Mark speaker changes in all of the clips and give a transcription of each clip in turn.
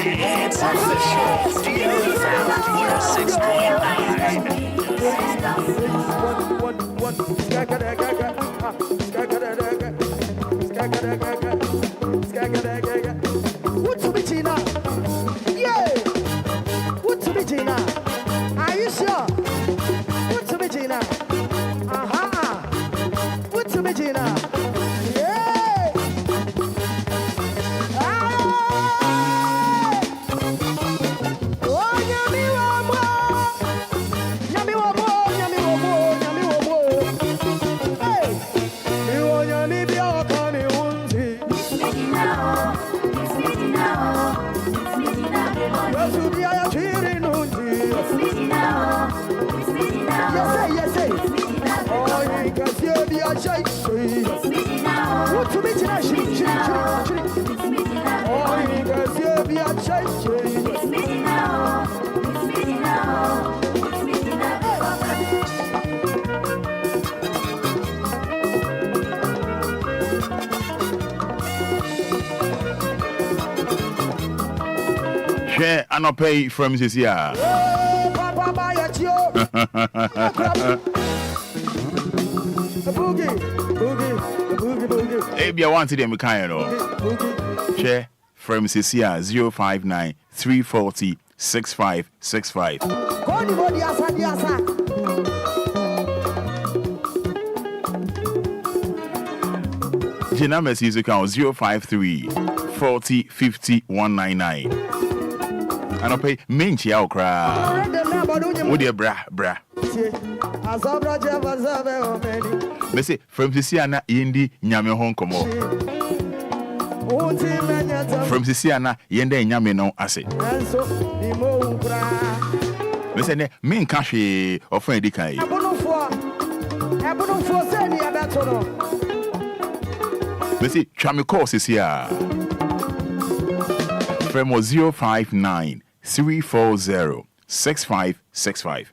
Speaker 1: It's official. DLFM 106.9.
Speaker 2: What to be Gina? Yeah. What to be Gina? Are you sure? What to be Gina? Aha. What to be Gina? Yeah. Oh, yummy wamo. Yummy wamo, yummy wamo, yummy wamo. Hey. You want yummy be all coming unti. Yes, say. Oh, you can see the shake. What to be Gina? Oh, you can see the shake.
Speaker 3: Share and pay from this year. Maybe I wanted them kind of share from CCR 059 340 6565. Gina Messi's account 053 40 50 199. And I pay Minchi out cry. Would you bra? Messi from Sisiana Indi Nyame Hong Komo. From Sisiana Yende Nyame no Ase. Messi min cashi or Freddy Kai. Messi Chami course is here. From 059 340 6565.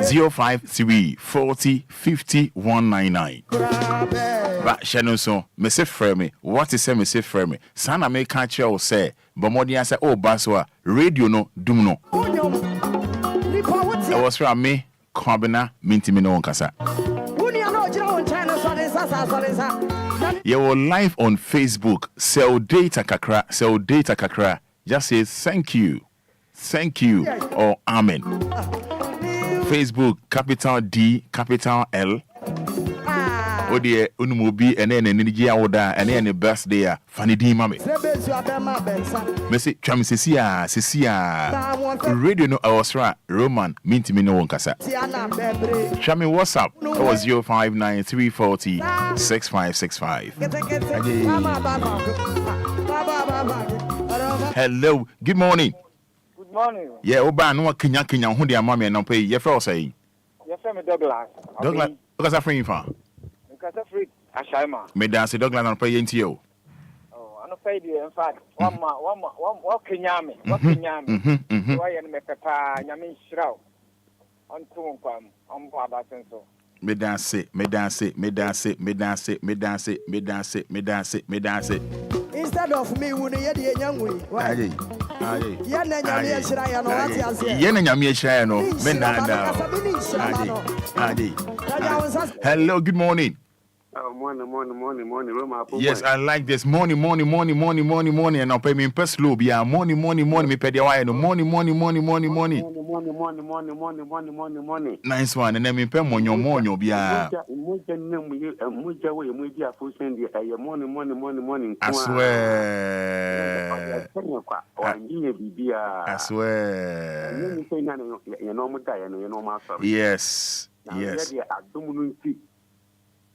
Speaker 3: 053 40 50 199. But Shannon so me say frame what is say me say frame sana me catch you say but more than say oh baswa radio no dum no I was from me Kwabena mintimi no nkasa. You will live on Facebook. Sell data kakra. Just say thank you, or amen. Facebook capital D capital L. Oh dear, unumubi and then an energy order and then a birthday. Funny D mami. Messi Cham Cecilia. Radio no awasra Roman minti me no nkasa. Chami WhatsApp. That was 059 340 6565. Hello, good morning.
Speaker 4: Good morning.
Speaker 3: Yeah, Oba no Kenya hu dia mama no pay. Ye fro say.
Speaker 4: Ye fam Douglas.
Speaker 3: Douglas, because I free fa.
Speaker 4: Because I free Ashama.
Speaker 3: Me dance Douglas no pay yenti o.
Speaker 4: Oh, I no pay the in fact. One Kenya me. Why and me papa nyame shraw. On to kwam. On bo abasenso.
Speaker 3: Me dance.
Speaker 2: Instead of me, when you hear young way,
Speaker 3: hello, good morning.
Speaker 5: Morning.
Speaker 3: Yes, I like this. Morning. And I'll pay me in slow. Yeah, morning. Me pay the wire. Morning. Nice one. And then me pay monyo. Yeah. I swear. Yes.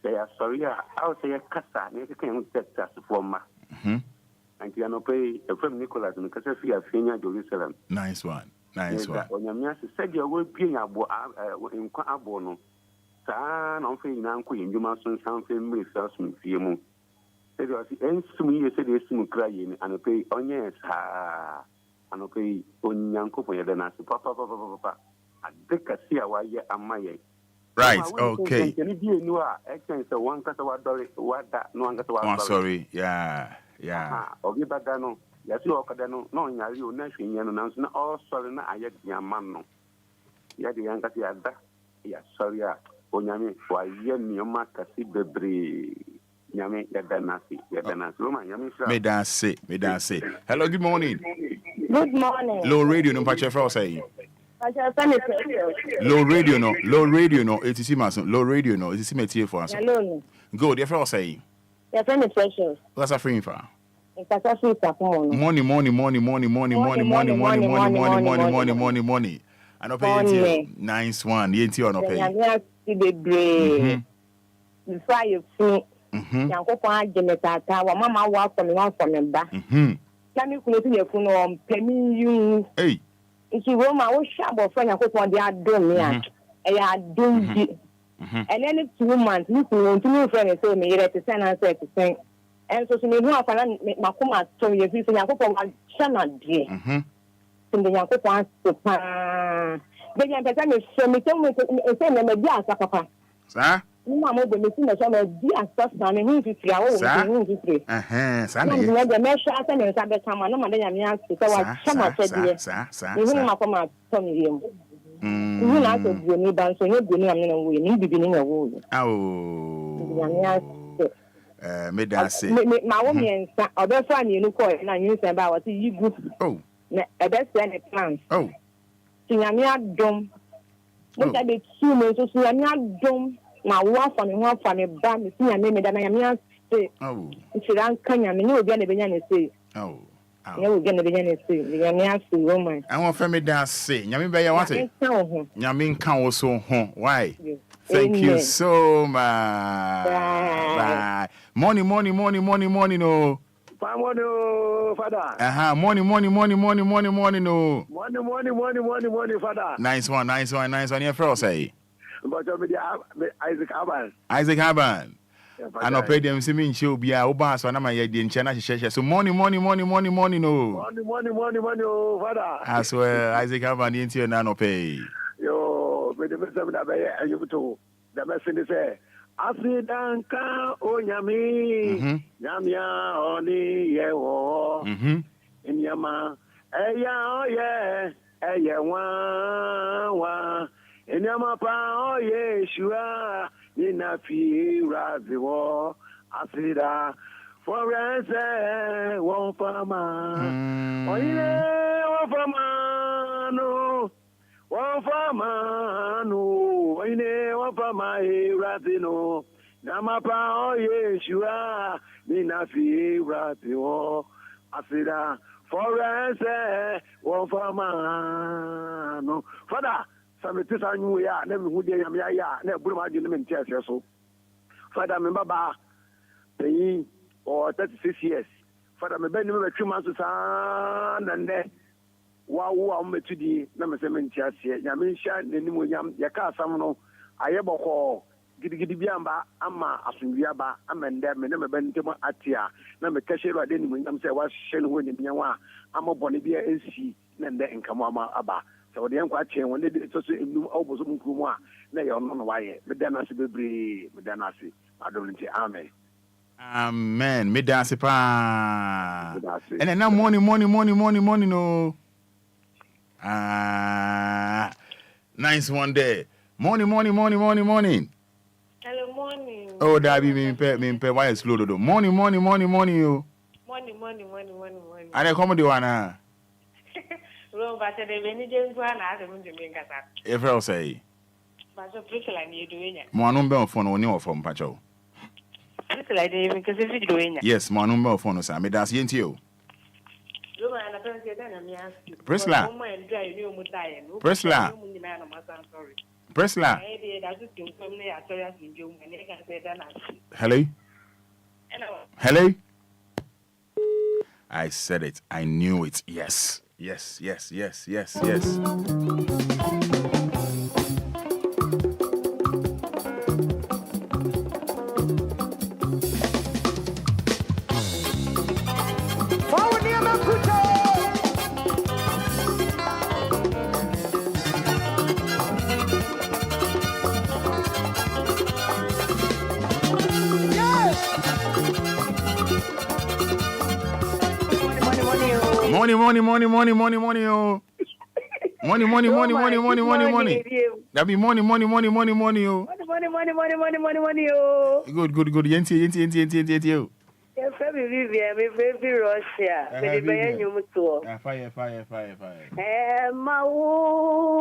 Speaker 5: They are sorry, I'll say a cassa, never can set us for ma. And you know, pay a friend Nicholas and Cassafia Fina Jerusalem.
Speaker 3: Nice one.
Speaker 5: On your mass said your word being a bono. San on Fay Nanko and you must something with us in Fiamu. Said you are to me, you said there's some crying and a pay on yes, and a pay on Yanko for your dance, papa. I think I see why you are my.
Speaker 3: Right, okay. Oh, sorry, yeah.
Speaker 5: Obia yes, you are no, you nothing, and all sorry, I yet Yamano. Yet the younger Yada, yes, sorry, Onyami, why your marker see the bree. Yami, Yadanasi,
Speaker 3: May that say. Hello, good morning.
Speaker 6: Good morning.
Speaker 3: Low radio, no patch for say. Low radio, no. It is Mason. Low radio, no. It is Metier for us.
Speaker 6: Hello.
Speaker 3: Good, your friend say.
Speaker 6: Your friend is precious.
Speaker 3: What's a free for?
Speaker 6: It's a free
Speaker 3: money. I don't pay nice one. You ain't on pay.
Speaker 6: Before you see, Yankopon Genetata, or Mamma walk from one from them back. Let me put your phone on penny you.
Speaker 3: Hey.
Speaker 6: If you will, my own shop or friend, Yankopon, they are doing me. I are doing and then it's 2 months. You want to move friend and say, me, to send us to sing. And so, you know, my Makuma told you, if you Yankopon, shall not be. In the Yankopon, then you can tell me, so me tell me, say, me, dear, papa.
Speaker 3: Sir?
Speaker 6: Mamma, the machine is on a dear stuff, and who's 3 hours. The measure and Sabbath time, no matter than me, so I cannot say, you know, Makuma told you. You not to be a band, so you're going to win, beginning a wood.
Speaker 3: Made I say,
Speaker 6: my woman, or best friend, you know, and I use about what you good. Oh, a best friend at plans.
Speaker 3: Oh,
Speaker 6: Sinamia dome. What I did 2 months, so Sinamia dome. My wife and one from a band, see, I made that I am say, oh, if you don't come, you will get a banana say. Oh, you will get a banana say, the young woman. I want family dance say, Yamin Bay, I want it. Yamin can also home. Why? Thank you so much. Bye. Morning, no. Fada. Morning, no. Morning, Fada. Nice one. Your friend say.
Speaker 5: But
Speaker 3: Isaac Haban. I know pay them see me show be a Obia so na my in China so morning no. Morning, Fada. As well, Isaac Haban into your nano pay.
Speaker 5: Yo, with the message that I you to the message say Asidanka onyami nyamia oni yewo inyama eya wa inyama pa Yeshua nina fi raziwo asida forense won fama oyine won fama no won fama no oyine won fama razino nyama pa Yeshua nina fi raziwo asida forense won fama no Fada Samiti sanyu ya na mi hude yam ya na buru ma jini min tiase so Fada me baba peyi o 36 years Fada me ben me betwi man so sa na nde wa metudi na me se min tiase ya me sha nanimu yam ya ka asam no aye boko gidigidi biamba ama asunwia ba ama nde me na me ben ntemo atia na me kashe ro ade nimu yam se wa hye no ho ni bianwa ama bone bia ensi na nde nkamo ama aba so the Enquires when they did so almost Mukuma, they are on the way. Medanasi Bibri, Medanasi. I don't say Amen.
Speaker 3: Amen. Medasi pa. And then now morning, no. Nice one day. Morning.
Speaker 6: Hello, morning.
Speaker 3: Oh, that be me pay why slow do. Money, you.
Speaker 7: Money.
Speaker 3: And I come do one ah.
Speaker 7: Lumba said they need to go and ask them to make us up.
Speaker 3: If I say.
Speaker 7: But so pretty like you doing it.
Speaker 3: Mo number phone on your phone pacho.
Speaker 7: Pretty like they because if you doing it.
Speaker 3: Yes, mo number phone on me that's yin to you.
Speaker 7: Lumba and I don't say that I'm asking.
Speaker 3: Presla. Presla. Presla. Hello? Hello? I said it. I knew it. Yes. Yes. Money, oh. Money. That be money, oh.
Speaker 8: Money, oh.
Speaker 3: Good. Yenti, oh.
Speaker 8: Your family Vivian, my baby Russia.
Speaker 3: Fire.
Speaker 8: My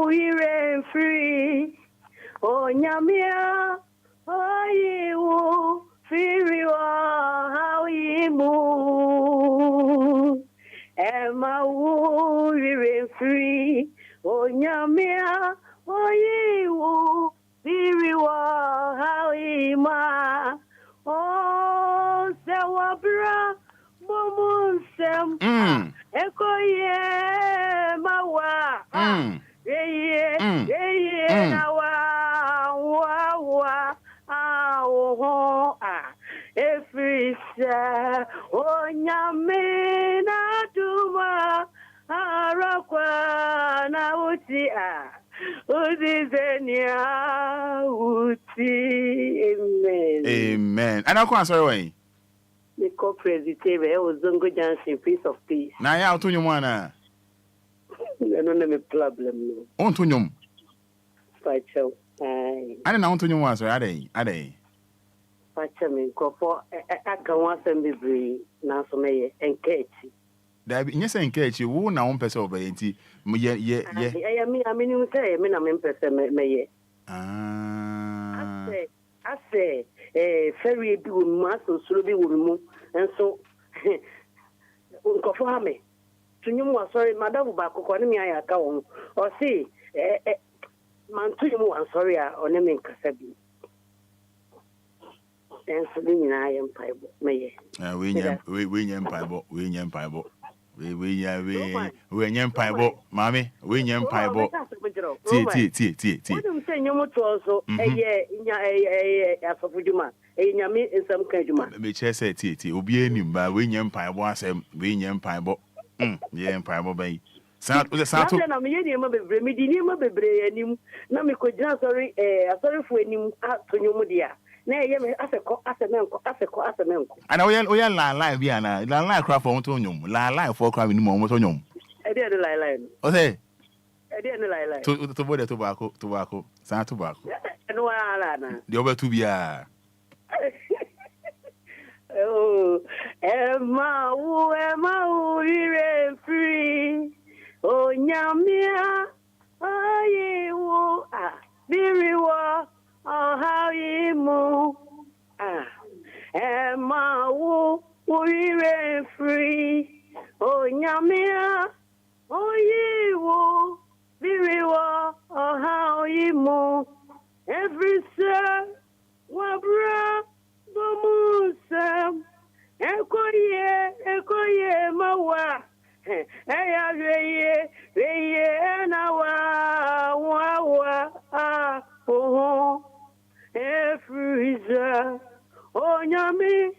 Speaker 8: we're free. Oh, Nyamia. Oh, you. Free, how you move. My we're free. Oh, Nyamia. Oh, you. Free, how you move. Oh, Sawabra, Momusem, Ekoye, Mawa, Efrisa, Onyamena Duma, Arakwa, Nautia.
Speaker 3: Amen. And I can't sorry way.
Speaker 8: The co-president was Zongo Johnson, Prince of Peace.
Speaker 3: Now, yeah, I'll tell you one. I
Speaker 8: don't have a problem.
Speaker 3: On to you.
Speaker 8: Pacho.
Speaker 3: I don't know to you once, are they?
Speaker 8: Pacho, me, Copo, I can want them to be now so may engage.
Speaker 3: That be yes, engage you won't now on person over it. Yeah.
Speaker 8: I mean, you say, I'm in person, may. I say, ferry do muscle, so be will and so, Uncle Fame. To you, sorry, Madame Baco, me, I account, or see, man, to you, I'm sorry, or name Casabi. And so, I am Pibo, may.
Speaker 3: We Mammy, we nyam paibo. T.
Speaker 8: What do you say, you must also a Fujuma, a Yami in some Kajuma.
Speaker 3: Me chess say T. Obia nimba, we nyam paibo, Sam, we nyam paibo. Yeah, paibo bay. Sound was a sound. I'm a medium of a medium of a brain. No, me could just sorry for him to Numudia. Nay, as a man. And we are live, Viana, la craft for Antonium, la for crime in the moment on you.
Speaker 8: I did a line.
Speaker 3: Okay.
Speaker 8: I didn't lie.
Speaker 3: To border tobacco, San tobacco.
Speaker 8: And one,
Speaker 3: the over to be
Speaker 8: oh, Emma, we're free. Oh, Nyamia, oh, very well. Oh, how you move. Emma, we're free. Oh, Nyamia, oh, very well. Oh, how you move. Every sir, Wabra, Bomusam, Enquires, Mawa. Efriza, Onyami,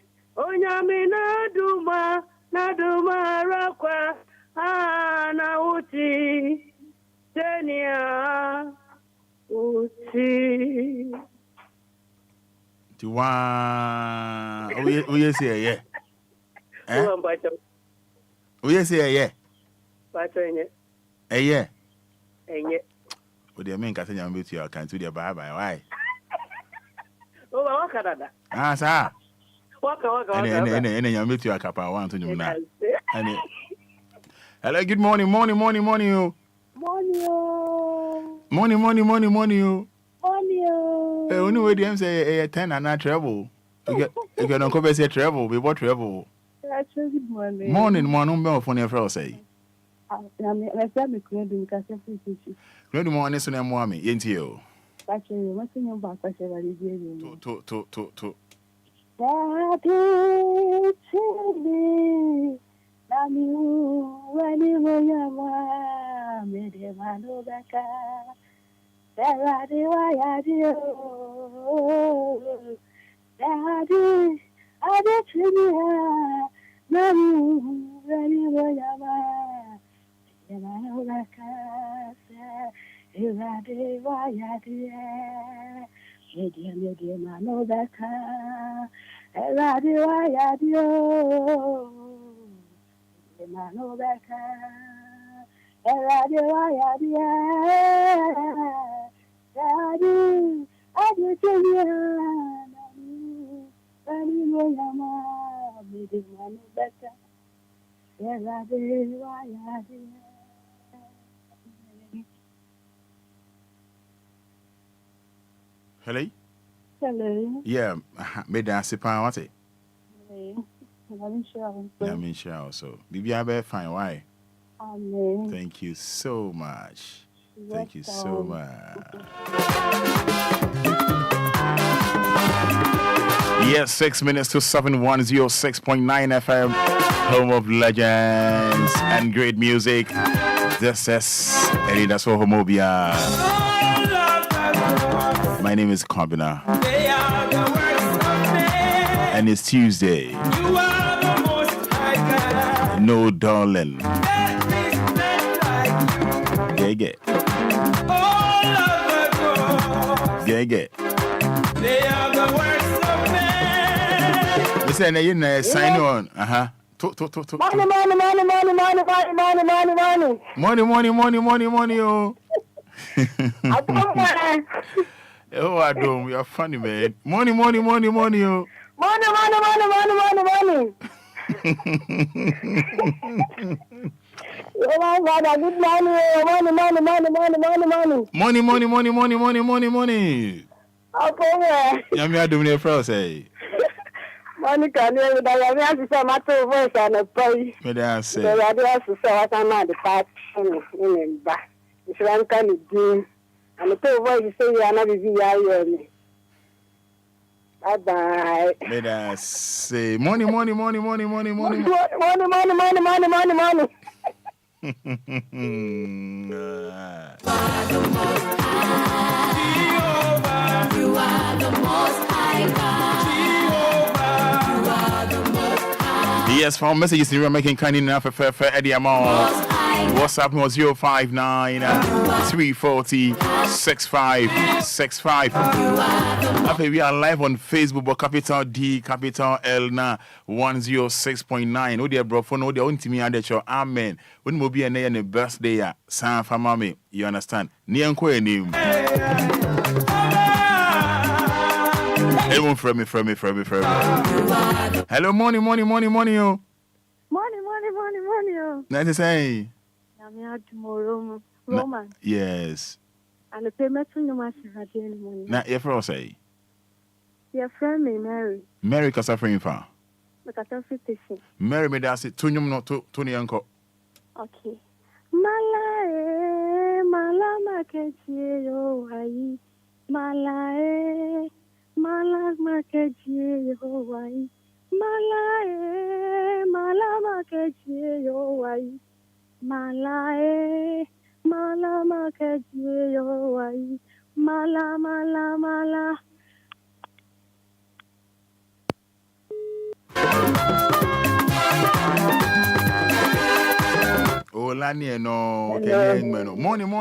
Speaker 8: Naduma, Rakwa, Ana Uti, Tenia, Uti.
Speaker 3: We say, yeah. We say, yeah. Yeah. Would you mean Catania with your can't do the bye? Why?
Speaker 8: Oh, Canada.
Speaker 3: Ah, sir.
Speaker 8: Waka.
Speaker 3: And you meet your capa one to you now. Hello, good morning, morning, you.
Speaker 6: Morning.
Speaker 3: You. Hey, only way them say 10 and not travel. You can come say travel, we what travel.
Speaker 6: Good morning.
Speaker 3: Morning, no for your friend say.
Speaker 6: My family couldn't catch a fish.
Speaker 3: Good morning, son and mommy, ain't you?
Speaker 6: Actually, what's in your back? I said, I
Speaker 3: To. Hello?
Speaker 6: Hello.
Speaker 3: Yeah, made that sipa what it?
Speaker 6: I'm sure.
Speaker 3: Yeah, I'm sure also. Bibi I fine, why?
Speaker 6: Amen.
Speaker 3: Thank you so much. Thank you so much. Yes, 6 minutes to 7:106.9 FM, home of legends and great music. This is Anidaso Wɔhɔ Obia. My name is Kobina. And it's Tuesday. No darling. Get.
Speaker 1: They are the works of men.
Speaker 3: Listen, you sign on. To. Money, oh. Oh, I don't. You're funny, man. Money, oh.
Speaker 6: Money.
Speaker 3: Money.
Speaker 6: Okay.
Speaker 3: Yami adum ne fro say.
Speaker 6: Money can you that you have to say matter voice and a pay.
Speaker 3: Me dey say.
Speaker 6: The radio to say what am the part in back. If you can do and the voice say you are not busy here. Bye.
Speaker 3: Me dey say money.
Speaker 1: You are the most high God.
Speaker 3: Yes, for messages you are making kind enough for Eddie Amon. WhatsApp was 059 340 6565. After we are live on Facebook, but capital D, capital L na 106.9. Oh dear bro, for no dear to me and your amen. When will be a birthday, San Famami, you understand? Nianko name. Everyone from me. Hello, money, yo.
Speaker 6: Money, yo.
Speaker 3: Nice to say.
Speaker 6: I'm here tomorrow, Roman.
Speaker 3: Yes.
Speaker 6: And the payment to you must have any money.
Speaker 3: Now, your friend say.
Speaker 6: Your friend me, Mary.
Speaker 3: Mary, because I'm friend for.
Speaker 6: Because I'm 56.
Speaker 3: Mary, me that's it. Tunyum no to the uncle.
Speaker 6: Okay. Mala kechi yo hai. Mala kechi yo hai. Mala kechi yo hai. Mala kechi yo hai. Mala.
Speaker 3: Oh, Lani, no. Money, yo. Money, yo.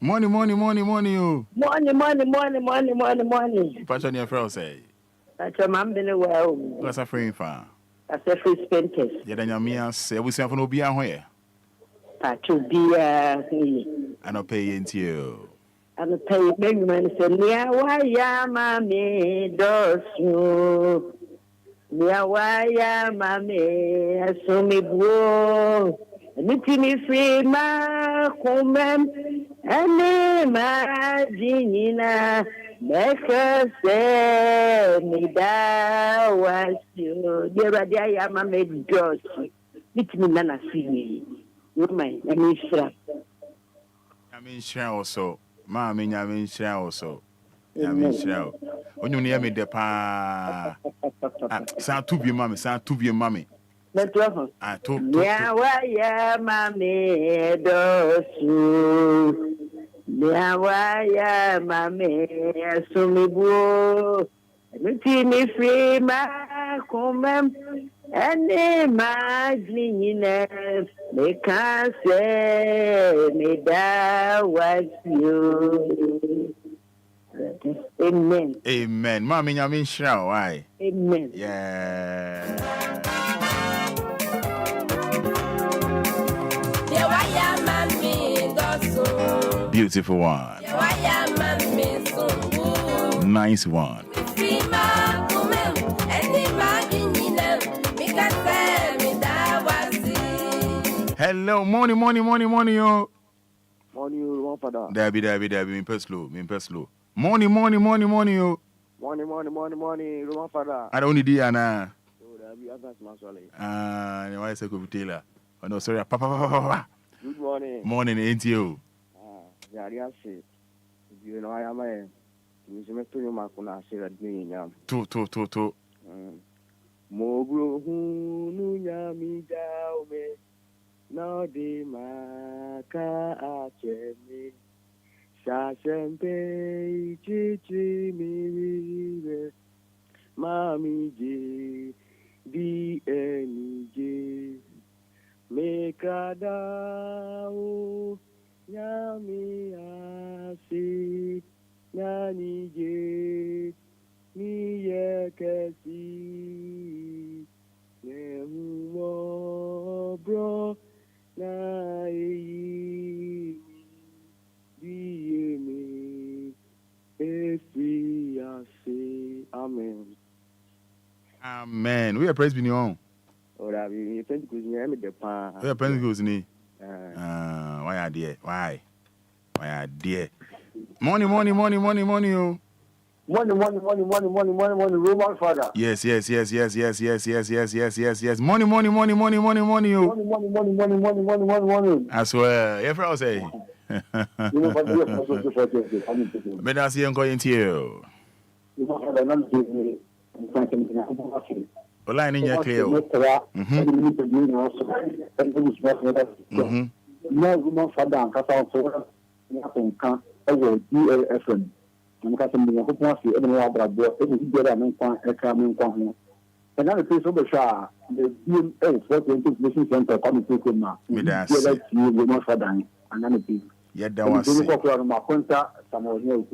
Speaker 6: Money, yo. Money.
Speaker 3: Passion your friend say.
Speaker 6: That's a man been well.
Speaker 3: What's a friend for?
Speaker 6: That's a free spentest.
Speaker 3: Yeah, then your me say we say for Obia here.
Speaker 6: To be
Speaker 3: I don't pay into you.
Speaker 8: And pay baby man said, Nia, why ya, mammy, dosu. Nia, why ya, mammy, assume me bro. And it's me free, ma, come and ma, Gina, make us say, me da was you. Dear, ya, mammy, dosu. It's me, Nana, see me. Woman, I mean, sir.
Speaker 3: I mean, share also. Ma, I mean, share also. I mean, share. When you near me, the pa. Sound to be mammy, sound to be mammy. I told
Speaker 8: Yeah, mammy, dosu. Yeah, mammy, so me boo. Me free, ma, come and imagine me can't say me that was you. Amen.
Speaker 3: Amen. Mommy, I mean, sure, why?
Speaker 8: Amen.
Speaker 3: Yeah. Beautiful one. Nice one. Hello, morning, yo.
Speaker 5: Morning, you, Fada.
Speaker 3: Debbie, me per slow. Morning, yo.
Speaker 5: Morning, Roman Fada.
Speaker 3: I don't need the Anna.
Speaker 5: Oh, Debbie, I got my solid.
Speaker 3: Why is it Taylor? Oh, no, sorry, Papa.
Speaker 5: Good morning.
Speaker 3: Morning, ain't you?
Speaker 5: Yeah, say, you know, I am a. You makuna say that me yam.
Speaker 3: To.
Speaker 5: Mogro hunu nyami daume. No de maka achemi. Shashempe chichi miwe. Mami je di enije. Mekadao nyami asi. Nani je ni ye kasi ne humo bro na yi di me efi ase
Speaker 3: amen. We are praise be on.
Speaker 5: Ora bi Pentecost ni me de pa.
Speaker 3: We are Pentecost ni. Why are there? Why are there? Morning, yo.
Speaker 2: Money, Roman Fada.
Speaker 3: Yes. Money, yo.
Speaker 2: Money.
Speaker 3: I swear. Every house say. But I see you going to you. Line in your clear.
Speaker 2: Roman Fada and Casa DLFM. I'm casting the whole point of the other boy, every day I'm in Quan. And then the place of the Shah, the DMA, what the Information Center coming to come now.
Speaker 3: That's
Speaker 2: it. You will not for them. And then it is.
Speaker 3: Yeah, that was it.
Speaker 2: My contact, some of you.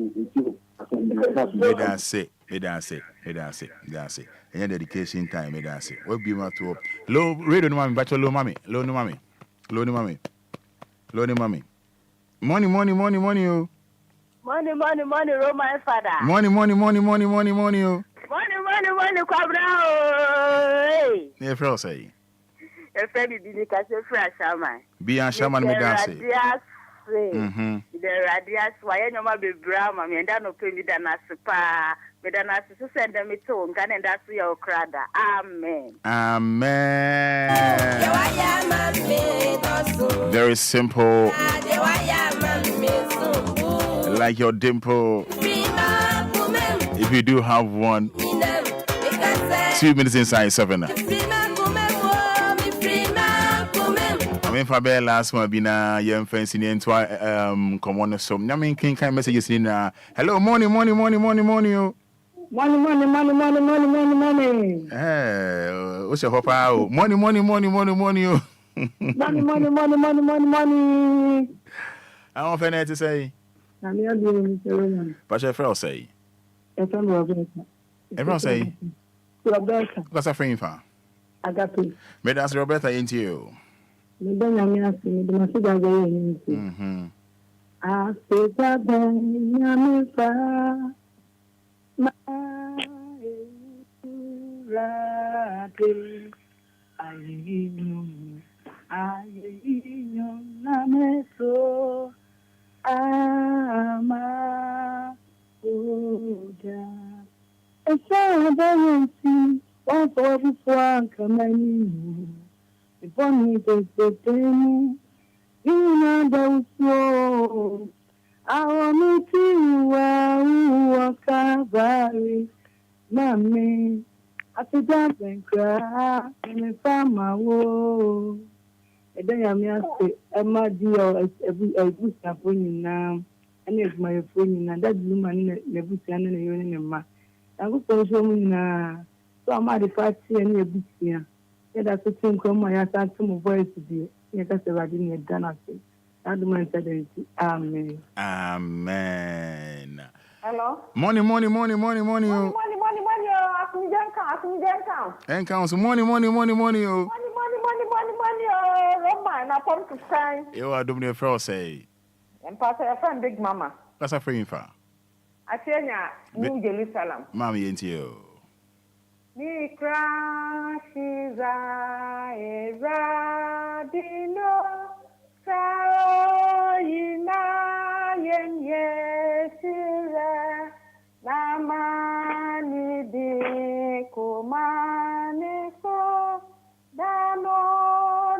Speaker 3: That's it. That's it. And dedication time, that's it. What be my to low radio no mommy, but low mommy. Money, yo.
Speaker 7: Money, Roman Fada.
Speaker 3: Money, yo.
Speaker 7: Money, Quabrao. Hey.
Speaker 3: Yeah, Fro say.
Speaker 7: A friend didn't catch a fresh shaman.
Speaker 3: Be a shaman, me dance.
Speaker 7: The radius, why no more be brown, and then no pay me than a super. But then I send them to home, and that's your crada. Amen.
Speaker 3: Very simple. Like your dimple. If you do have one, 2 minutes inside 7. I mean, for the last one, been a young fancy into come on so. I mean, can kind messages in hello, money, yo.
Speaker 2: Money.
Speaker 3: What's your hope out? Money, yo.
Speaker 2: Money.
Speaker 3: I don't find to say. But your friend say. Everyone say.
Speaker 2: Roberta.
Speaker 3: What's a friend for?
Speaker 2: Agape.
Speaker 3: But that's Roberta into you.
Speaker 6: Africa Nyamifa Maurade Ayinyo Nameso Ama Oja Esa Bayansi One for before Kamani Before the Ina Dauso Awamiti Wakabari Mami Afida Benkra Emefama wo Edaya mi ase Emma Dio Ebusa Fonina Ene Eduma Fonina that woman Nebusia na yoni ne ma Agupo so na so ama de party ene Ebusia Yeda so tin kwama ya sa tumo voice di Yeka se wadi ni Ghana se Amen.
Speaker 7: Hello.
Speaker 3: Money.
Speaker 7: Money.
Speaker 3: And council money.
Speaker 7: Money. Roma, na pom to shine.
Speaker 3: You are doing the first say.
Speaker 7: And Pastor, your friend Big Mama.
Speaker 3: That's a free for.
Speaker 7: I tell ya, New Jerusalem.
Speaker 3: Mommy into you.
Speaker 7: Ni crashiza eradino. Saroyina yesira namani di kumaneko dano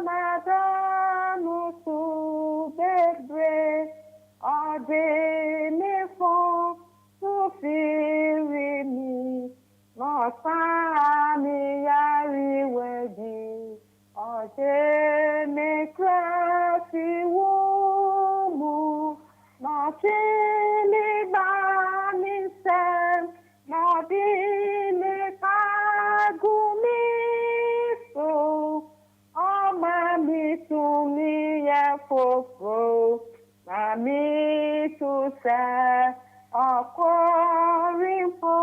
Speaker 7: nadanu subebre adenefo sufirimi no sami yari wedi Democracy womu not chili banin sem not in so oh mami to me fofo mami to say oh corimpo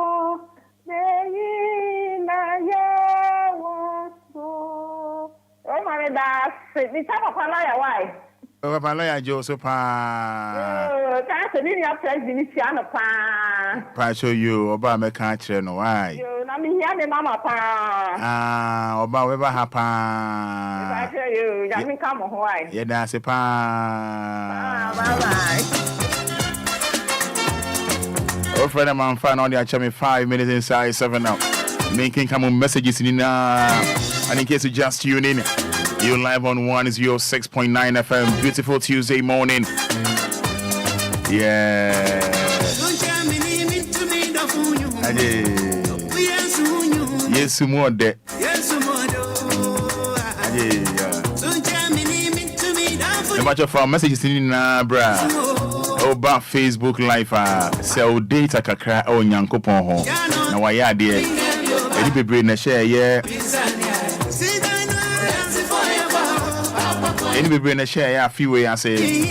Speaker 7: na Oh, my God, the type of lawyer, why?
Speaker 3: Oh, my lawyer, Joseph.
Speaker 7: Oh, that's a new president,
Speaker 3: Pa show you, Obama can't tell no why.
Speaker 7: You, I mean, here, Mama, pa.
Speaker 3: Obama, ever happen.
Speaker 7: I tell you, you haven't come on, why?
Speaker 3: Yeah, that's a pa.
Speaker 7: Bye.
Speaker 3: Oh, friend, I'm fine on the actually 5 minutes inside 7 now. Making come on messages in and in case you just tune in, you're live on 106.9 FM. Beautiful Tuesday morning. Yeah. Yes, more de. The much of our messages in bra. Oba Facebook live sell data kakra o nyankopon ho. Na wa ya de. Edi bebre na share yeah. Any baby in a share, yeah, few way I say.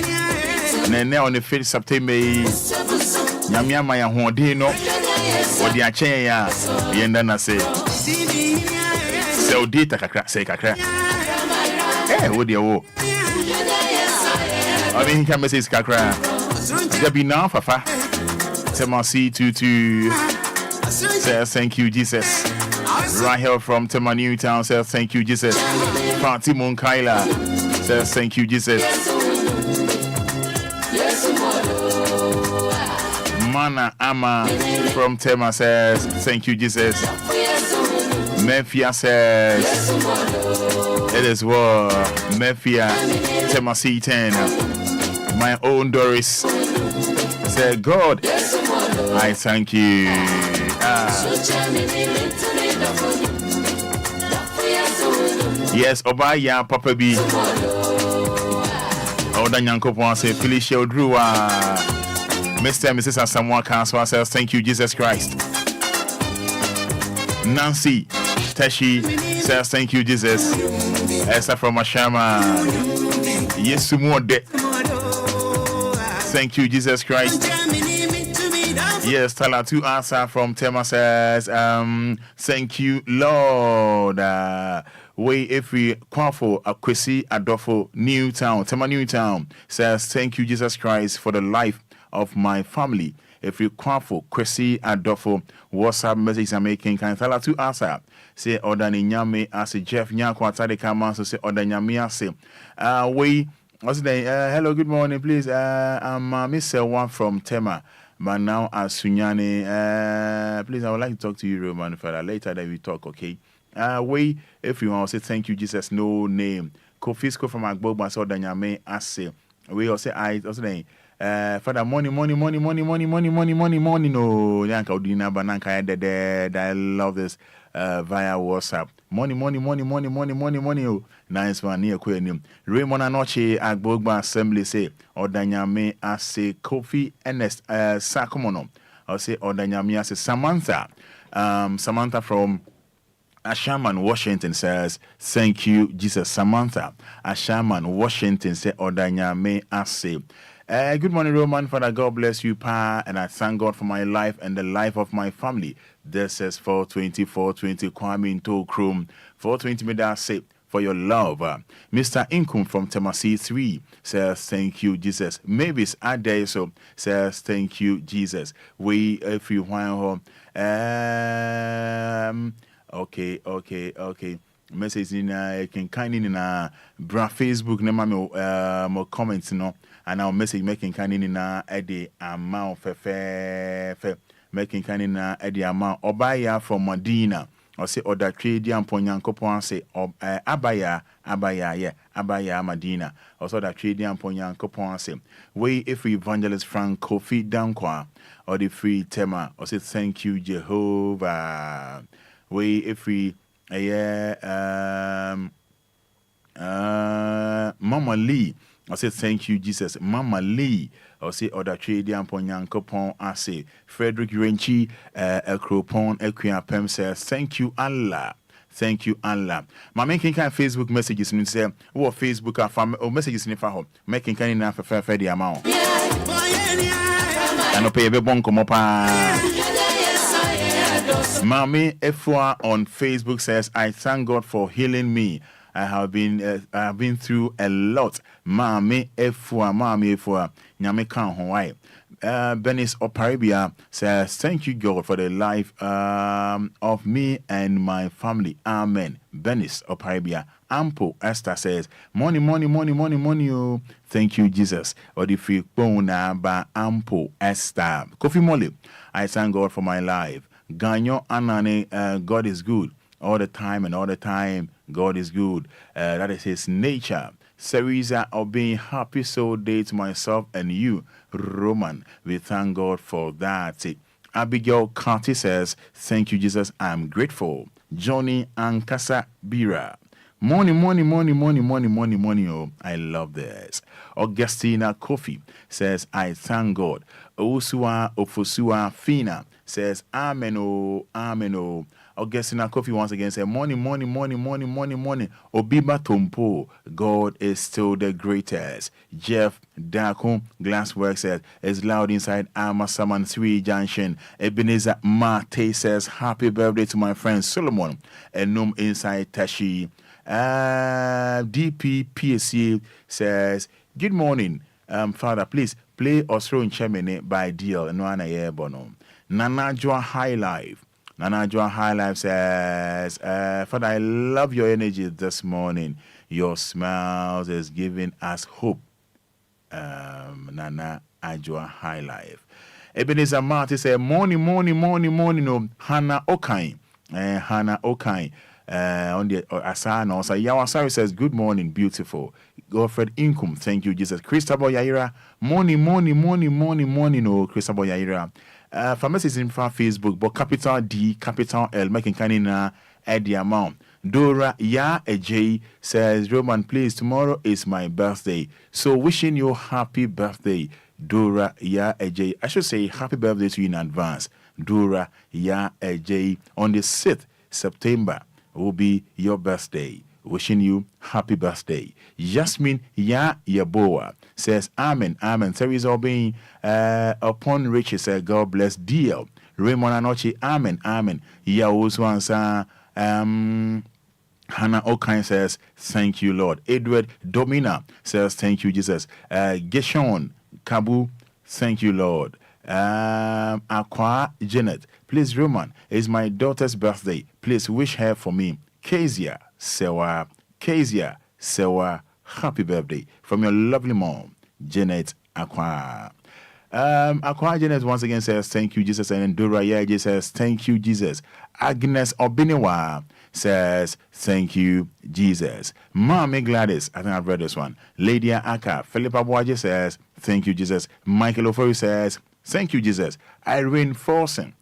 Speaker 3: And now on the 5th September, Yamia Maya Hondino, or the Ache, yeah, the end I say. So data say crack. Eh, what do you want? I mean, can say Kakra. There be now, Fafa. Temasi to says thank you, Jesus. Rahel from Tema Newtown says thank you, Jesus. Fatima Kaila says thank you, Jesus. Mana Ama from Tema says thank you, Jesus. Mephia says it is war. Mephia Tema C10. My own Doris said, God, I thank you. Yes, Obaya Papa B. Oda Nyankopon say Felicia Odruwa. Mr. and Mrs. Asamoah Council says thank you, Jesus Christ. Nancy Teshi says thank you, Jesus. Esther from Ashama. Yes, more de. Thank you, Jesus Christ. Yes, Tala 2 answer from Tema says, thank you, Lord. Way if we Kwafo Akwesi Adofo Newtown, Tema Newtown says, thank you, Jesus Christ, for the life of my family. If you Kwafo Kwesi Adofo, WhatsApp message I'm making can tell to answer. Say Odani Nyame as Jeff Nyakwata de Kama, so say Odanyami ase. What's the name? Hello, good morning, please. I'm Mr. One from Tema. But now, as Sunyani, please, I would like to talk to you, Roman Fada. Later, that we talk, okay? If you want to say thank you, Jesus, no name. Kofisco from Agbogba, so Danyame, Ase. We also say, Fada, money, no. Yanka Udina Bananka, I love this via WhatsApp. Money. Oh. Nice one near Quenim. Raymond Anoche Agbogba Assembly say, Odanyame Ase Kofi Ernest Sakomono. I'll say Odanyame Ase Samantha. Samantha from Ashaman, Washington says, thank you, Jesus. Samantha. Ashaman, Washington say, Odanyame Ase. Good morning, Roman. Father, God bless you, Pa, and I thank God for my life and the life of my family. This is 420 Kwame into Chrome. 420 Meda say, for your love. Mr. Inkum from Temasi 3 says, thank you, Jesus. Mavis Adeso says, thank you, Jesus. We, if you want, okay. Message in can kind in bra Facebook nema more comments no and our message making kind in the amount fe making kind in the amount Obia from Medina or say other trade and Ponyankopon say Abaya Medina also that trade and Ponyankopon say way if we evangelist Frank Kofi Dankwa or the free Tema or say thank you Jehovah way if we Mama Lee, I say thank you, Jesus. Mama Lee, I say other trade and Ponyankopon. I say Frederick Renchi, Ekropon, Equiapem says thank you, Allah. Thank you, Allah. My making kind of Facebook messages and say, what Facebook or messages in the home, making kind enough for fair the amount. I no pay a bit bonko Mami Efua on Facebook says, I thank God for healing me. I have been through a lot. Mami Efua, Nyame kan Hawaii. Benis Oparibia says, thank you, God, for the life of me and my family. Amen. Benis Oparibia. Ample Esther says, money. Oh. Thank you, Jesus. Or the free bona ba Ample Esther. Kofi Mole, I thank God for my life. Ghanaian Anane, God is good all the time, and all the time God is good. That is His nature. Seriza of being happy so day to myself and you, Roman. We thank God for that. Abigail Carty says, thank you, Jesus. I'm grateful. Johnny Ankasa Bira. Money. Oh, I love this. Augustina Kofi says, I thank God. Osua Ofosua Fina says, Amen. Oh. Augustina Kofi once again says, money. Obiba Tompo, God is still the greatest. Jeff Dakum Glasswork says, it's loud inside Amasaman 3 Junction. Ebenezer Mate says, happy birthday to my friend Solomon. Enum inside Tashi. DPPSC says, good morning, Father, please play Osro in Chemene by DL and Wana Yebono. Nanajwa Highlife. Nanajwa Highlife says, Father, I love your energy this morning. Your smiles is giving us hope. Nana Ajwa Highlife. Ebenezer Marty says, morning. No, Hannah Okai. Hannah Okai. On the Asana also Yawasari says good morning, beautiful. Godfred Inkum, thank you, Jesus. Christabel Yaira, morning. No, Christabel Yaira. Pharmacy is in Facebook, but capital D, capital L, making canina at the amount. Dora Ya Ej says, Roman, please, tomorrow is my birthday. So wishing you happy birthday, Dora Ya Ej. I should say happy birthday to you in advance. Dora Ya Ej on the 6th September. Will be your birthday. Wishing you happy birthday. Yasmin Ya Yaboa says, Amen. There is all being upon riches. God bless DL. Raymond Anochi, Amen. Ya Uswansa, Hannah Okan says, thank you, Lord. Edward Domina says, thank you, Jesus. Geshon Kabu, thank you, Lord. Aqua Janet, please, Roman, it's my daughter's birthday. Please wish her for me. Kezia Sewa, happy birthday from your lovely mom, Janet Aqua. Aqua Janet once again says, thank you, Jesus. And Dora Yaji says, thank you, Jesus. Agnes Obiniwa says, thank you, Jesus. Mommy Gladys, I think I've read this one. Lydia Aka, Philippa Boaji says, thank you, Jesus. Michael Ofori says, thank you, Jesus. Irene Forsen,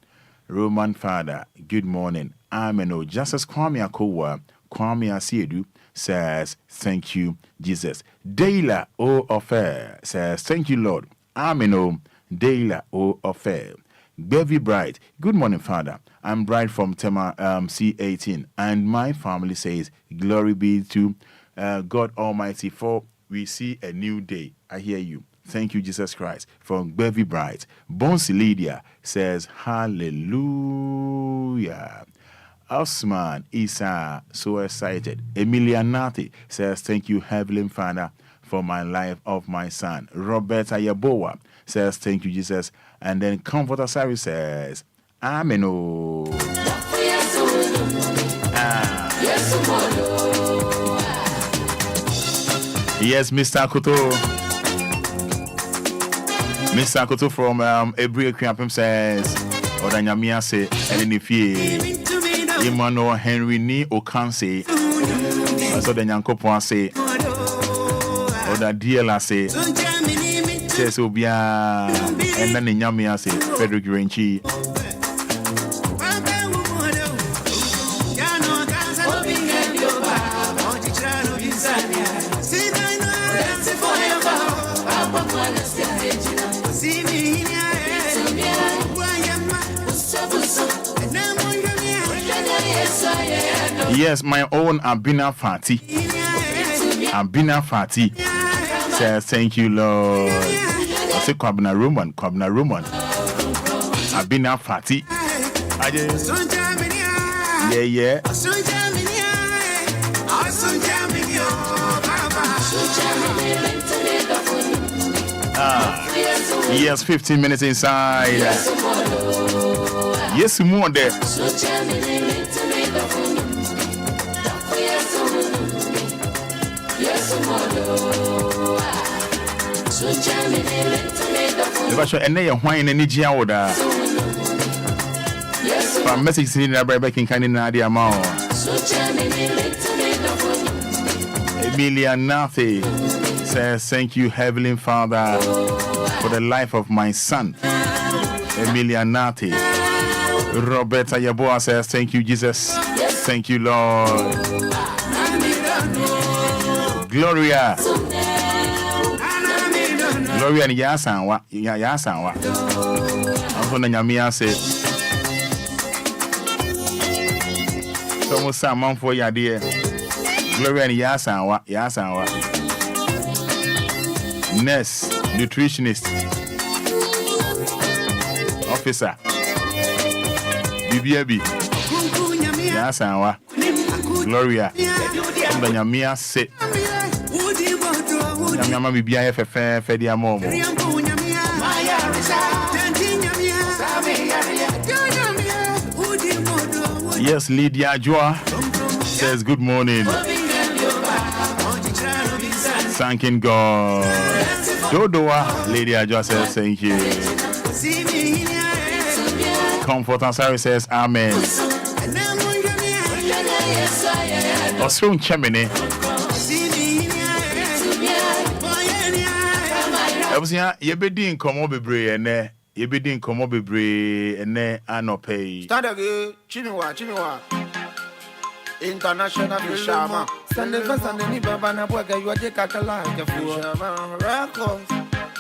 Speaker 3: Roman Fada, good morning. Ameno, Justice Kwame Akowa, Kwame Asiedu says, thank you, Jesus. Deila O Affair says, thank you, Lord. Ameno, Deila O Affair. Bevi Bright, good morning, Father. I'm Bright from Tema C18, and my family says, glory be to God Almighty, for we see a new day. I hear you. Thank you, Jesus Christ. From Bevi Bright. Bonsi Lydia says, hallelujah. Osman Isa, so excited. Emilia Nati says, thank you, Heavenly Father, for my life of my son. Roberta Yaboa says, thank you, Jesus. And then Comforter Sari says, Amen. Yes, Mr. Koto. Mr. Koto from Ebri Equiapem says, Odanyamia se, and if ye Emmanuel Henry ni Okanse, so the Yankopo say, Oda DLFM say, says Obia, and then in Yamia say, Frederick Renchi. Yes, my own Abina Fati. Abina Fati says, thank you, Lord. I say, Kwabna Roman. Abina Fati. Yeah. Yes, 15 minutes inside. Yes, more there. And they are whining any Giaoda. From message in the back in Canada. Emilia Nathi says, thank you, Heavenly Father, for the life of my son. Emilia Nathi. Roberta Yaboa says, thank you, Jesus. Thank you, Lord. Gloria and Yasanwa. I'm going to Yamia say, Almost some month for your dear. Gloria and Yasanwa. Nurse, nutritionist, officer, BBB, Yasanwa, Gloria, and the Yamia say, Yamma BBI Fedia Momo. Yes, Lydia Joa says, good morning. Thanking God. Dodoa, Lydia Joa says, thank you. Comfort and Sarah says, amen. Osron Chemini. Yebedin komo bebre ene yebedin komo bebre ene anope
Speaker 9: stand again chimiwa international fishama stand first and ni baba na boy you are kakala ke fishama records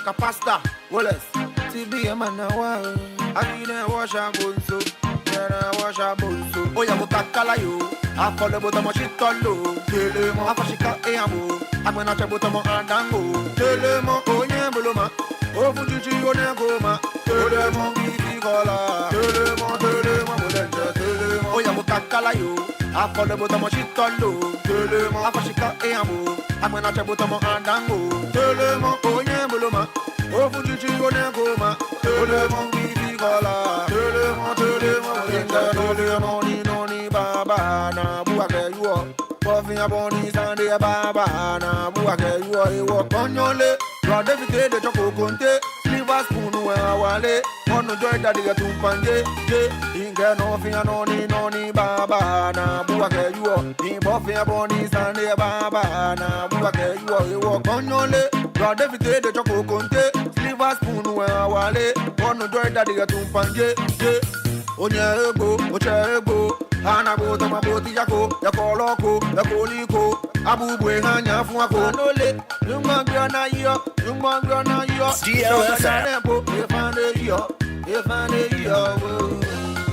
Speaker 9: capasta Wallace TB man na wa agine washa bunso era washa bunso oya mo kakala yo akole botomo shitolo telemo afashika eamo amena chabotomo andango telemo onye boloma ofujichi onegoma telemo bigi kola telemo molenje telemo oya mo kakala yo I call the bottom of shit on low. Telemo, I push it out ammo. I'm gonna check bottom of andango. Telemo, oh yeah, buloma. Oh, Fuji, go na goma. Telemo, bibi gola. Telemo, ni baba na buake you. Puffing up on his and the baba na buake you. Walk on your leg. Rod every day, the choco conte. Silver spoon where I wale. On the joy that they get to panje. Inga no fia no ni baba na buake you. In buffing up on his and the baba na buake you. Walk on your leg. Rod every day, the choco conte. Silver spoon where I wale. On the joy that they get to panje. Onye ego, oche ego. Hanabo tamaboti yako, yakoloko, yakoliko. Abubwe hanya fuako nole. Yumangwa na yo.
Speaker 1: DLFM.
Speaker 9: If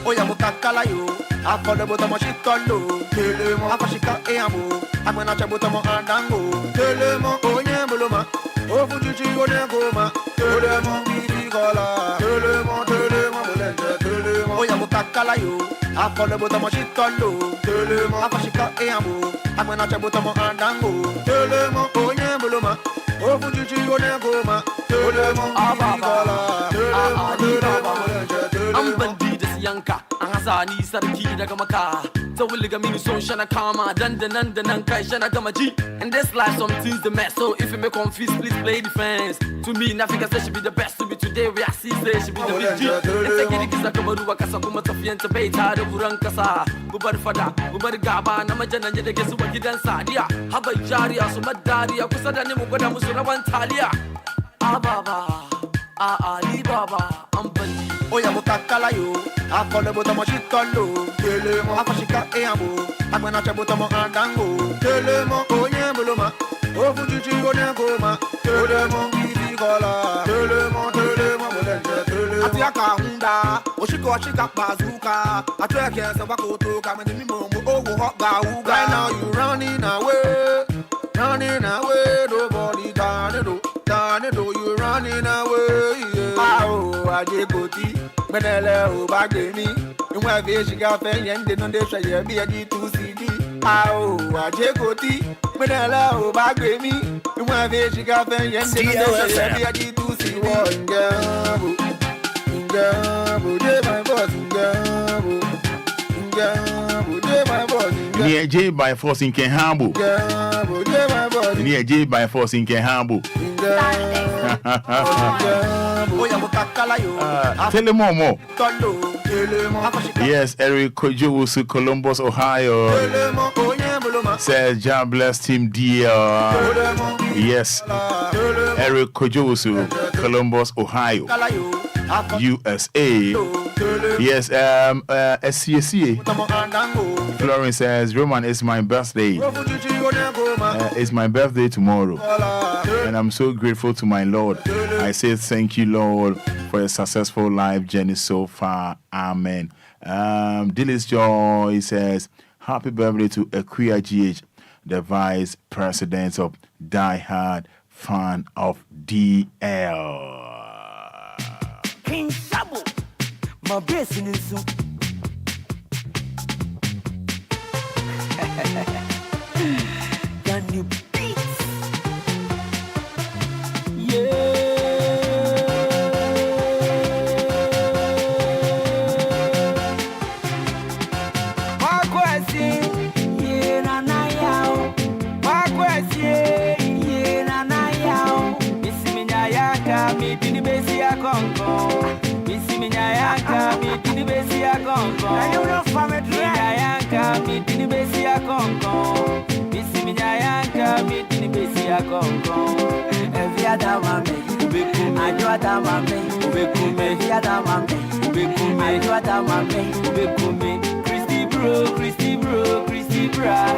Speaker 9: Oya mukakala yo. Akole botamo shikolo. Telemo akashika eamo. Amena chabotamo andango. Telemo onye buloma. Ofujuchi one goma. Telemo bibi gola. Telemo bulende. Telemo oya mukakala yo. Akole botamo shikolo. Telemo akashika eamo. Amena chabotamo andango. Telemo onye buloma. Ofujuchi one goma. Telemo bibi gola. Telemo bulende.
Speaker 10: Yanka, Angasani, Sarki, Dagamaka. So will liga mini so shana kama, dan kai shana gamaji. And this life some things the mess. So if you make confused, please play defense. To me, Nafika says should be the best to be today. We are see say should be the big G. And take it is a Kamaru Kasakuma Tafian to pay Tada Burankasa, Bubar Fada, Bubar Gaba, Namajan and the guess what you dance. Dia, Haba Jaria, Sumadaria, Kusadani Mugada Musulawan Talia. Baba, Alibaba, Ampandi.
Speaker 9: Oya mukakala yo. Akole botamo shikolo. Telemo akashika eamo. Amena chabotamo andango. Telemo onye buloma. Ofujuchi one goma. Telemo bibi gola. Telemo bulende. Telemo atiaka hunda. Oshika bazuka. Atweke se wakoto kameni mimo owo hoga uga. Right now you running away. Nobody done it, you running away. Oh, I did go tea. Benele, oh, bagini. And where they she got pay and didn't they say, be a D2CD. Oh, I did go tea. Benele, oh, bagini. And where they she got pay and didn't they say, be a D2CD. My boss,
Speaker 3: near J by force in Kenhambo. Near J by force in Kenhambo. Tell him more. Yes, Eric Kojowosu, Columbus, Ohio. Says, God bless Team DL. Yes, Eric Kojowosu, Columbus, Ohio. USA. Yes, SCSA. Florence says, Roman, it's my birthday. It's my birthday tomorrow. And I'm so grateful to my Lord. I say thank you, Lord, for a successful life journey so far. Amen. Dillis Joy says, happy birthday to Equia GH, the vice president of Die Hard fan of DL.
Speaker 11: King Sabu, my blessing is so. Can you beat? Yeah. My question, yeah, na yao. My question, yeah, na yao. Miss Minyaka, me dini besi ya konko. Miss Minyaka, me dini besi ya konko. I don't know from it. Minyaka, me dini besi ya konko. Minyaka, me dini besi ya konko. Every other one, I do other one, every other one, I do other one, Christy bro, Christy bro, Christy bra,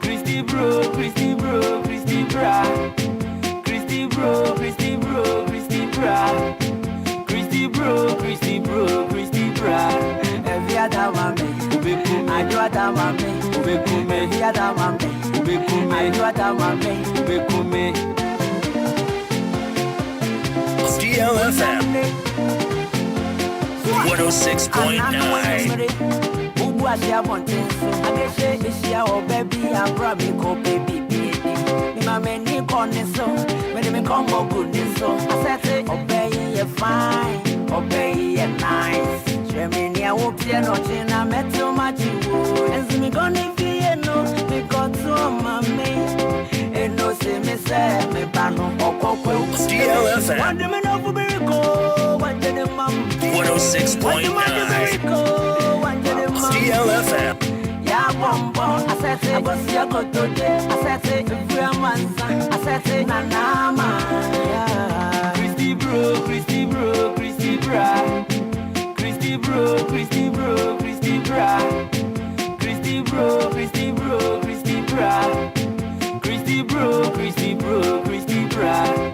Speaker 11: Christy bro, Christy bro, Christy bra, Christy bro, Christy bro, Christy bra, Christy bro, Christy bro, Christy bra. Every other one, I do other one, every other one, I do other one,
Speaker 1: DLFM 106.9.
Speaker 11: was your mountain. I guess she oh baby, I brought me go baby. My many corners so, when they come more goodness so. I said, obey you fine, obey you nice. Tremini, I won't be nothing. I met so much you would. And me gonna be no, me got so my mate. And no say me say me bano or coco.
Speaker 12: DLFM.
Speaker 11: One the men of Berico, one the mum.
Speaker 12: 106.9. DLFM.
Speaker 11: Yeah, bombo. I said it was your good today. I said it if you're man. I said it na nama. Christy bro, Christy bro, Christy bra. Christy bro, Christy bro, Christy bra. Christy bro, Christy bro, Christy bra. Christy bro, Christy bro, Christy bra.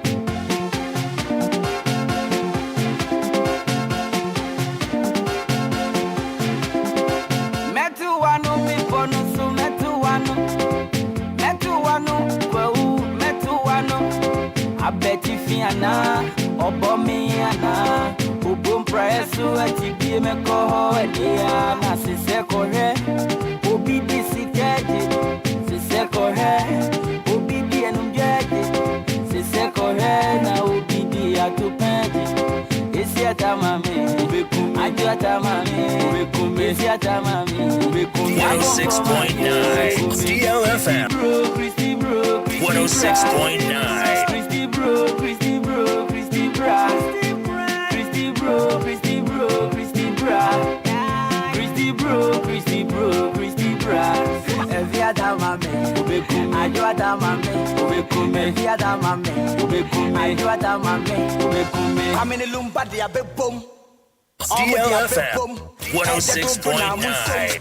Speaker 11: I bet if Fiana, Obomiana, Ubum Presso, at TBM Coho, and Diana, Siseko, Obi Dissicate, Siseko, Obi and Jaddy, Siseko, now Obi Dia to Penny. Is yet a mammy, I got a mammy, is yet a mammy,
Speaker 12: 106.9 DLFM. 106.9.
Speaker 11: Christy bro, Christy bro, Christy bra. Christy bro, Christy bro, Christy bra. Christy bro, Christy bro, Christy bra. Every other mame, I do other mame, every other mame, I do other mame. I'm in a Lumba, they are big boom.
Speaker 12: DLFM 106.9.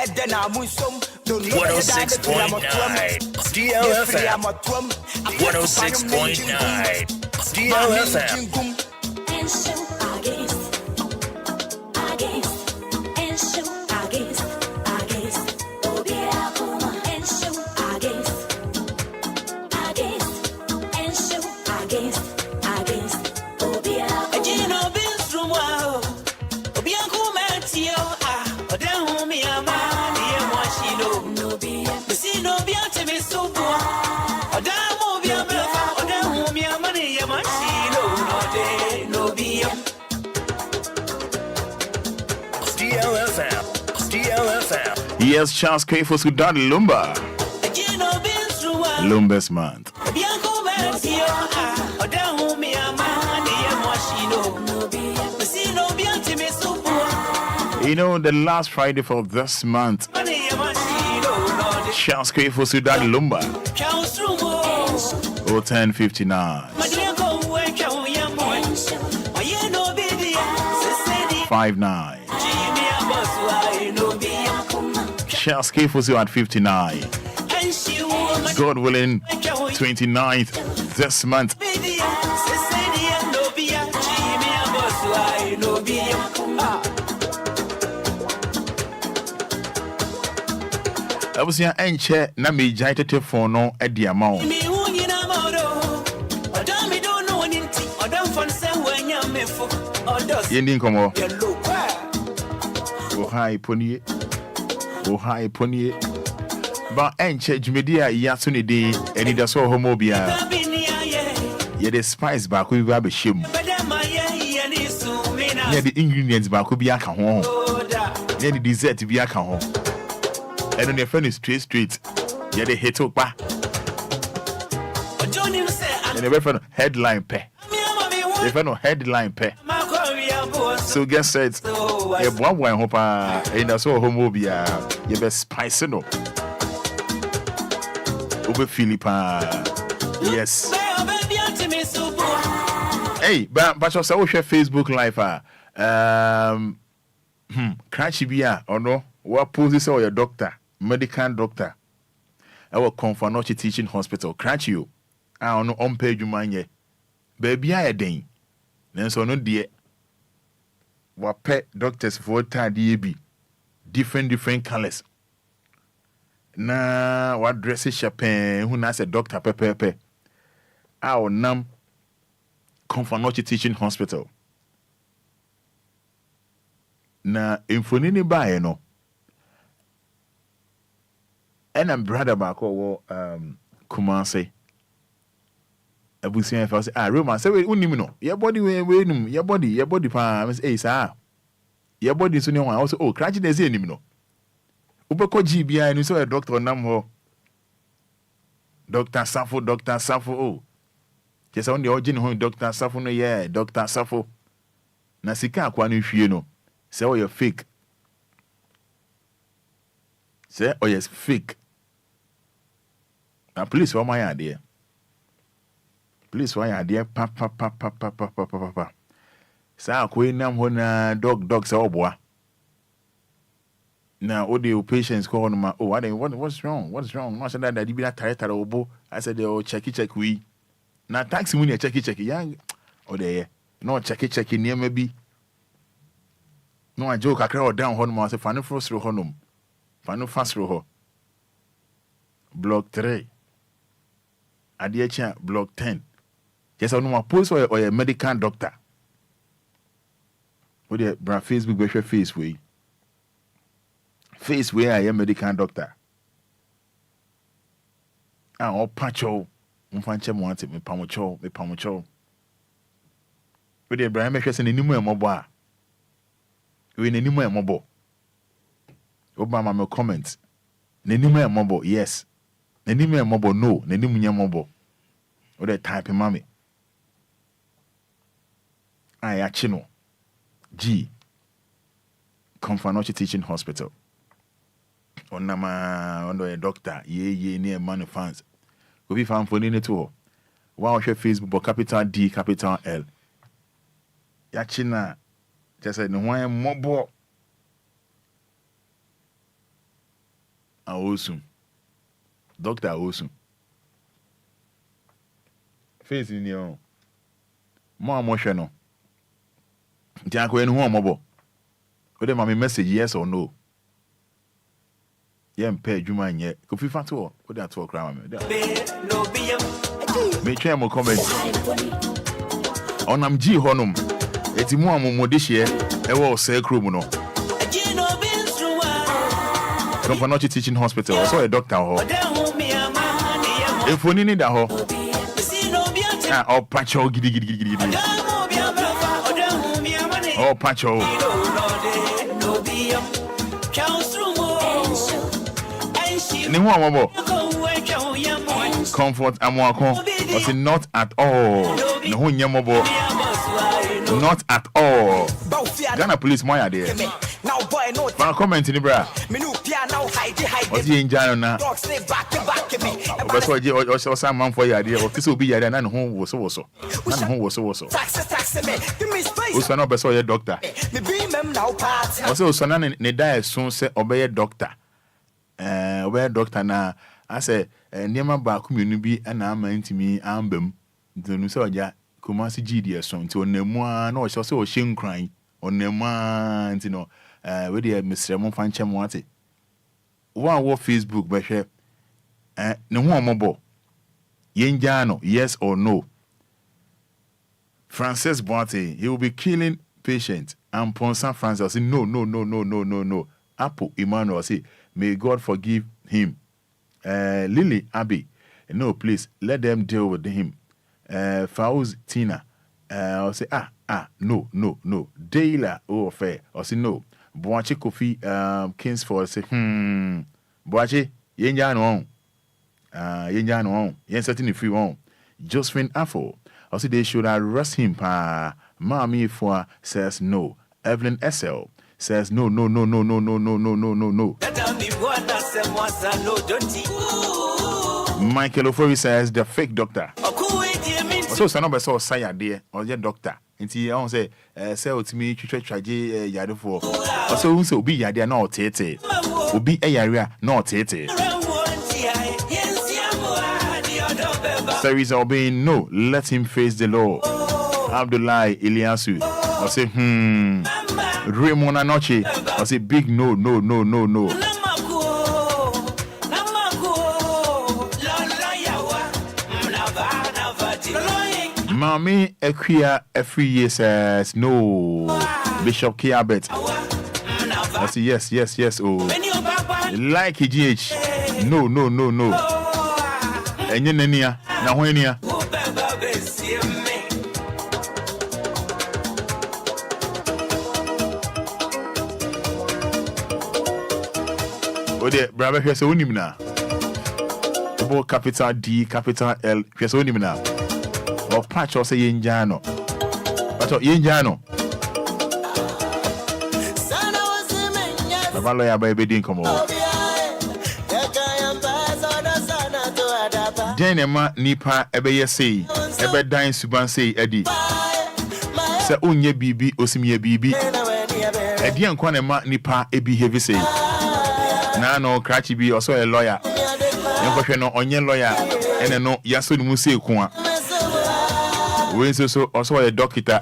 Speaker 12: 106.9 DLFM 106.9 DLFM.
Speaker 3: Yes, Charles K for Sudan Lumba. Lumba's month. You know, the last Friday for this month, Charles K for Sudan Lumba. 1059 59. Charles K for at 59. God willing, 29th this month. I was here and chair na me jaitete for no at the amount. Yending como. Oh hi pony. Oh hi pony. But enche jumedia yasuni de Anidaso Wɔhɔ Obia. Ye the spice back we grab a shim. Yeah, the ingredients back will be a kahon. Yeah, the dessert to be a kahon. And on your friend is straight. Yeah, the hit up. And the friend headline pe. The friend headline pe. So guess said, a one hope in the so homobia, you best spice no. Over Philippa. Yes. Hey, but you saw your Facebook live. Cratchy bia or no? What poses or your doctor, medical doctor? Our Confanochi Teaching Hospital, Cratchy you. I don't know on page you mind. Baby, I a ding. Then so no dear. What pet doctors for DAB, different colors. Na what dresses Chapin, who has a doctor pepe. Our num Confanochi Teaching Hospital. Na infonini ba no. And I'm brother back or Kumase. Abusia if I say Roma say we unim no. Your body we num your body pa say sir. Your body so no one also crash dey say nim no. Ubeko GBI no so a doctor nam ho. Dr. Safo just on the origin home Dr. Safo no yeah Dr. Safo na sika akwa no hwie no say oh you fake say oh yes fake na police for my idea pa sa akwa nam ho na dog say oboa now all the patients call on my what's wrong? No, I said that be that tire obo. I said they check we. Now taxi money check young or there. No check near maybe. No I joke I cry down honum. I say fanu frost through honum. Fanu fast through Block 3. Adiacha block 10. Yes, I know my post or a medical doctor. What the brand Facebook be your face way. Face where I am medical doctor. All pacho, mfanche mwante me pamucho. With the Abraham make in the new mobile. We in the new mobile. Obama me comment. The new mobile, yes. The new mobile, no. The new mobile. Or the type of mommy. I achino. G. Confanochi Teaching Hospital. Under a doctor, near man fans. Go be found for the tour. Wow, share Facebook, but capital D, capital L. Yachina just said, no one more. Awesome. Doctor Awesome. Face in your more emotional. Janko and one mobile. But then, my message, yes or no. Pay Juma nye. Kofi Fatu, put that to a crown. Make sure I'm comment. On G Honum. It's more modishie. Ewo say Krumono. Companochi Teaching Hospital. I saw a doctor. If we need that ho. Oh, Pacho gidi. Oh, Pacho. Comfort amwako. Was not at all. No nyamobo. Not at all. Ghana police my idea. But comment in the bra. Was he in Jana? But so you also some man for your idea. Or this will be your and who was also. And who was also. Who's not best your doctor? Also, Sonan ne die soon say obey doctor. Where doctor na I say near back community and I'm me ambem the new soldier Kumasi GDS song to Nemwa no so shame crying on Nemwa you know with the Mr. Monfanchem wanted one war Facebook but no one mobile Yenjano yes or no Francis Boate he will be killing patients and Ponsan Francis say no Apple Emmanuel say may God forgive him. Lily Abbey, no, please let them deal with him. Fauz Tina, I'll say no. Dayla fair. I'll say no. Boache Kofi Kingsford say Boache Yenjano Yen certainly free on. Josephine Afo, I'll say they should arrest him. Mami for says no. Evelyn SL says no. Michael Ofori says the fake doctor. So Sanobe saw Saya dear or your doctor. And he on say sell to me to try yard for. Also be yadia no tete. Ubi a area no tete. Series obeying no, let him face the law. Abdullah Iliasu. I say Raymond Anoche. I say big no. Mami Equia every year says no. Bishop Kiabet. I say yes. Oh, like GH. No. Enye nania na ho ania. Ode brother hwe se wonim na. Obo capital D capital L hwe se wonim na. O patch o se yenja no. But yenja no. Baba lawyer ba be din komo. Denema nipa ebe yesei ebe dan suban sei edi. Se onye bibi osimye bibi. Edi ankwa ne ma nipa ebi heavy sei. Na no krachi bi also a lawyer. Yenko no onye lawyer ene no yaso ni mu sei ko a. We so also a doctor.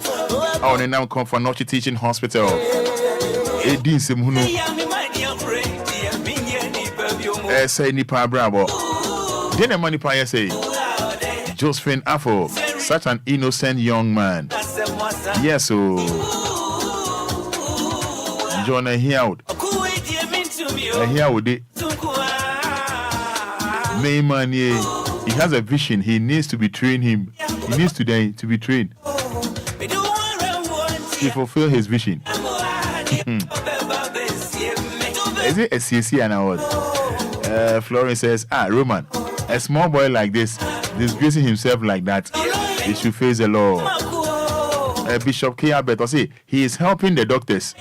Speaker 3: On now come for North Teaching Hospital. Edi nsem no. Say nipa bravo. Then a money pie say Josephine Afo, such an innocent young man. Yes, so John here out. Here with it. Mayman, he has a vision. He needs to be trained him. He needs today to be trained. He fulfill his vision. Is it a CC and award? Florence says, Roman. A small boy like this, disgracing himself like that, he should face the law. Bishop Kiabet, say he is helping the doctors.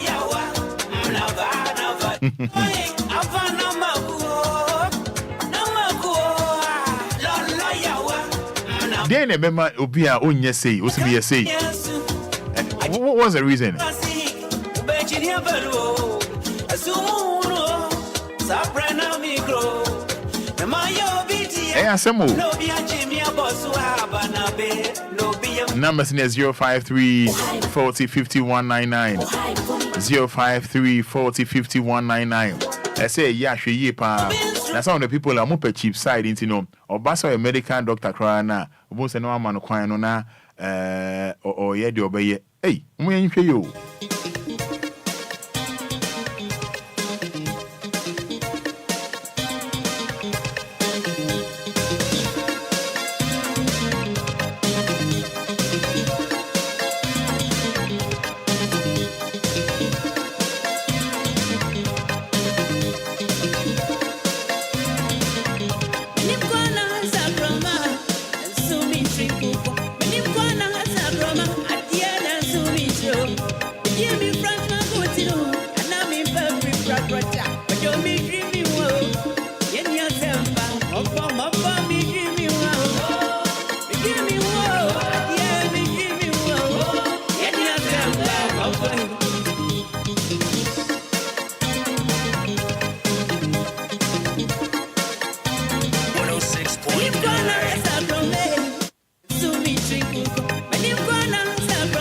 Speaker 3: Then remember Obia onye say, Osimi say. What was the reason? Numbers in 053 40 5199 053 40 5199. I say yeah pa. Now some of the people are more cheap side into no or basa a medical doctor crana almost no man no na or yeah the obey. Hey, when you.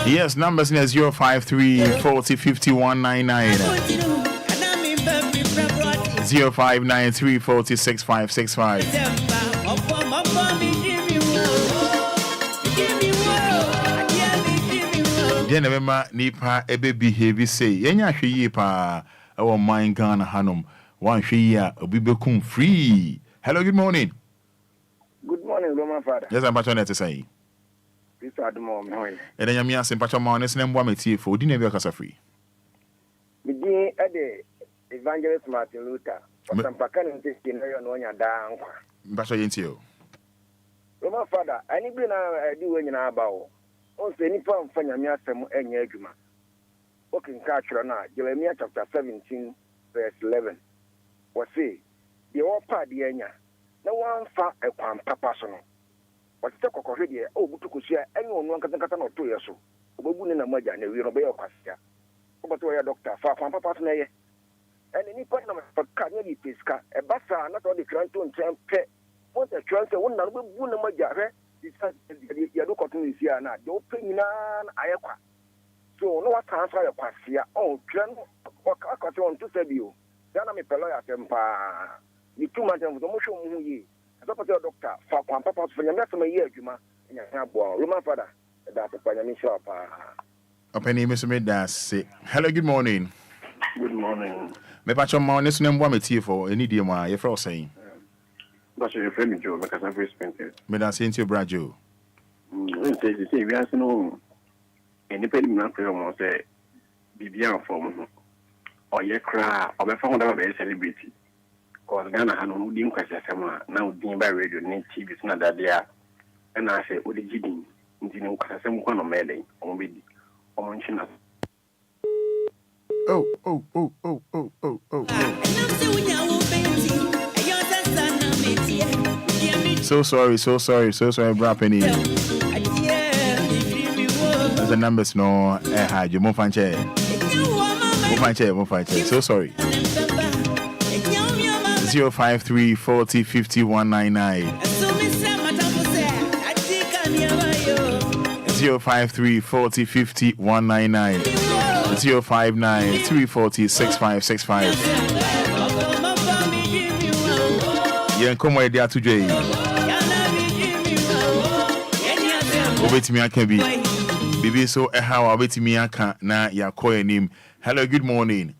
Speaker 3: Yes, numbers in 053 40 5199 0593 40 6565. Then remember nipa ebe behave say yenya hwe pa our mind Ghana hanum one hwe ya obi bekum free. Hello, good morning.
Speaker 13: Good morning, Roman Fada.
Speaker 3: Yes, I'm back on to say.
Speaker 13: This is the moment.
Speaker 3: And then you are saying, Pacha Manes and Wameti for dinner because of free.
Speaker 13: Begin at the Evangelist Martin Luther. For some Pacan and Tiskin, on your down.
Speaker 3: Pacha Yentio.
Speaker 13: Roman Fada, I need to do when you're about. Also, any form for your Miasam and Yaguma. Walking culture now, Jeremiah chapter 17, verse 11. Was say, the old party, no one far a papa son. But the already, Butukusia, anyone can cut on 2 years so. Obun in a major, and we obey your question. But we are doctor, far from papa's nay. And any partner for Kanye Pisca, a bassa, not only trying to pet. What a chance, one number, one major, this you look at me here now, the opening Ayaqa. So, no one transfer your passia. Oh, Jan, what I got on to say you. Then I'm a pelloy temper. You 2 months of the motion, ye. Doctor, for Papa for your mess of a year, Juma, in your handball. Roman Fada, that's a Panami shop.
Speaker 3: Open Mr. Medas. Hello, good morning.
Speaker 13: Good morning.
Speaker 3: Me Pacha Manes and Wameti for any dear, my friend saying.
Speaker 14: But your friend Joe, because I'm very expensive.
Speaker 3: Me da senti bra Joe.
Speaker 14: Say we are no independent man for say Bibian form or ye cry or be found out a celebrity. Because Ghana had no dim question now dim by radio need TV is not that there. And I say, what did you do? You know, because I'm one of Melly on with on China.
Speaker 3: Oh. So sorry, bra Penny. The numbers no hide you. Mo fanche. So sorry. 053 40 50 199. 053 40 50 199. 059 340 6565. Yen come where they are today. Obetimi aka bi. Bibi so how obetimi aka na yakoye nim. Hello, good morning.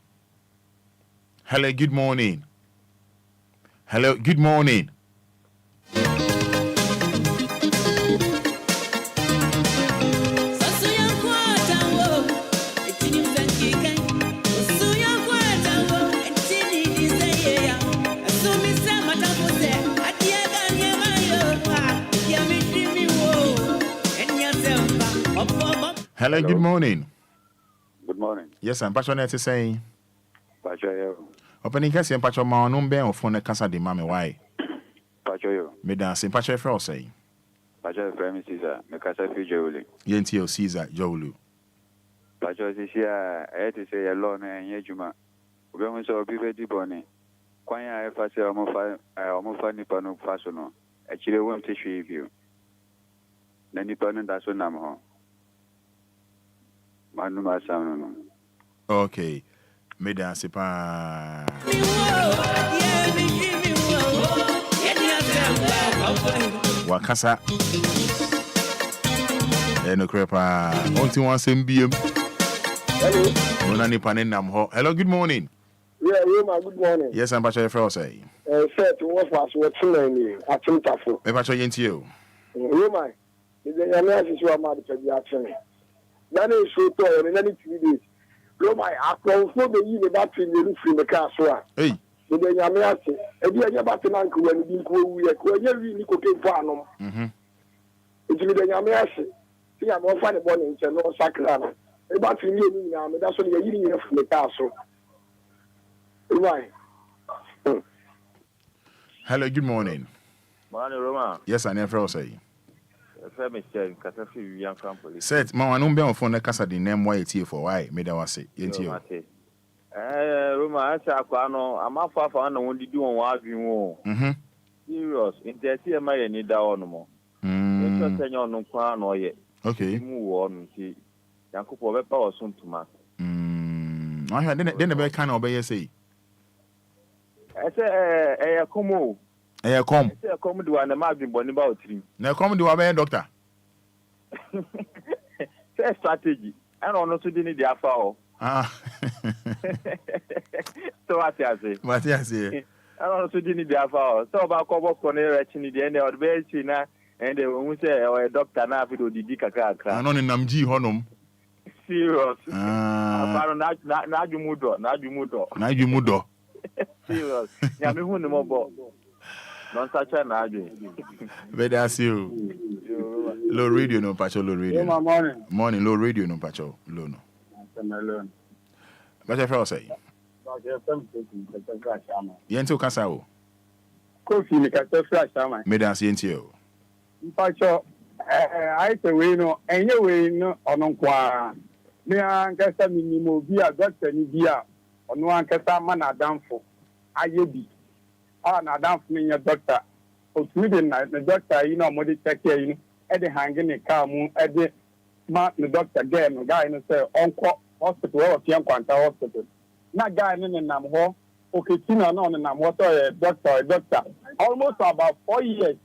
Speaker 3: Hello, good morning.
Speaker 15: Good morning.
Speaker 3: Yes, I'm passionate to say.
Speaker 15: Pacho.
Speaker 3: Opening case and Pacho ma no be on phone casa de mame why?
Speaker 15: Pacho.
Speaker 3: Me dance in Pacho for say.
Speaker 15: Pacho from Caesar, me casa fi Jowli.
Speaker 3: Yentio Caesar Jowlu.
Speaker 15: Pacho this year, I had to say alone and yejuma. We want to be very bonny. Kwanya fa say omo nipa no faso no. Actually won't teach you. Na nipa no da so nam ho. Manu masam no.
Speaker 3: Okay. Me dance pa. Wakasa. No crepa. Onti wan sem biem.
Speaker 2: Hello.
Speaker 3: Ona nipa ne nam ho. Hello, good morning.
Speaker 2: Yeah, ma, good morning.
Speaker 3: Yes, I'm Pacho Efro say.
Speaker 2: Set what was what me atimtafo.
Speaker 3: Me Pacho yentio.
Speaker 2: Ma. The Yamia is your mother to be action. That is so tall and any 3 days. Go my account for the year that in the roof in the castle.
Speaker 3: Hey.
Speaker 2: The Yamia, and the other battle uncle when we are going to cook farm. It's with the Yamia. See, I'm off the morning and no sacrana. About 3 years, that's what you're eating from the castle. Right.
Speaker 3: Hello, good morning.
Speaker 16: Morning, Roma.
Speaker 3: Yes, I never say.
Speaker 16: Set,
Speaker 3: ma anu be on phone kasa di name why tie for why me da wase yentio.
Speaker 16: Roma asa akwa no amafa na won didi won wa adwin wo. Serious. Intesi e ma ye ni da ono mo. Eso tenyo no kwa no ye.
Speaker 3: Okay.
Speaker 16: Mu wo no ti. Yankopo be pa osun tuma.
Speaker 3: Ahia den be kan obey say.
Speaker 16: Ese komo.
Speaker 3: Eh come.
Speaker 16: Say come do na ma adwin boni ba otrim.
Speaker 3: Na come do wa doctor.
Speaker 16: Say strategy. I don't know to di ni dia fa o. So what you say?
Speaker 3: What you say?
Speaker 16: I don't know to di ni dia fa o. So ba ko bo ko ne rechi ni de na odbe chi na and we say o doctor na fi do didi kakra akra.
Speaker 3: Ano ni namji honom.
Speaker 16: Serious. Aparo na adwumudo. Serious. Ya me hu ni mo bo. Non sacha na adwe.
Speaker 3: That's you. Low radio no Pacho, low radio.
Speaker 2: Morning.
Speaker 3: Morning, low radio no Pacho, low no. What you say? Yento Casao.
Speaker 2: Coffee, the cattle flash, am
Speaker 3: Me dance yentio.
Speaker 2: Pacho, I say we know, and you will know on qua. Me and Cassa Minimo via Doctor Nivia, on one Cassa Mana Danfo. I be. Na down for me, doctor. O midnight, the doctor, Modi check here, Eddie hanging a car moon, Eddie Mark the doctor again, guy in the Uncle Hospital or Quanta Hospital. Not guy in the Namho, okay, Tina non and water, doctor. Almost about 4 years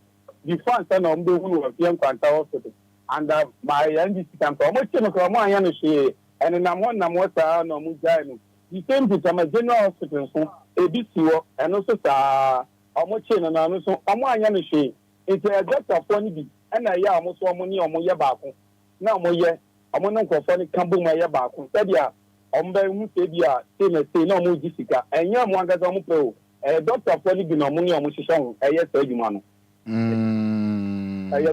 Speaker 2: before son of the who was Quanta Hospital. And my NDC camp, almost my energy, and then I'm one water, no Mujano. The same to my general hospital, ABC, and also ọmụ chi na na so ọmụ anya no hwe ite doctor for ni bi na ya ọmụ so ọmụ ni ọmụ ye baako na ọmụ ye ọmụ no nkofo ni kambo ma ye baako sadia ọmụ ba hu se bi a se na se na ọmụ ji sika enye ọmụ agaza ọmụ pe o doctor for ni bi na ọmụ ni ọmụ hyehyɛ ho eye sa adwuma no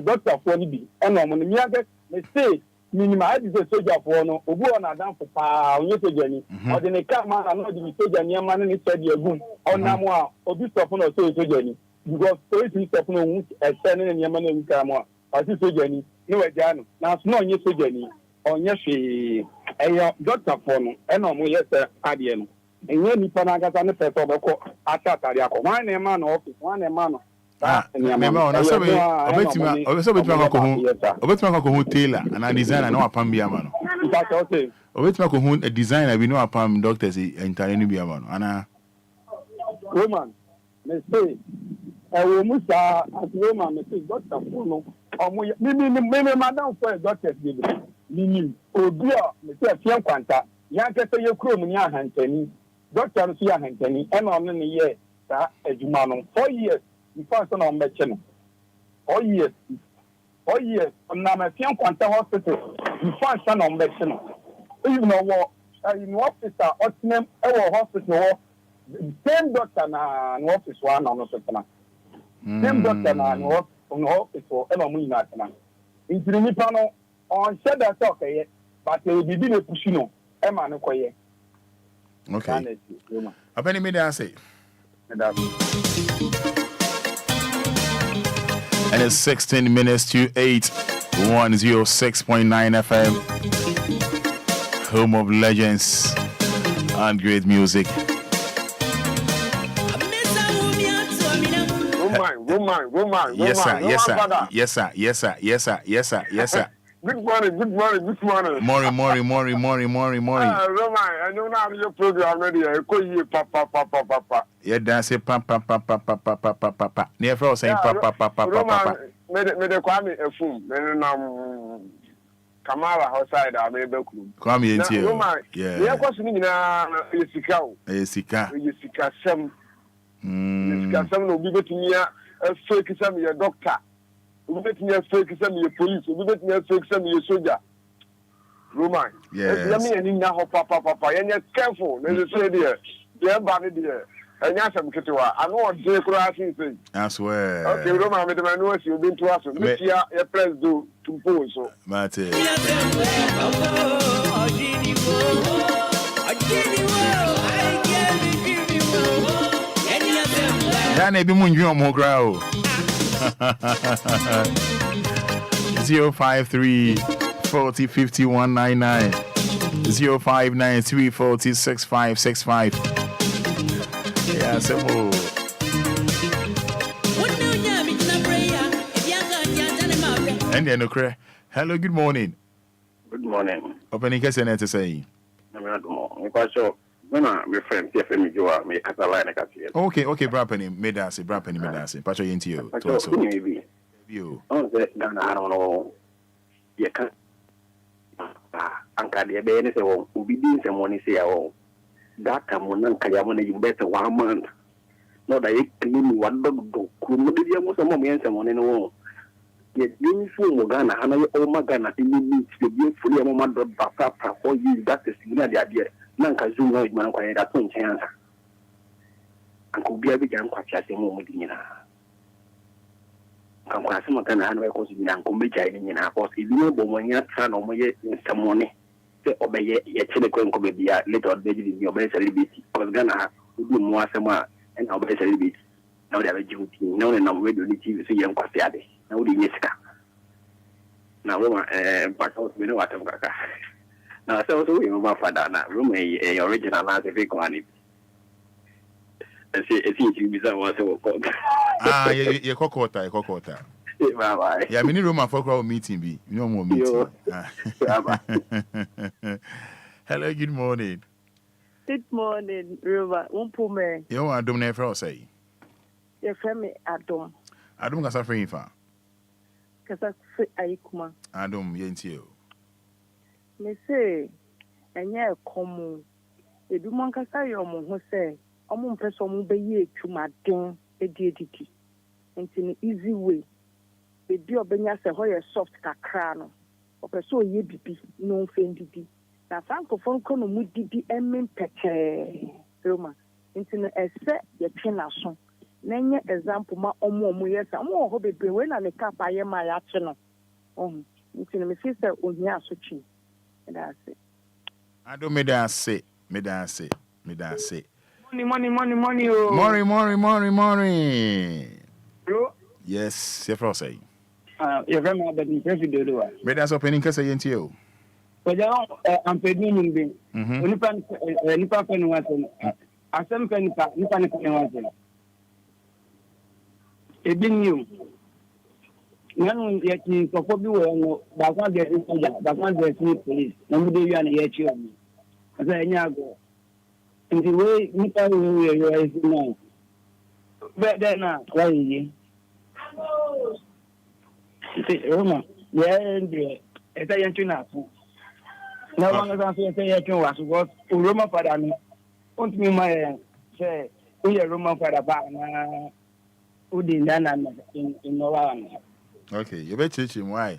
Speaker 2: doctor for ni bi na ọmụ ni mi aga me say minimum I did soldier for no obu na dan for pa onye soldier ni o de ne ka ma na no de soldier ni ma ni said ye gum onam a obi stop no soldier ni because so stop no hu e se ne ni ma na nka mo a si soldier ni no we ja no na so no onye soldier ni onye hwe eyo doctor for no e no mo ye se ade no enye ni pa na agata ne person beko atatari akọ wan na ma na office wan na ma no
Speaker 3: Remember, on a sabe, obetima ko hu tailor and a designer no apam bia ma no. Obetima ko hu a designer we no apam doctors entire bia ma no. Ana
Speaker 2: woman, me say, wo musa as woman me say doctor for no. Omo me madam for doctors dey. Ni Obia me say fian kwanta. Ya kese ye kuro mu ni ahantani. Doctor no so ahantani. E na ono ne ye sa adwuma no 4 years. In fact, on the channel. Oh yes, on the Fian Quanta Hospital. In fact, on the channel. Even though in officer, Otnam, our hospital, same doctor na office one on the second. Same doctor na on office for Emma Munatana. In the Nipano, on said that okay, but they didn't a pushino, Emma no koye.
Speaker 3: Okay. How many minutes I say? And it's 16 minutes to 8, 106.9 FM, home of legends and great music.
Speaker 17: Woman.
Speaker 3: Yes, sir.
Speaker 17: Good morning.
Speaker 3: Mori.
Speaker 17: Roman, I know now your program ready. I call you papa.
Speaker 3: Yeah, dance papa. Near for saying papa.
Speaker 17: Roman, me de kwame efum. Me Kamala outside I may be cool.
Speaker 3: Kwame enti.
Speaker 17: Roman, yeah, question ni na yesika o.
Speaker 3: Yesika
Speaker 17: sem. Yesika sem no bi betumi a fake sem ye doctor. We bet me fake some your police. We bet me fake some your soldier. Roman.
Speaker 3: Yes.
Speaker 17: Let me and now papa. And you're careful. Let me say there. They're bad there. And yes, I'm getting one. I know what they could
Speaker 3: I swear.
Speaker 17: Okay, Roman, with the man you've been to us. This year, your press do to pose. So.
Speaker 3: Mate. Dane bi munju omo gra o. 053 40 50 199 0593 40 6565. Yeah, simple. And then okay. Hello, good morning.
Speaker 14: Good morning.
Speaker 3: Opening case to say.
Speaker 14: When I refer to DLFM, you are make a line.
Speaker 3: Okay, Brapeni, Medasi. Pacho into you.
Speaker 14: Maybe. You. Oh, Ghana, I don't know. You can't. Anka de be say won obi din say money say oh that time won anka ya money you better 1 month no that you can one dog do ku mo de mo say mo yen say money no ye din fu mo Ghana ana ye o ma Ghana ni ni be be fully mo ma do papa for you that is signal the idea nanka zoom no man kwa ya to nchen ansa anka obi abi jan kwa fiase mo di nyina kan kwa se mo Ghana ana ko si nyina ko meja ni nyina ko si bi no bo mo nya tra no mo ye nsamone se obeye ye chele ko nko be bia later on be di obeye celebrity because Ghana do mo asema and obeye celebrity now they have duty now na we do TV so ye nkwa se ade now di nyesika na Roma back out we know what am kaka na so we my Fada na Roma original na se fake one esi bisa wa se wo
Speaker 3: ye kokota
Speaker 14: bye.
Speaker 3: Yeah, mini Roma for crowd meeting be. No more meeting. Hello, good morning.
Speaker 18: Good morning, Roma. Umpume.
Speaker 3: You want Adom na friend say?
Speaker 18: Your friend me Adom.
Speaker 3: Adom kasa friend fa.
Speaker 18: Kasa fi ayikuma.
Speaker 3: Adom ye ntio.
Speaker 18: Me say enye komu. Edu man kasa yo mo ho say omo mpese omo be ye twumaden edididi nti easy way ebi obenya se ho ye soft kakra no opeso ye bibi no mfendidi na frankofon ko no mudidi emen pete Roma nti no ese ye twena so na nye example ma omo yesa omo ho bebe we na ne kapa ye ma ya che no nti no me say ohia asotwe that's it
Speaker 3: Ado me da say
Speaker 2: Money. Oh.
Speaker 3: Mori.
Speaker 2: Bro.
Speaker 3: Yes, your friend say.
Speaker 2: Your grandma but in president do.
Speaker 3: Me da so penin kasa yenti o.
Speaker 2: I'm paying him. Nipa pen wasen. Asem pen nipa wasen. Ebinyu. Nanu yeti sofo bi wo no ba kwa de soja, ba kwa de police. Na mu de wi na yechi o mi. Asa enya go. Nti we nipa we is no. But then why yi? Roma, eta yentu na fu. Na wanga san so yentu wa so Roma Fada mi. Ont mi ma say we Roma Fada ba na udi ndana in no one.
Speaker 3: Okay, you bet teach him why.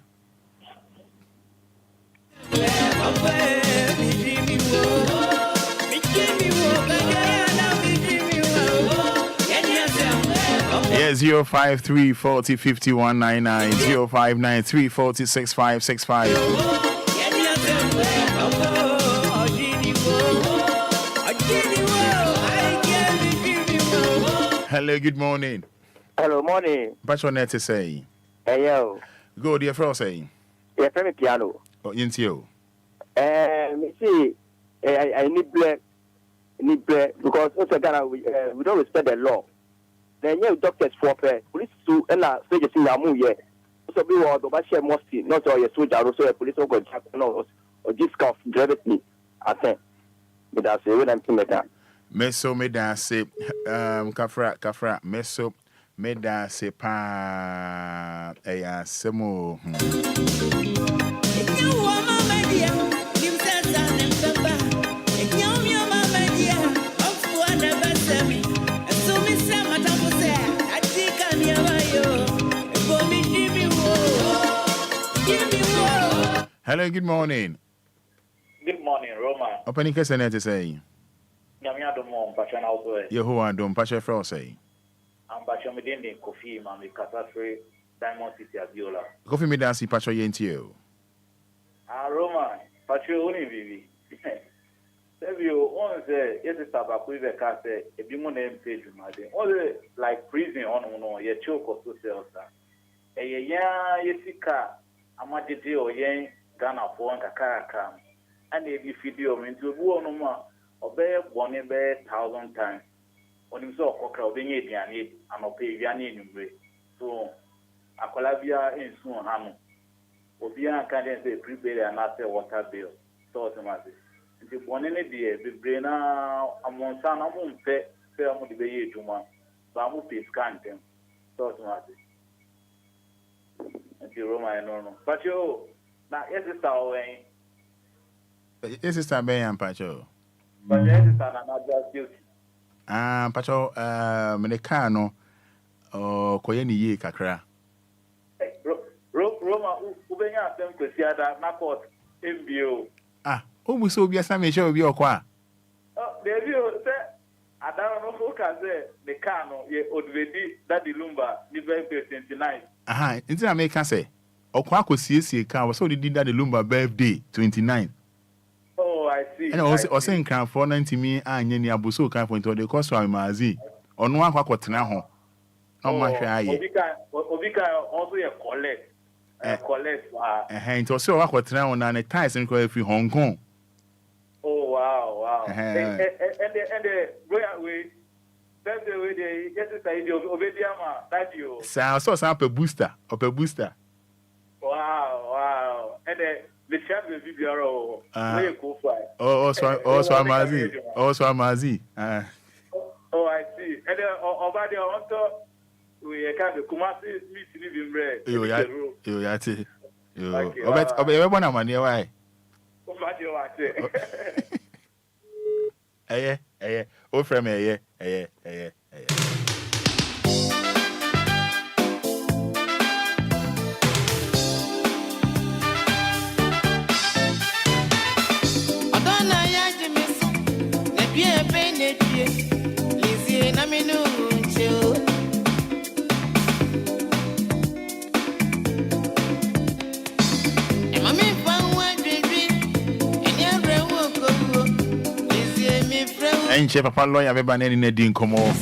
Speaker 3: Yeah, 053 40 51 99 0593 40 65 65. Hello, good morning.
Speaker 19: Hello, morning.
Speaker 3: What's your net to say?
Speaker 19: Hey, yo.
Speaker 3: Go, dear friend, say.
Speaker 19: Yeah, play me piano.
Speaker 3: Oh, you.
Speaker 19: Me see, I need black because also Ghana we don't respect the law. Then you doctors for police to say just in Yamu yeah. So we were the share mostly not all your soldier also a police or this kind of drive me. I think. But that's it when I'm to that.
Speaker 3: Meso me da say kafra meso me da say pa semo. Hello, good morning.
Speaker 20: Good morning, Roma.
Speaker 3: Opening question to say.
Speaker 20: Nyamia do mo mpatwa na also.
Speaker 3: Yehowa do mpatwa fra say.
Speaker 20: Mpatwa me den Kofi ma me kasa free Diamond City Abiola.
Speaker 3: Kofi me dance mpatwa yenti o.
Speaker 20: Roma, patwa oni bibi. Sebio on say yes saba ku be ka say ebi mo na mpe dwumade. On like prison on no ye choko so sell sa. Eye ya yesika amadede o yen Ghana for nkakaka. And ebi video me nti obu onu ma obey bone be 1,000 times. Onim so okokra obenye ediane anope ediane enumre. So akola bia ensu ha no. Obia kan dey say prepare and say water bill. So automatic. Nti bone ne de bebre na amonsa na mo mpe se mo de be ye eduma. Ba mo pay scan them. So automatic. Nti Roma no. But yo na yes sister owen.
Speaker 3: Yes sister be yan pacho.
Speaker 20: But yes sister na just guilty.
Speaker 3: Pacho me ne car no koye ni ye kakra.
Speaker 20: Roma ubenya asem kwesi ada na court MBO.
Speaker 3: Omu so obi asa me show obi okwa.
Speaker 20: Baby say ada no focus say the car no ye odvedi that the Lumba the 29.
Speaker 3: Nti na make say okwa akosiesie car wo so did that the Lumba birthday 29.
Speaker 20: Oh, I see.
Speaker 3: And also in crown for 90 me anya ni abuso kan for into the cost of mazi. Ono akwa kwotena ho. No ma hwe aye.
Speaker 20: Obika also ye collect. Collect.
Speaker 3: Nti also akwotena ho na ne ties nko free Hong Kong.
Speaker 20: Oh wow. And the way that's the way they get to say Obediama that you.
Speaker 3: So up a booster.
Speaker 20: Wow. And the chef will be your way go fly.
Speaker 3: Also Amazi.
Speaker 20: Oh, I see. And over there also we can the Kumasi meet living bread.
Speaker 3: Yo yati. Obet money why? Eye. O frame eye. Enche papa lawyer beba neni ne din komo.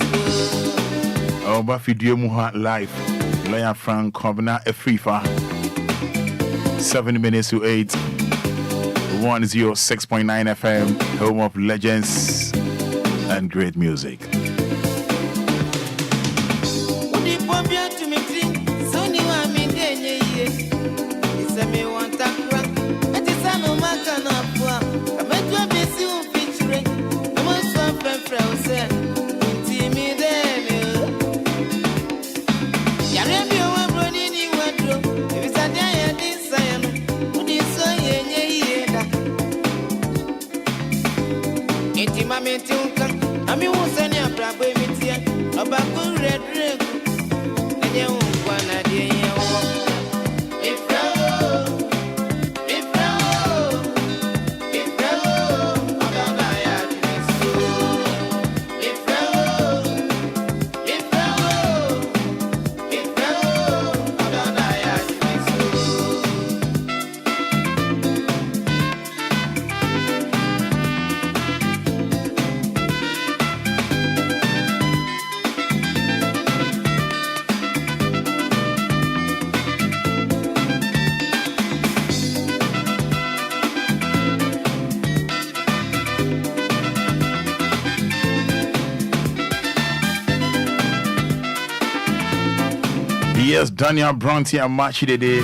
Speaker 3: Oba video mu live. Lawyer Frank Kobna Afrifa. 7 minutes to 8. 106.9 FM, home of legends and great music.
Speaker 1: Ami wusani abrabo emitia obaku red red enye unkwana die yewo ifrawo abana ya tisu ifrawo abana ya tisu.
Speaker 3: Yes, Daniel Bronte and Machi Dede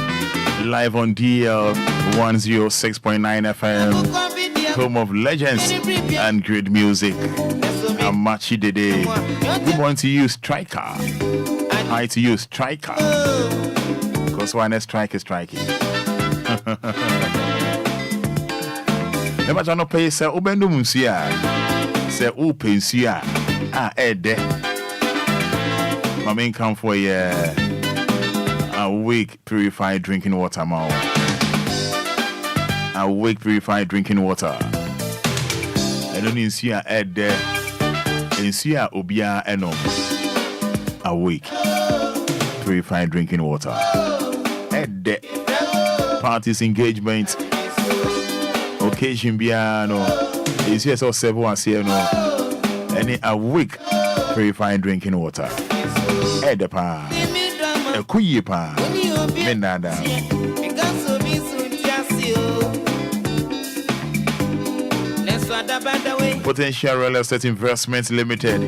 Speaker 3: live on DL 106.9 FM, home of legends and great music. And Machi Dede. Good morning to you, Striker. Hi to you, Striker. Because why not strike is striking. Never try to pay, sir. Ubendo Musia. Sir, open Sia. Ed. My main come for a week purified drinking water, Mao. A week purified drinking water. I don't even see a head there. And see a Obia eno. A week purified drinking water. Head there. Parties, engagement, occasion piano. Is here so several and see no. Any a week purified drinking water. Head the pa. A kuye pa. Menada. Potential Real Estate Investments Limited.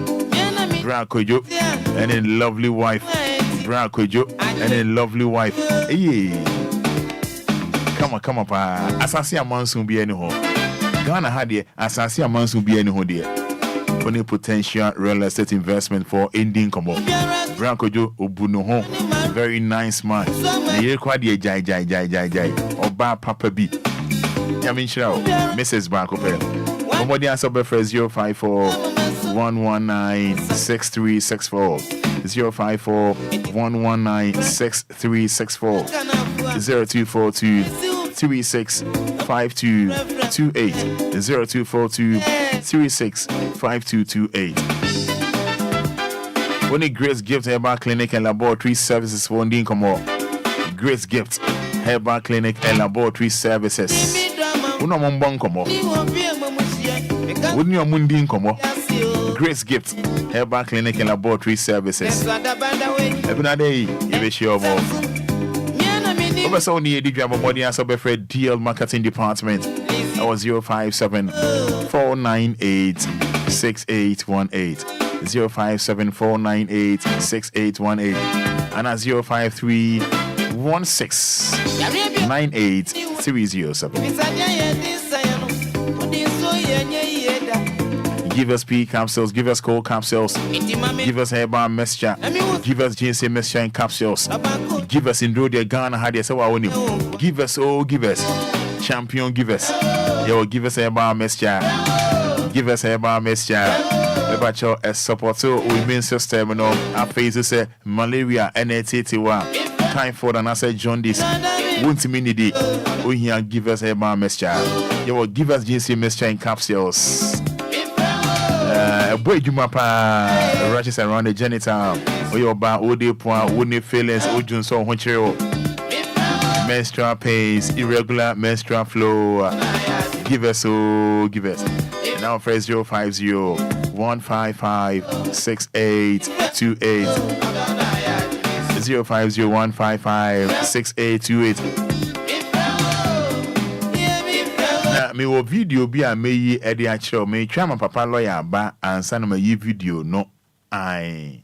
Speaker 3: Brakojo and a lovely wife. Brakojo and a lovely wife. Hey. Come on, pa. Asasi amansun bi eni ho. Ghana had the asasi amansun bi eni ho de. Only potential real estate investment for Indian Combo. Brakojo obuno ho. Very nice man. Na ye kwa de jai. Oba papa bi. Yamin Shao, Mrs. Bakope. Somebody answer by 054 119 6364. 054 119 6364. 0242 365228. 0242 365228. Only Grace Gift Herbal Clinic and Laboratory Services for Indian Combo. Grace Gift Herbal Clinic and Laboratory Services. Uno Mombon Combo. Wouldn't your Mundin Combo? Grace Gift Herbal Clinic and Laboratory Services. Every day, you wish you more. Over so near the drama body and sub DL Marketing Department. I was 057 498 6818. 057 498 6818. And at 053 16 98 307. Give us P capsules, give us cold capsules, give us herbal mixture, give us ginseng mixture and capsules, give us Indrodia Ghana Hadia Sawa. Give us, give us champion, give us, give us herbal mixture, give us herbal mixture. About your support to immune system, our faces say malaria, NATT1, typhoid, and I say jaundice. Won't immunity. We here give us herbal mixture. You will give us ginseng mixture and capsules. boy Jumapa rushes around the genital. Oyoba, Ode Point, Wooden Feelings, Ojun So Honchero. Menstrual pains, irregular menstrual flow. Give us. And now phrase 050 155 6828. 050 155 6828. Me wo video bi a me yi e de a kire me twa ma papa lawyer ba ansa na ma yi video no ai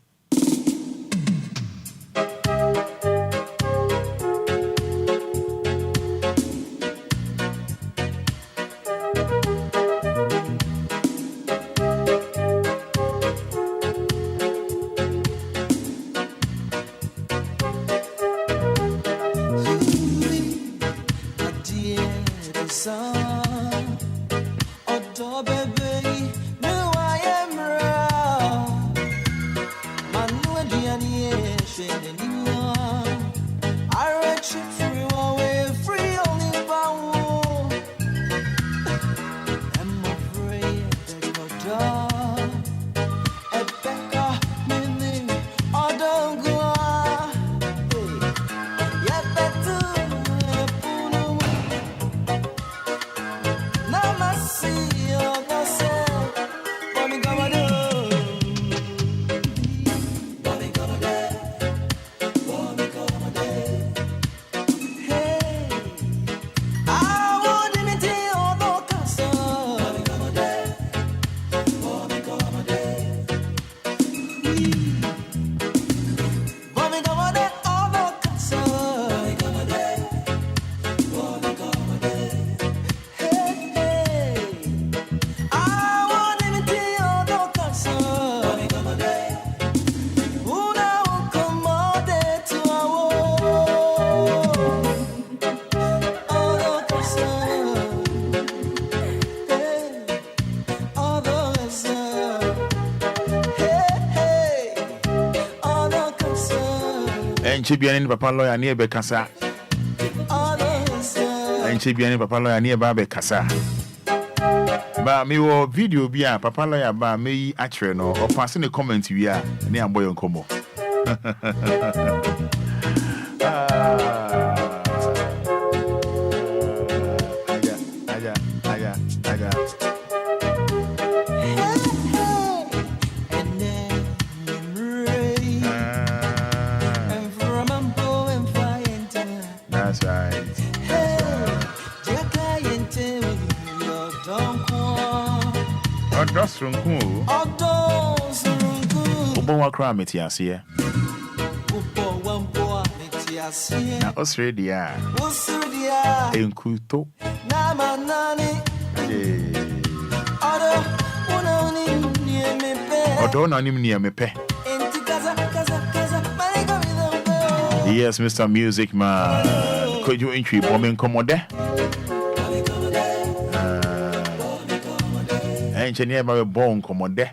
Speaker 3: Chibiani papa lawyer near Bekasa. And Chibiani papa lawyer near Babe Casa. But me wo video bia papa lawyer ba me actually no or passing a comment we are near boy on Como. Metiasia. Na Australia. Enkuto. Odo na nim near me pe. Yes, Mr. Music Man. Could you entry bombing commode? Engineer by a bone commode.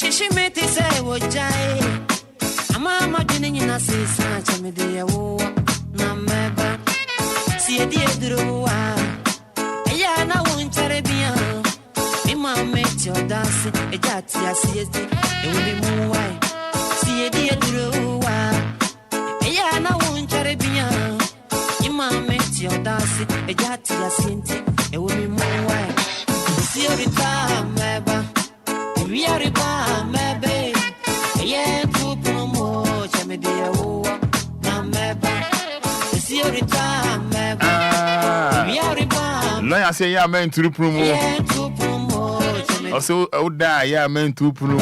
Speaker 21: she made this say what jay. Mama didn't you not say such a media war. Namaba. See a dear drew. Yeah, now won't Caribbean. Me ma make your dance. A jatty, I see it. It will be more white. See a dear drew. Yeah, now won't Caribbean. You ma make your dance. A jatty, I see it. It will be more white. See you return, meba. We are riba, mebe. Yeah, to promo, Chamedia, na meba. See you return, meba. We are riba.
Speaker 3: Lawyer say, yeah, man, to promo.
Speaker 21: Yeah, to promo.
Speaker 3: Also, die, yeah, man, to promo.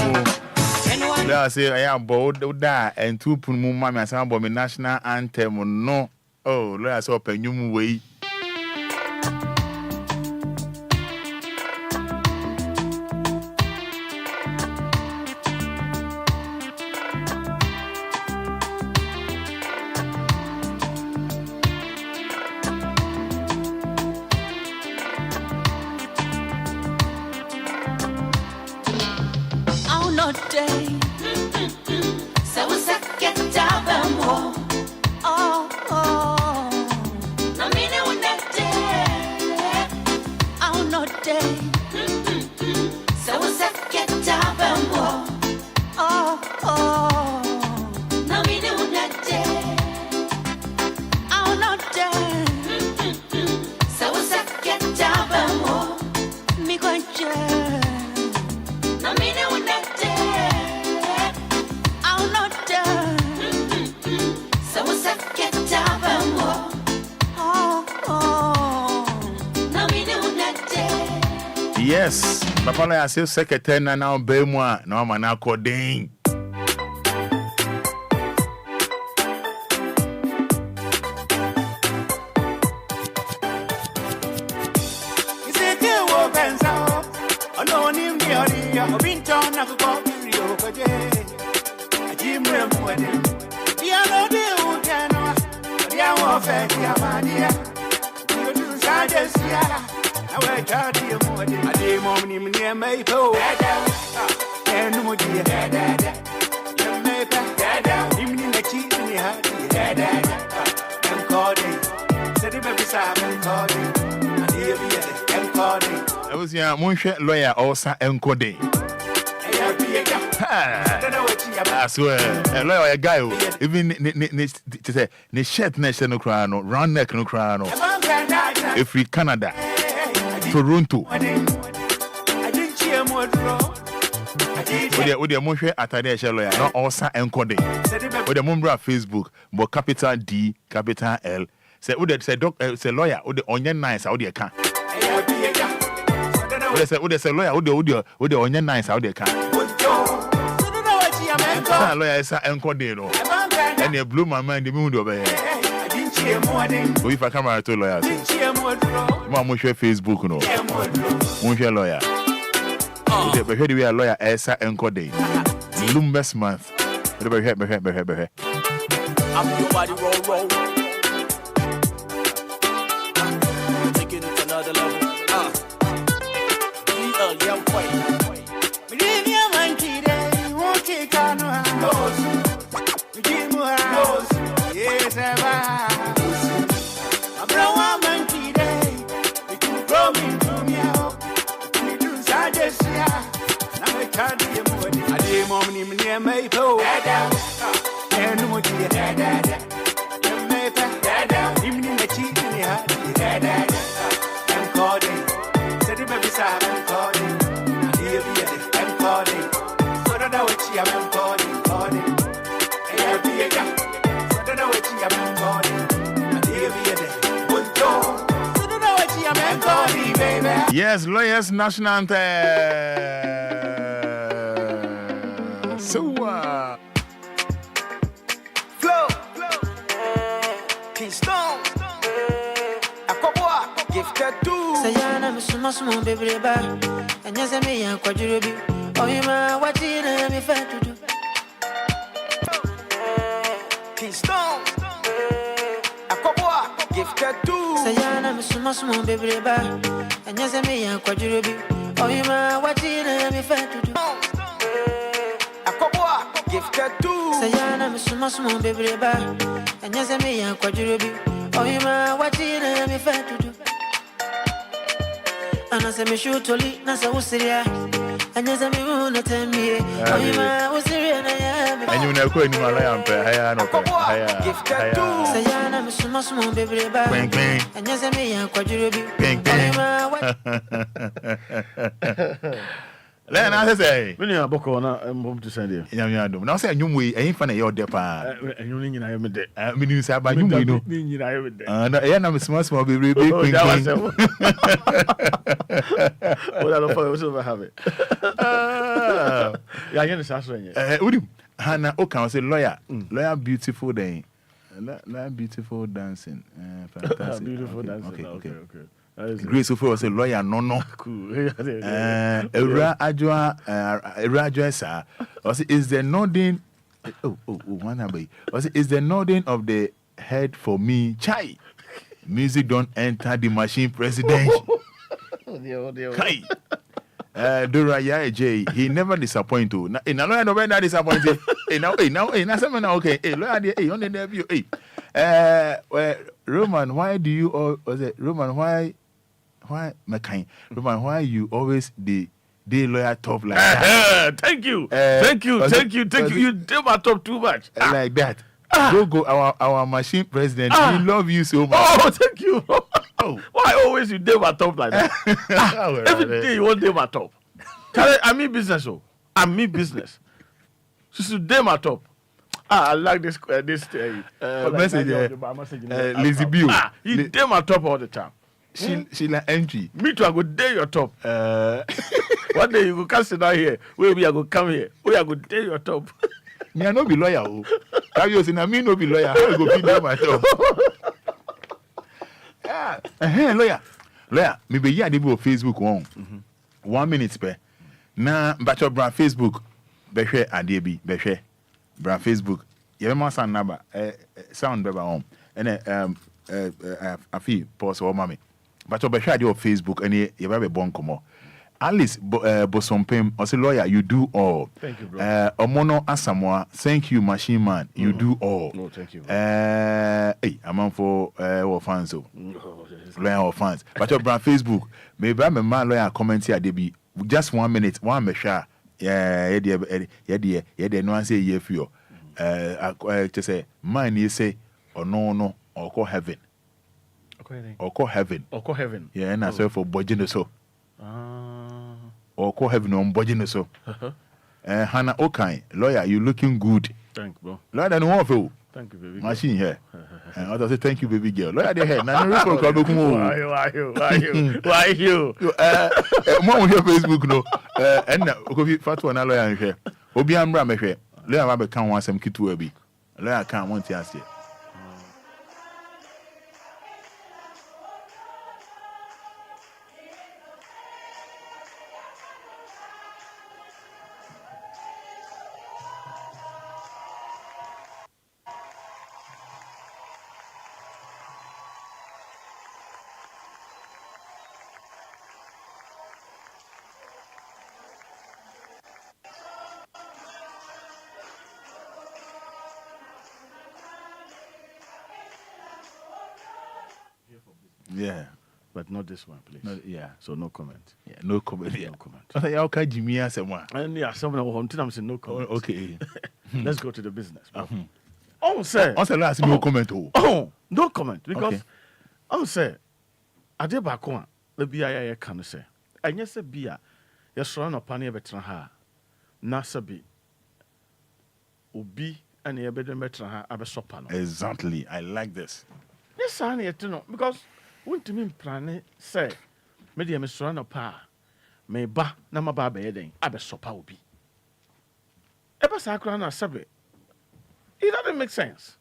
Speaker 3: Lawyer say, I am bold, die, and to promo, mamma, some bomb national anthem. No. Oh, lawyer say, open new way. Yes, Papa I say secretary now be moi no man according. I was your Monshé lawyer also encoding. I swear, a lawyer guy, even the shirt national crown, round neck no crown, if we Canada, Toronto. With the Monshé Atade lawyer, not also encoding. With the Mumbra Facebook, but capital D, capital L. Say, say lawyer, with the onion nice out there can. Would say lawyer, would the onion nice out there can. Lawyer is encoding, and you blew my mind the moon over here. If I come out to lawyers, Mama share Facebook, no, Monshé lawyer. But here we are lawyer, Esa encoding. Lumba's month. I'm your body roll. Taking it to another level. Young fight. We didn't hear my kid, won't take on nose. We give more nose. Yes, ever. I'm brown man kid, we could grow me to me out. We do suggest, now I can't be more. I did mom near my toe. And no dear, you may pack, even in the cheek in the heart. I'm calling, said it baby, I'm calling. I'm calling, so that I would see I'm calling. And I'll be a young, so that I would see I'm calling. And he'll be a day, good job, so that I would see I'm calling, baby. Yes, lawyers national anthem. So, flow, Keystone, Aqua, gifted to Sayana, Miss Small baby, and yes, I may have quadrubi. Oh, you ma, what did I me fair to do? Keystone, Aqua, gifted to Sayana, Miss Small baby, and yes, I may have quadrubi. Oh, you ma, what did I me fair to do?
Speaker 11: gifted too. Say I'm a small baby bar, and yes, I may have quadrubi. Oh, you ma, what you know me fair to do. And I say me shoot to lead, Nasa was serious. And yes, I may want to tell me. Oh, you ma, was serious.
Speaker 3: And you know, going to my lamp, higher,
Speaker 11: gifted too. Say I'm a small baby bar, and yes, I may have quadrubi.
Speaker 3: Then I say,
Speaker 4: when you are book on a move to send you.
Speaker 3: Now say, you way, ain't funny your depa.
Speaker 4: And you need I am a day.
Speaker 3: I mean, you say, but you know, and I am a small baby. What
Speaker 4: I don't ever have it. Yeah, I understand.
Speaker 3: Hannah Okan say lawyer, beautiful day. Beautiful dancing. Fantastic.
Speaker 4: Beautiful dancing. Okay.
Speaker 3: Grace of was a lawyer, no.
Speaker 4: Cool.
Speaker 3: Era Ajua, sir. Was is the nodding? One away. Was is the nodding of the head for me? Chai. Music don't enter the machine, president. Kai. Dora J. He never disappoint you. In a lawyer, no one disappointed. Now, okay. Lawyer, on the debut. Roman, why do you all? Was it Roman? Why, McCain? Roman, why you always the lawyer top like that?
Speaker 4: Thank you. You did my top too much.
Speaker 3: Like that. Go, our machine president. We love you so much.
Speaker 4: Oh, thank you. Why always you did my top like that? Every day you want to my top. I mean business, business. So you did my top. I like this message.
Speaker 3: Lazy Bill.
Speaker 4: You did my top all the time.
Speaker 3: She like entry.
Speaker 4: Me too, I go dare your top. One day you go come sit down here. Where we are go come here. We are go dare your top.
Speaker 3: Me I no be lawyer. Have you seen me no be lawyer? How you go be there my top? Lawyer. Me be here dey go Facebook one. 1 minute per. Na but your brand Facebook. Behwe ade bi behwe. Brand Facebook. You ma sound number sound beba on. And I feel pause or mommy. But you be share your Facebook and you be bon komo. Alice Bosompem, as a lawyer, you do all.
Speaker 4: Thank you, bro.
Speaker 3: Omono Asamoah, thank you, machine man. You do all.
Speaker 4: No, thank you.
Speaker 3: Hey, I'm on for our fans, lawyer or fans. But your brand Facebook, maybe I'm a man lawyer comment here. They be just 1 minute, one measure. Yeah, no one say yeah for you. To say, mine you say, or no, or call heaven. Or call heaven. Yeah, and I say for Bojino so. Or call heaven on Bojino so. Hannah Okai, lawyer, you looking good.
Speaker 4: Thank you, bro.
Speaker 3: Lawyer, than one for.
Speaker 4: Thank you, baby.
Speaker 3: Machine here. And I say thank you, baby girl. Lawyer, they head. Now, why you? More on your Facebook, no. And go fat one lawyer here. Obia Mbra here. Lawyer, I can't want some kid to be. Lawyer can't want to ask you. Yeah.
Speaker 4: But not this one, please.
Speaker 3: No, yeah.
Speaker 4: So no comment.
Speaker 3: Yeah, no comment. Yeah.
Speaker 4: No comment.
Speaker 3: I thought y'all can Jimmy as someone.
Speaker 4: And yeah, someone I'm saying no comment.
Speaker 3: Oh, okay.
Speaker 4: Let's go to the business. Oh, sir.
Speaker 3: Also, last no comment.
Speaker 4: Oh, no comment. Because I'm say, I did back on the BIA can say. And yes, a beer, you're surrounded upon a veteran ha. Nasabi. Ubi and a better veteran ha, Abba Sopano.
Speaker 3: Exactly. I like this.
Speaker 4: Yes, I need to know. Because when to me, Prane say, Medium is surrounded upon me ba, Namaba bedding, Abba Sopa ubi. Ever Sacrana Sabe. It doesn't make sense.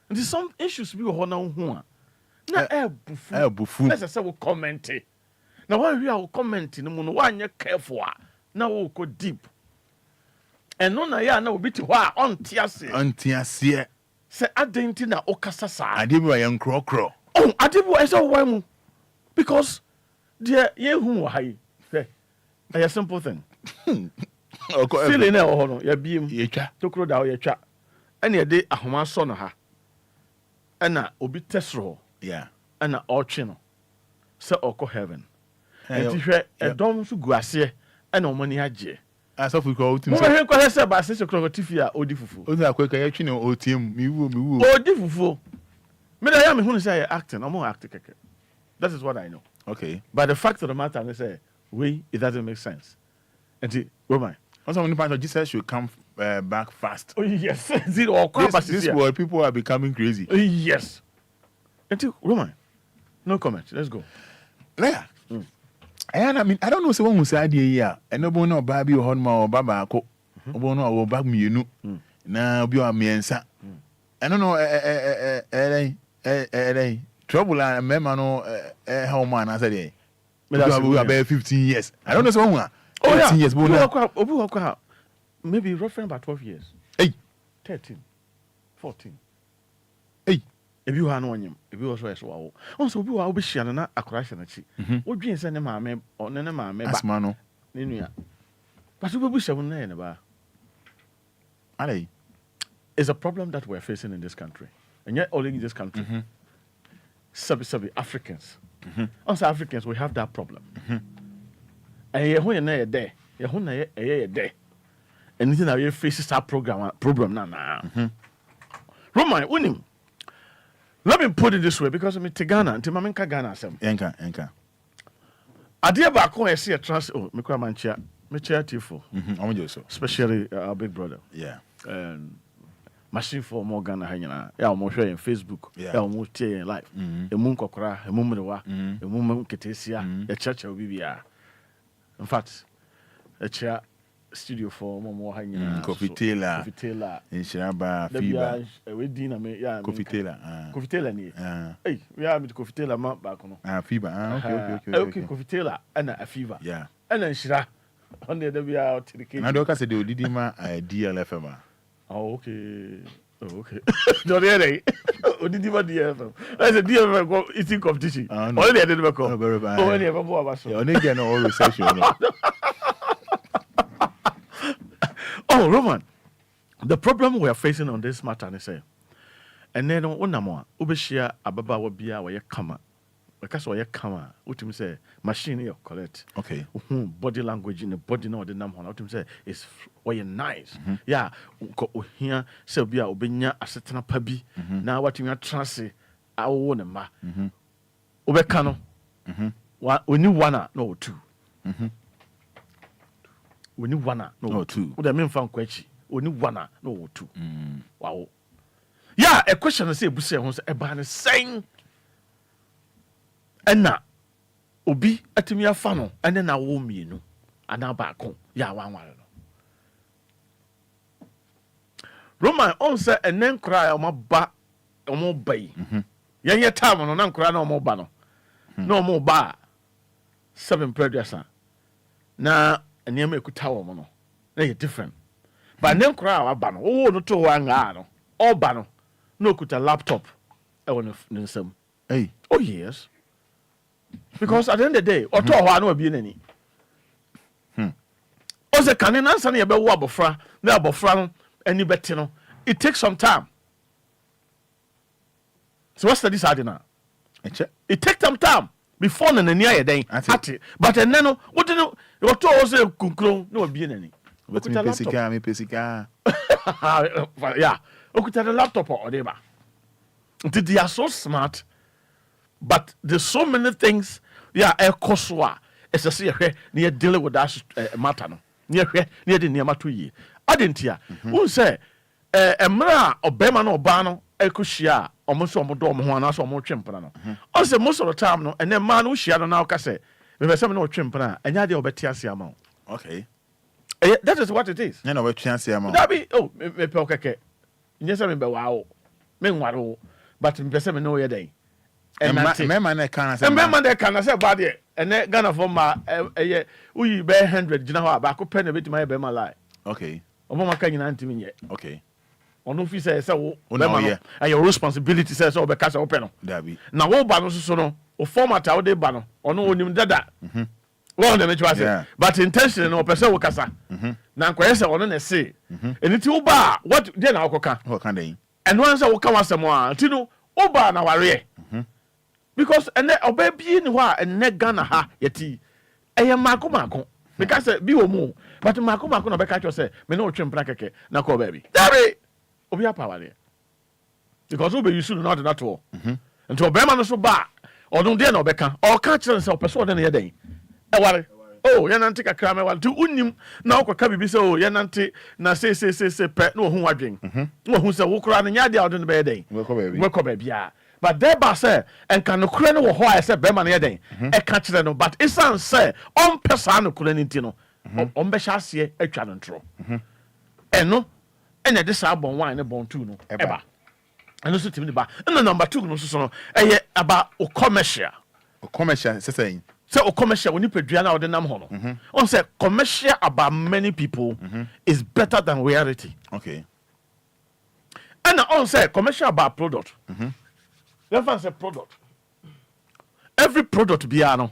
Speaker 4: And there's some issues we will now one. Now, buffoo. Let's say we comment. Now, why we are commenting, no one you careful. Now we'll go deep. And no, I know bit why on Tiasia. Say, I didn't know Okasasa.
Speaker 3: I did my young crow.
Speaker 4: Oh, I did what I saw one. Because, dear, you who are high. A simple thing. Feeling na ho no ya biem yetwa tokro da yetwa ene ye de ahoma so no ha ena obi tesro
Speaker 3: yeah
Speaker 4: ena otwe no se oko heaven enti hwe edom so guase ena omani agye
Speaker 3: asafu ko otim
Speaker 4: se mo hwe ko se ba se kro tifi a odi fufu
Speaker 3: o za kweka yetwe no otiem mi wo
Speaker 4: odi fufu me da ya me hunu say acting omo act keke that is what I know.
Speaker 3: Okay,
Speaker 4: but the fact of the matter is say it doesn't make sense. And Roman,
Speaker 3: also when the pastor Jesus should come back fast.
Speaker 4: Oh yes,
Speaker 3: this world people are becoming crazy.
Speaker 4: Yes. And Roman, no comment. Let's go.
Speaker 3: Yeah. And I mean, I don't know someone who said here, and no one no baby or honma or baba ko, or no or bag me you now be a miensa. I don't know, trouble and memano how man I said, we are about 15 years. I don't know someone.
Speaker 4: Oh,
Speaker 3: 15 years,
Speaker 4: maybe roughly about 12 years.
Speaker 3: Hey,
Speaker 4: 13, 14.
Speaker 3: Hey,
Speaker 4: if you are no one, if you also as well. Also, you are obedient and a crash and a cheat. What dreams and a mamma or none of my
Speaker 3: mano.
Speaker 4: But you will be 7 in about. It's a problem that we're facing in this country, and yet only in this country. Sub Africans. Us Africans, we have that problem. And when you're there, you're there. Anything that you face is that problem now. Roman, winning. Let me put it this way, because I'm in Ghana, and Timamenka Ghana.
Speaker 3: Enka.
Speaker 4: I dear back when I see a trans. Oh, me chair tifo. Especially our big brother.
Speaker 3: Yeah.
Speaker 4: And machine for more Ghana hanyana. Yeah, I'm share in Facebook. Yeah, I'm share in live. A moon kokra, a mumrewa, a mum ketesia, a church of Bibia. In fact, a chair studio for more hanyana.
Speaker 3: Coffee Taylor, in Sharaba, Fever.
Speaker 4: We dinner me, yeah,
Speaker 3: Coffee Taylor.
Speaker 4: Coffee Taylor, hey, we are with Coffee Taylor mount back on.
Speaker 3: Fever,
Speaker 4: okay, Coffee Taylor, and a fever.
Speaker 3: Yeah.
Speaker 4: And then Shira. On the we are to the case.
Speaker 3: I don't say they did him a DLFM.
Speaker 4: Oh, okay. Don't hear it. Did you DLFM? I said DLFM eating competition. Only I didn't go.
Speaker 3: Very bad.
Speaker 4: Oh, any more of us.
Speaker 3: Only get all recession.
Speaker 4: Oh, Roman. The problem we are facing on this matter, I say, and then on more, Ubeshia Ababa Obia where you come. Because why you come, what you say, machine you collect.
Speaker 3: Okay.
Speaker 4: Body language in the body now the number what you say is why you nice. Yeah, here so be obenya asetena pabi. Now what you are transi I want ma. Obeka no. We need one no two. We need one no two. What I mean from kwechi. We need one no two. Wow. Yeah, a question I say busi won say e ba ne saying Ena obi atimi afa no ene na wo mienu ana baako ya wanware no Roman on say enen kra o maba o bai yenye time no na kra na o ba no na o ba 7 producer na enema ekuta wo no na ye different but enen kra wa ba no wo no to wa nga no o ba no na okuta laptop e won nsam
Speaker 3: hey
Speaker 4: oh yes. Because at the end of the day, or to one will be any. Also, can you answer me about what Bofra, there Bofra, any better? It takes some time. So, what's the deciding now? It takes some time before the near day. But then, what do you know? Your two also conclude no be any.
Speaker 3: But me pesica.
Speaker 4: Yeah, look at the laptop or whatever. They are so smart. But there's so many things. Yeah, Koswa. It's a see near dealing with that matter. Near the near Matuyi. I didn't hear. Who say a mra or Beman or Bano, Ekushia, or Musomodom, Juanas or more chimpano. Also, most of the time, no, and then man who she had an alcase. We have some no chimpana, and Yadi Obetiasiamo.
Speaker 3: Okay.
Speaker 4: That is what it is.
Speaker 3: You know what chance
Speaker 4: that be me okay. Yes, I mean, wow. Meanwhile, but in Besame no your day. And
Speaker 3: remember that
Speaker 4: can I say about it and then Ghana for my we bear 100 you know how back up pen a bit my be my life.
Speaker 3: Okay.
Speaker 4: Mama can you not yet.
Speaker 3: Okay.
Speaker 4: On office says so and your responsibility says so because open.
Speaker 3: That be
Speaker 4: now what banos so no or format how they ban or no him dada. Well, let me try say. But intention no person wo kasa. Na nkoye se ono na say. Enti wo ba what dey na akoka.
Speaker 3: What can they?
Speaker 4: And once I wo ka wasem a, nti no wo ba na ware. Because ene oba bi ni ho a ene Ghana ha yeti. Eye mako. Because bi wo mu. But mako na be ka cho say me no twempra keke na ko ba bi. There obi apawa there. Because we be used to not at all. Nti obema no so ba odun dey na obeka. O ka kire say opeso dey na ye den. E ware. Oh, ye nante kakra me wale. Tu unnim na okwaka bibi say oh ye nante na say pe na ohun wadwen. Na ohun say wo kura na nya dey odun be ye den. We ko ba bia. But there ba say enka no kura no wo ho a say be ma na ye den. E ka kire no but isan say on pesa no kura ni nti no. On be hya ase atwa no ntro. Eno enya de sa bon wine ne bon tu no. Eba. Eno so timi ba. Na number 2 no so no eye about o commercial.
Speaker 3: O commercial say
Speaker 4: So o commercial when you pay na ordinam ho no. On say commercial about many people is better than reality.
Speaker 3: Okay.
Speaker 4: And on say commercial about product. Let us say product. Every product be no.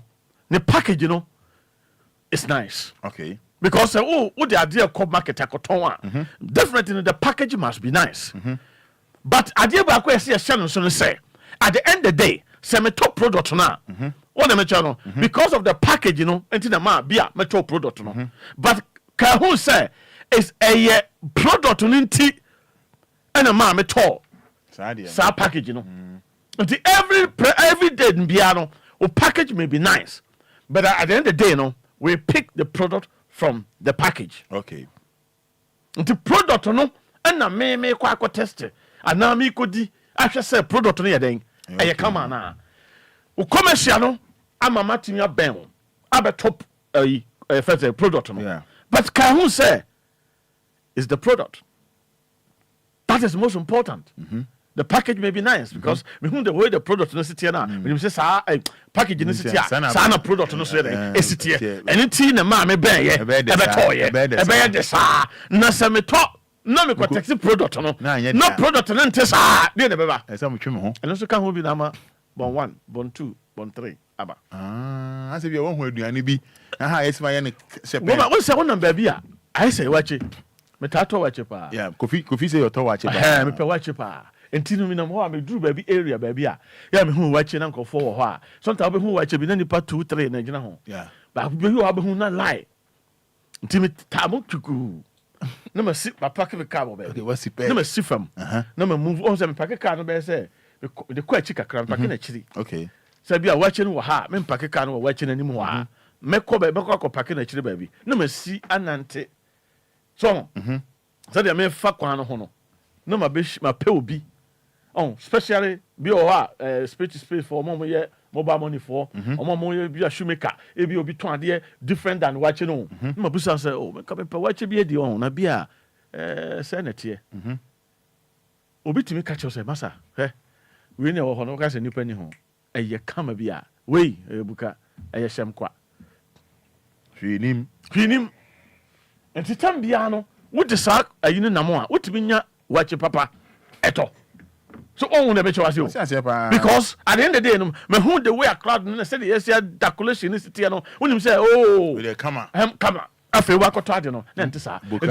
Speaker 4: The package you know is nice.
Speaker 3: Okay.
Speaker 4: Because what the idea called market akoton definitely the package must be nice. But idea ba ko say channel so say at the end of the day say me top product na what the channel because of the package you know enti na ma bia me top product no but ka who say is a product nti and a ma me top sa package you know until every day bia no o package may be nice but at the end of the day no we pick the product from the package.
Speaker 3: Okay.
Speaker 4: The product no and na me kwa test and na me kodi ahwe say product no ye den e come on na o commercial no ama matimi aben abetop first product no but can who say is the product that is most important. The package may be nice because me who the way the product no sit here na when you say sa package no sit here sa na product no so there sit here anything na ma me ben ye e be to ye e be de sa na se me to na me ko taxi product no no product no nte sa de na be ba
Speaker 3: e sa mo twem ho
Speaker 4: eno so ka ho bi na ma bon 1 bon 2 bon 3 aba
Speaker 3: ase bi won ho aduane bi na ha yes ma ye ne
Speaker 4: shepe wo se won number bi a ai say wache me ta to wache pa
Speaker 3: yeah kofi say your to wache
Speaker 4: pa me pe wache pa entinu mi na mo me duru baby area baby a ya me hu wache na nkofo wo ho a sometimes be hu wache bi na nipa 2 3 na gina ho
Speaker 3: yeah
Speaker 4: ba be hu be hu na lie ntimi ta mo tuku na ma si papa ke be ka bo be
Speaker 3: okay what si pe
Speaker 4: na ma si fam na ma move on say me pake ka no be say de kwa chi kakra pake na chiri
Speaker 3: okay
Speaker 4: say bia wache no wo ha me pake ka no wo wache na nim wo ha me ko be ko pake na chiri baby na ma si anante so so de me fa kwa no ho no na ma be ma pe obi especially be space for mom ye mobile money for mom ye be a shoemaker e be obi ton ade different than watching no ma busa say me ka be watch be di on na bia senate obi timi catch you say masa we ne wo ho no ka say nipa ni ho eye kama bia we buka eye hyem kwa
Speaker 3: hwinim
Speaker 4: entitam bia no wo de sa ayini namo a wo timi nya watch papa eto. So on the beach was you because at the end of the day, me who the way a crowd and said yes, calculation is no. When him say, oh,
Speaker 3: come on.
Speaker 4: I feel what I no.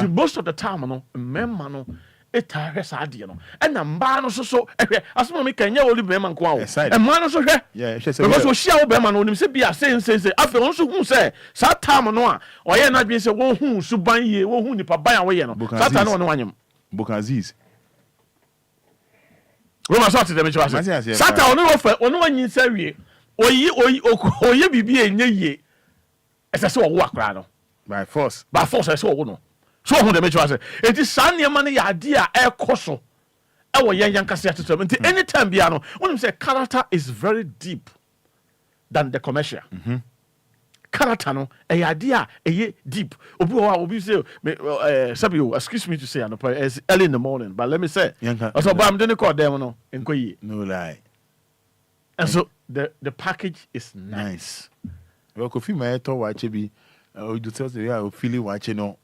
Speaker 4: Most of the time, no, member no, it has had you know, and a man so. As me can you only be man kwa. And man so
Speaker 3: yeah,
Speaker 4: because we share be man when him say be a saying after also who say that time no or ye not be say wo hu suban ye wo hu nipa ban away no. That time no anyam.
Speaker 3: Bukaziz.
Speaker 4: Roma so them chwa say sata onu wo fa onu wanyin sa wie oyi bibi enye ye ese se wo akra no
Speaker 3: by force
Speaker 4: ese wo no so hu them chwa say enti san ne ma ne ya ade a ekoso e wo yan kase atotom enti anytime bia no when say character is very deep than the commercial character no e ya ade a e deep obi say sabi excuse me to say no it's early in the morning but let me say so I'm doing call them no Enquiries
Speaker 3: no lie
Speaker 4: and so the package is nice
Speaker 3: well kofi ma to watch bi o do tell say you feel watch no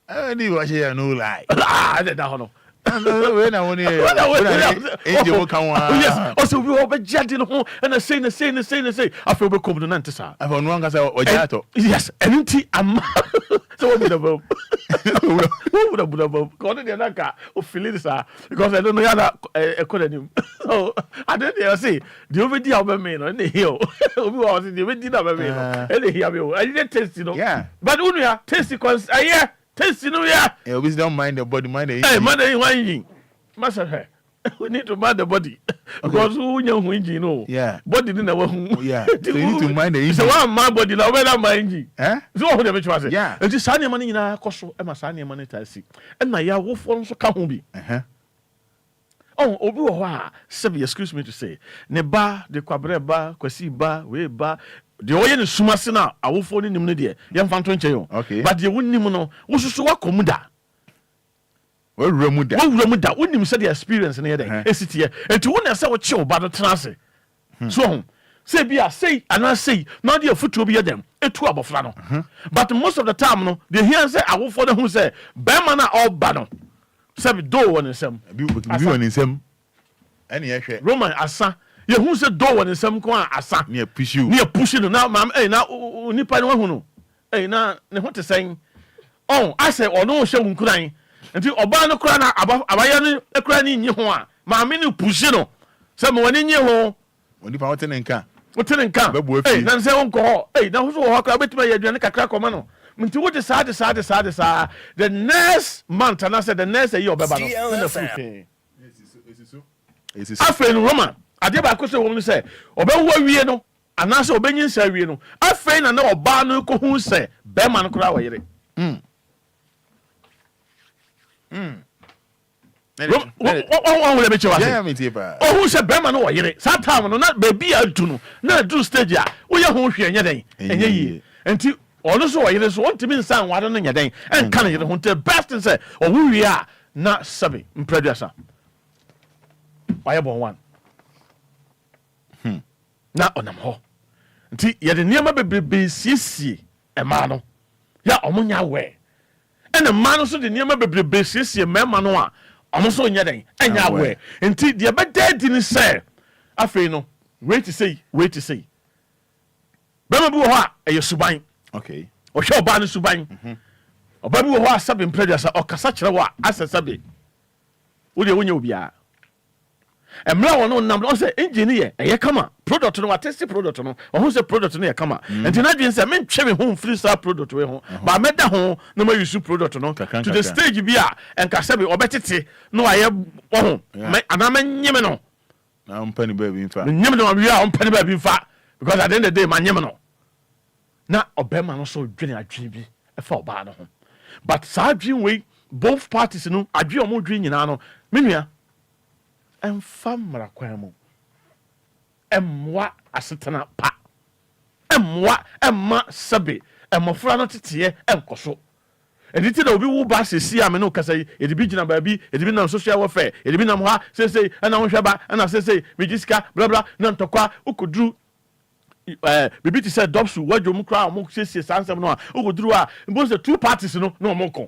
Speaker 3: any watch no lie
Speaker 4: that no
Speaker 3: When I want to
Speaker 4: yes, also we all be jetting home and say. I feel become the Nantasa.
Speaker 3: I found one guy or
Speaker 4: yes, and I'm so what would have gone in the Naka of Philisa because I don't know how a could so I didn't say the already have a man on the hill. We was in the already have a man and here I didn't taste,
Speaker 3: yeah,
Speaker 4: but when we are tasting yeah. Taste
Speaker 3: yeah, we don't mind the body, mind the
Speaker 4: hey, mother, why Master, we need to mind the body because who know,
Speaker 3: yeah,
Speaker 4: body didn't know,
Speaker 3: yeah. So you need to mind the engine.
Speaker 4: So one my body now, where my engine,
Speaker 3: eh?
Speaker 4: So what the was
Speaker 3: yeah.
Speaker 4: And just sign money in a cost, and my sign money to see, and my ya wolf wants to come home. Oh, Obia, Sebi, excuse me to say, Neba, the Quabreba, Quasiba, Weba. The oil is Sumasina, I will phone in the young Fantonche.
Speaker 3: Okay.
Speaker 4: But you wouldn't know what's so accommoda.
Speaker 3: Well, Remuda,
Speaker 4: wouldn't him say the experience in here, a city, and to one I saw what you about the transit. So, say, be I say, and I say, not your foot to be a them, a 12 of flannel. But most of the time, no, they hear say, I will for them who say, Bamana or Banon. Sabi do one in some,
Speaker 3: be in some, any actually
Speaker 4: Roman Asa. You who said door and some coin asa
Speaker 3: near push you
Speaker 4: now, ma'am. Hey, now Nipa no one. Hey, now what to saying? Oh, I say, or no show crying until Obano crying about Abayani a crying in your one. Mammy pushino. Someone in your home.
Speaker 3: When you found an car.
Speaker 4: What in car? Hey, then say uncle. Hey, now who's walk a bit by your crack or mano. Until what decide the next month, and I said the next year,
Speaker 3: DLFM.
Speaker 4: I feel Roman. Ade ba ko se wo se obewo wie no anase obenyin sa wie no afei na na oba no ko hu se be man kura wo yire wo le be che wa se o hu se be man wo yire sa time no na be bia adu no na adu stage a wo ye hu hwe nya den enye yi enti ono so wo yire so won timi nsan wado no nya den en kan yire hu te best say o hu wie a na sabe mpreduasa wa ye bon one na onam ho nti ye de niam bebebe siesie e ma no ya omunya we ene ma no so de niam bebebe siesie mema no a omo so nya den enya we nti de be dead ni say afei no wait to say bema bi wo ho a e suban
Speaker 3: okay
Speaker 4: o hwe oba no suban oba bi wo ho a sabe mpreduasa o kasa kire wo a asasabe wo de wonya obia emra wono nam no say engineer eye kama product no test product no who say product no ye kama enti na dwen say men twe me ho free star product we ho ba meda ho no ma use product no to the stage bi a enka say be obetete no aye ho ana manyeme no
Speaker 3: na ompani ba bi mfa
Speaker 4: nyeme no wi a ompani ba bi mfa because at the end of the day manyeme no na obema no so dwene adwen bi e fa oba no ho but sa adwen we both parties no adwen o mo dwen nyina no menua emfa mra kwan mu emwa asetana pa emma sabe emofra no teteye enkoso editi da obi wo ba sesi ame no kasa edi bi gina baabi edi bi na social warfare edi bi na mo ha sese na wo hweba na sese mejiska bla bla na ntokwa ukoduru bibi ti say dobsu wadwo mu kra mo sese sansem no a ukoduru a mbo se two parties no na mo kon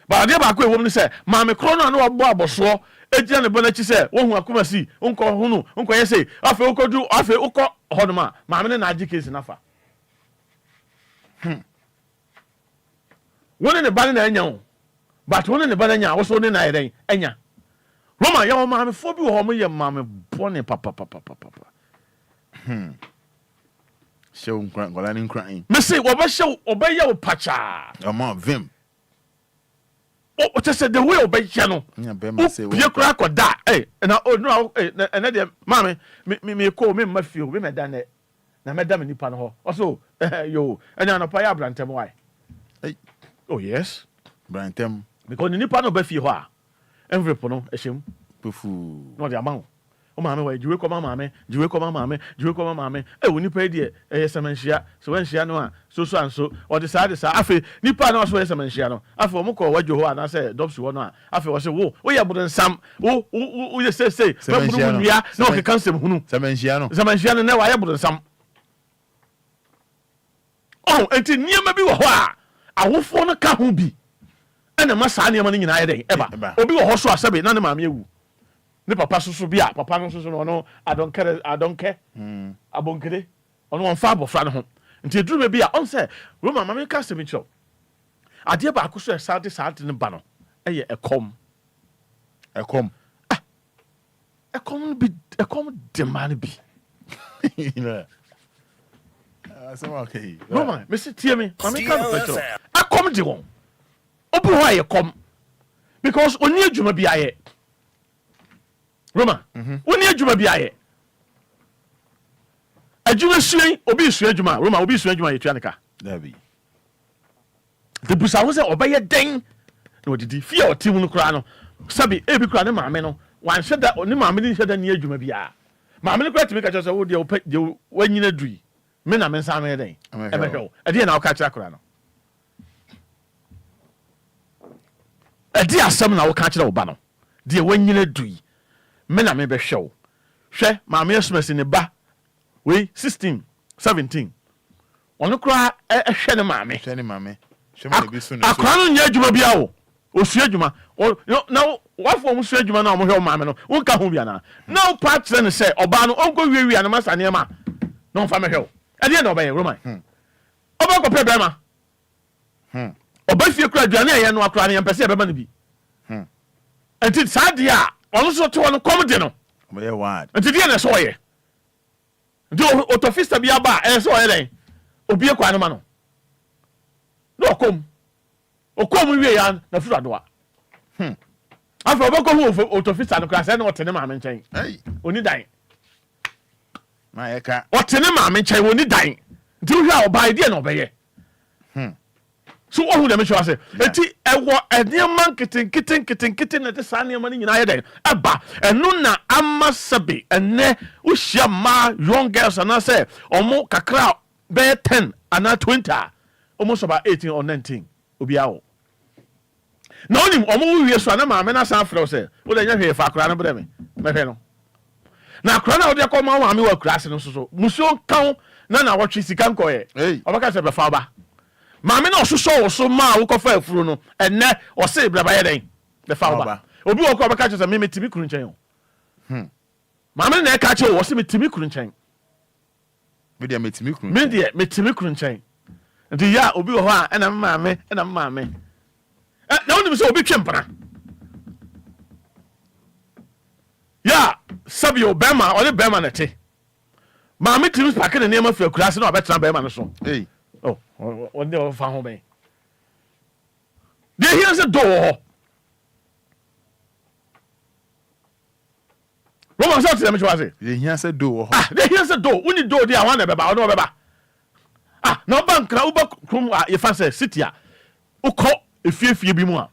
Speaker 4: ba de ba ko ewom ni say ma me kro no na wo aboso ejia ne bona chi say wo hu akoma si onko hu no onko ye say afa ukodu afa uko hodoma ma me na agi case nafa woni ne bane na anya o but woni ne bane anya wo so ne na yeden anya Roma ya o ma me fo bi wo mo ye ma me bone papa
Speaker 3: show ngola ni nkran
Speaker 4: me say wo ba show obeya wo pacha
Speaker 3: ama vim
Speaker 4: o te say the way obeya no
Speaker 3: nya be ma say wo
Speaker 4: ye kura ko da na o no na de ma me ko me ma fio me da na na me da me nipa no ho also yo anya no pa ya brantem why oh yes
Speaker 3: brantem
Speaker 4: because ni nipa no ba fie ho a envelope no ehiem
Speaker 3: pufu
Speaker 4: no de amount o ma me wa jiwe ko ma me e wo nipa die e yesamanhia so wanhia no a so anso o de sa afi nipa no so yesamanhia no afi o mko wadwo ho ana say dobsu ho no a afi wo se wo ye bodo nsam wo ye say ba bodo nwia na o ke kansem hunu
Speaker 3: samanhia
Speaker 4: no na wa ye bodo nsam oh enti niema bi wo ho a awofo no ka ho bi ɛna ma saa nneɛma no nyinaa yɛ dɛn ɛba obi wɔ hɔ so asɛbe na ne maame ewu ne papa soso bi a papa no soso no ɔno adɔnkɛ abonkere ɔno ɔnfa abɔfra no ho nti eduru bi a ɔn sɛ roma maame ka asɛm kyerɛw adeɛ baako so ɛsa de saa de ne ba no ɛyɛ ɛkɔm de maa no bi roma mesi tie me maame ka no kyerɛw ɛkɔm de wɔn obi hɔ ayɛ kɔm because oni adwuma bi ayɛ roma oni adwuma bi ayɛ adwuma suen obi suen adwuma roma obi suen adwuma yɛtua ne ka
Speaker 3: dabi
Speaker 4: de busa ho sɛ ɔbɛyɛ den na ɔdidi fie a ɔte mu no koraa no sabi ebi koraa ne maame no wanhyɛ da ne maame ne nhyɛ da ne adwuma bi a maame no koraa tumi ka kyerɛ sɛ wo deɛ wopɛ deɛ wanyina dui me na me nsa no yɛ den ɛbɛhwɛ wo ɛdeɛ na woka kyerɛ koraa no ɛde asɛm na woka kyerɛ wo ba no deɛ wanyina dui me na mebɛhwɛ wo hwɛ maame asomasi ne ba wei 16 17 ɔno koraa ɛhwɛ ne maame akora no nyɛ adwuma bia wo ɔsua adwuma na wafo mu sua adwuma na ɔmohwɛ wo maame no wonka ho bia na wopa kyerɛ ne sɛ ɔbaa no ɔnkɔ wiawia no masa nneɛma na ɔmfa mɛhwɛ wo ɛdeɛ na ɔbɛyɛ roman ɔbɛkɔpɛ bɛrima ɔba fie kora aduane a ɛyɛ no akora no yɛmpɛ sɛ yɛbɛma no bi nti saa deɛ a ɔno so te hɔ no kɔm de no nti deɛ na ɛsɛ ɔyɛ nti ɔtɔfista bi aba a ɛyɛ sɛ ɔyɛ dɛn obie kwa no ma no na ɔkɔm wie ya na furu adoa afei ɔbɛkɔ ho ɔtɔfista no koraa sɛ ne ɔte ne maame nkyɛn ɔni dan ɔte ne maame nkyɛn ɔni dan nti wohwɛ a ɔbaa deɛ na ɔbɛyɛ so wohu dɛm hyɛ sɛ ɛti ɛwɔ nneɛma nketenkete na ɛte saa nneɛma no nyinaa yɛ dɛn ɛba ɛno na ama sɛbe ɛnɛ wohyia mmaa young girls anaasɛ ɔmo kakra bɛyɛ 10 anaa 20 a ɔmo sɔ ba 18 or 19 obiaa wɔ na wonim ɔmo wo wie so a na maame no asan frɛ wo sɛ wode nyɛ hwee fa akora no brɛ me mɛhwɛ no na akora no a wode kɔ ma wo maame wɔ akura ase no nso so musuo nka wo na wɔtwe sika nkɔyɛ ɔbɛka sɛ bɛfa wo ba maame na ɔsosɔ wo so ma wokɔfa afuro no ɛnɛ ɔse brɛbayɛ dɛn bɛfa wo ba obi wɔ kɔ ɔbɛka kyerɛ sɛ me metimi kuru nkyɛn o maame na ɛka kyerɛ wo wɔ se metimi kuru nkyɛn
Speaker 3: medeɛ metimi
Speaker 4: kuru nkyɛn nti yɛ a obi wɔ hɔ a ɛna maame na wonim sɛ obi twe mpana yɛ a sɛbio bɛrima ɔne bɛrima na te maame timi pake ne nneɛma firi akura ase na ɔbɛtena bɛrima no so ɔde ɔfa ho bɛn deɛ hia sɛ dɔ wɔ hɔ roma sɛ ɔte dɛm kyɛ wa se
Speaker 3: deɛ hia sɛ dɔ wɔ hɔ
Speaker 4: deɛ hia sɛ dɔ woni dɔ deɛ a wana bɛba ɔne ɔbɛba na ɔba nkra woba kurom a yɛfa sɛ city a wokɔ efiefie bi mu a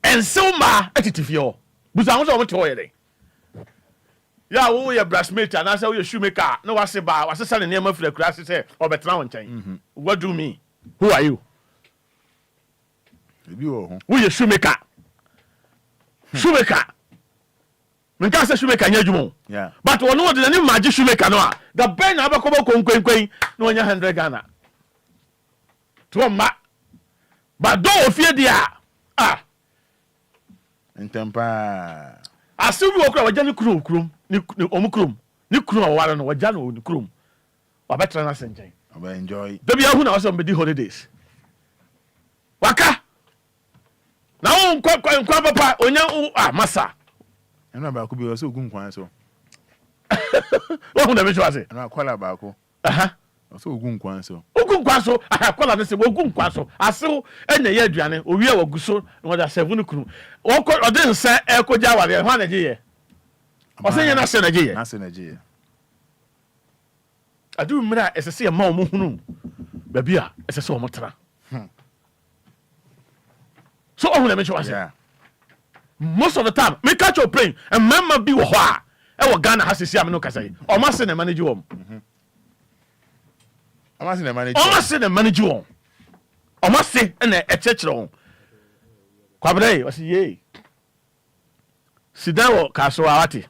Speaker 4: ɛnsew maa ɛtete fie hɔ busa ho sɛ ɔmo te hɔ yɛ dɛn yɛ a woyɛ brasmate anaasɛ woyɛ shoemaker na wase ba wasesa ne nneɛma firi akura ase sɛ ɔbɛtena wo nkyɛn what do you mean who are you
Speaker 3: ebi wɔ ho
Speaker 4: woyɛ shoemaker menka sɛ shoemaker nyɛ adwuma o but ɔno wɔde n'anim magye shoemaker no a da bɛn na abɛkɔbɔ konkwenkwen na ɔnya 100 Ghana to ɔma but dɔ wɔ fie deɛ a
Speaker 3: ntɛmpaa
Speaker 4: ase bi wɔ kora wɔgya ne kurom ɔmo kurom ne kurom a wɔware no wɔgya no ne kurom wabɛtena no ase nkyɛn
Speaker 3: enjoy
Speaker 4: da bi ahu na wɔsɛ ɔmbɛdi holidays waka na wo nkwa papa onya masa
Speaker 3: ɛno baako bi wɔ sɛ ogu nkwan so
Speaker 4: wohu na bɛkyɛ ase
Speaker 3: ɛno akwala baako ɔsɛ ogu nkwan so akwala no sɛ
Speaker 4: ogu nkwan so asew ɛnya yɛ aduane owie a wagu so na wɔde asɛvo no kunu ɔde nsɛ ɛkɔgya awareɛ hɔ a na gyeyɛ ɔsɛ nyɛ no asɛ na gyeyɛ ade mmerɛ a ɛsɛ sɛ yɛma ɔmo hunu baabi a ɛsɛ sɛ ɔmo tena so ɔhu na mekyɛ wase most of the time meka kyɛ plane mmarima bi wɔ hɔ a ɛwɔ Ghana ha sisi a me no kasa yi ɔmo ase na manage wɔm ɔmo ase na manage wɔm ɔmo ase na ɛkyerɛkyerɛ wɔn kwabena yi ɔse yee sidan wɔ kaaso a wate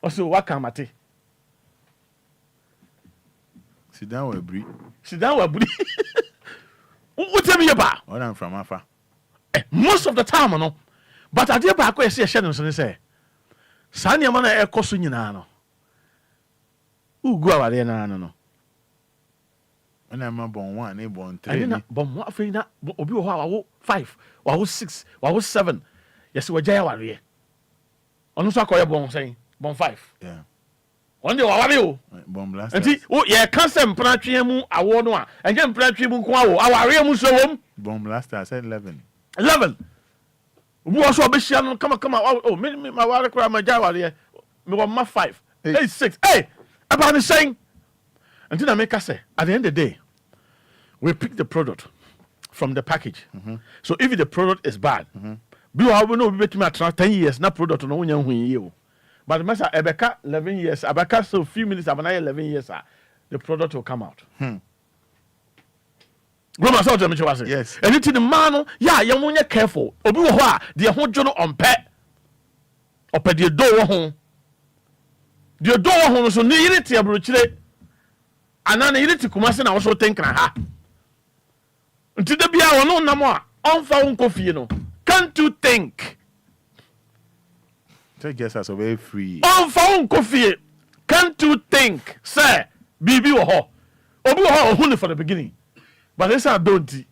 Speaker 4: ɔse waka mate
Speaker 3: sidan wɔ aburi
Speaker 4: wotemi yɛ ba
Speaker 3: ɔna mframa fa
Speaker 4: most of the time no but adeɛ baako yɛ sɛ yɛhyɛ no nso ne sɛ saa nneɛma no ɛkɔ so nyinaa no wogu awareɛ no no
Speaker 3: ɛna ma bɔn 1 ne bɔn 3
Speaker 4: ɛne na bɔn 1 afei na obi wɔ hɔ a wawo 5 wawo 6 wawo 7 yɛsɛ wɔgyae awareɛ ɔno nso akɔyɛ bɔn sɛn bɔn 5 ɔno deɛ waware o
Speaker 3: bɔn blast
Speaker 4: nti yɛka sɛ mpratwe mu awo no a ɛnyɛ mpratwe mu nko awo awareɛ mu so wom
Speaker 3: bɔn blaster sɛ 11
Speaker 4: obi wɔ so ɔbɛhyia no kama me maware koraa magyae awareɛ mewɔ ma 5 6 ɛba ne sɛn nti na meka sɛ at the end of the day we pick the product from the package so if the product is bad bi wɔ hɔ no obi bɛtumi atena 10 years na product no wonya hu yie o but masa ɛbɛka 11 years abɛka so few minutes abanayɛ 11 years the product will come out Roma sɛ ɔtɛ mekyɛ wase yes ɛni ti ne mmaa no yɛ mo nyɛ careful obi wɔ hɔ a deɛ ho dwo no ɔmpɛ deɛ do wɔ ho deɛ do wɔ ho no so ne yere te aburokyire ana ne yere te kumase na wɔso tenkra ha nti da bia wɔno nam a ɔmfa wo nkɔ fie no can't you think
Speaker 3: take guess as very free
Speaker 4: ɔmfa wo nkɔ fie can't you think sɛ biribi wɔ hɔ obi wɔ hɔ ɔhu ne for the beginning but this I don't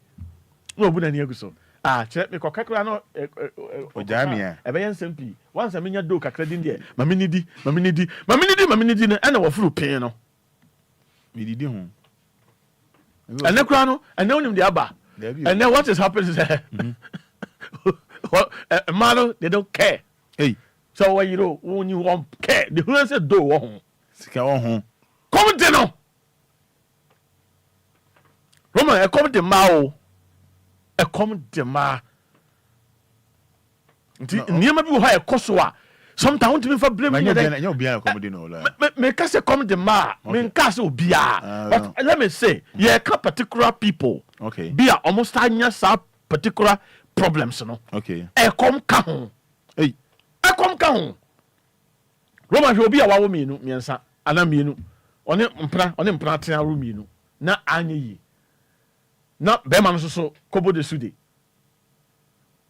Speaker 4: no obu na ni aguso kyerɛ me kokakra no
Speaker 3: ojamia
Speaker 4: ɛbɛyɛ nsɛm pii once amenya do kakra din deɛ mame ni di no ɛna wɔfuru pin no
Speaker 3: medidi ho
Speaker 4: ɛnɛ kora no ɛnɛ wonim de aba ɛnɛ what is happening is man they don't care so when you know when you won't care the who say do wɔ ho
Speaker 3: sika wɔ ho
Speaker 4: come de no Roman come de ma o come de ma nti nneɛma bi wɔ hɔ ɛkɔ so a sometimes want me for blame me
Speaker 3: nyɛ obiara come de no la
Speaker 4: me ka say come de ma me ka say obiara but let me say ka particular people
Speaker 3: okay
Speaker 4: be almost anya sa particular problems no
Speaker 3: okay
Speaker 4: come ka ho come ka ho Roman hwe obi a wawo mienu miensa ana mienu one mpra tena ro mienu na anya yi na bema no so kobo de sude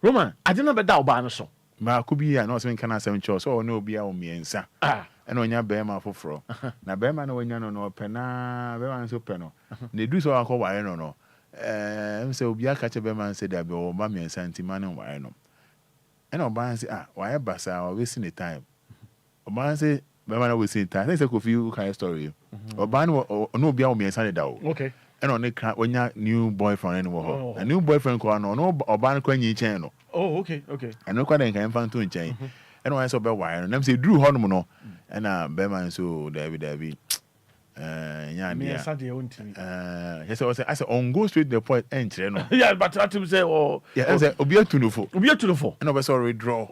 Speaker 4: Roman ade na beda oba no so
Speaker 3: ma ko bi ya na so nka na asem cho so ono obi a o miensa ɛna onya bema foforo na bema na onya no no pɛ na bema no so pɛ no na du so akɔ ware no em sɛ obi aka che bema nse da be o ma miensa ntima ne ware no ɛna oba nse ware basa o we see the time oba nse bema na we see time say Kofi you kind story oba no obi a o miensa ne da o
Speaker 4: okay
Speaker 3: and on the onya new boyfriend anymore. A new boyfriend ko no oban ko nyi chen no.
Speaker 4: Oh okay
Speaker 3: And no kwa den kan fan to nchen. And when so be wire no say drew hono no na be man so David nya
Speaker 4: me asa de ontimi
Speaker 3: yes I say on go straight to the point enchre no.
Speaker 4: Yeah but that him say
Speaker 3: yeah say obi atunofo and obi so withdraw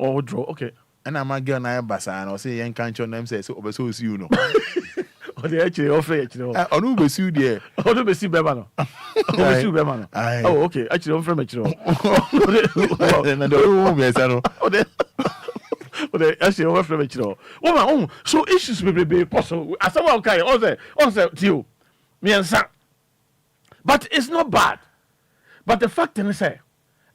Speaker 4: okay
Speaker 3: and am girl na basa na say yen kan cho na say obi so see you no.
Speaker 4: Ode actually offer actually.
Speaker 3: Onu be su there.
Speaker 4: Onu be su bema no. Onu be su bema no. Oh okay, actually offer me actually.
Speaker 3: Na do wo be sa no.
Speaker 4: Ode actually offer me actually. Woman, so issues be possible. As someone kai, on say tio. Me ansa. But it's not bad. But the fact is say,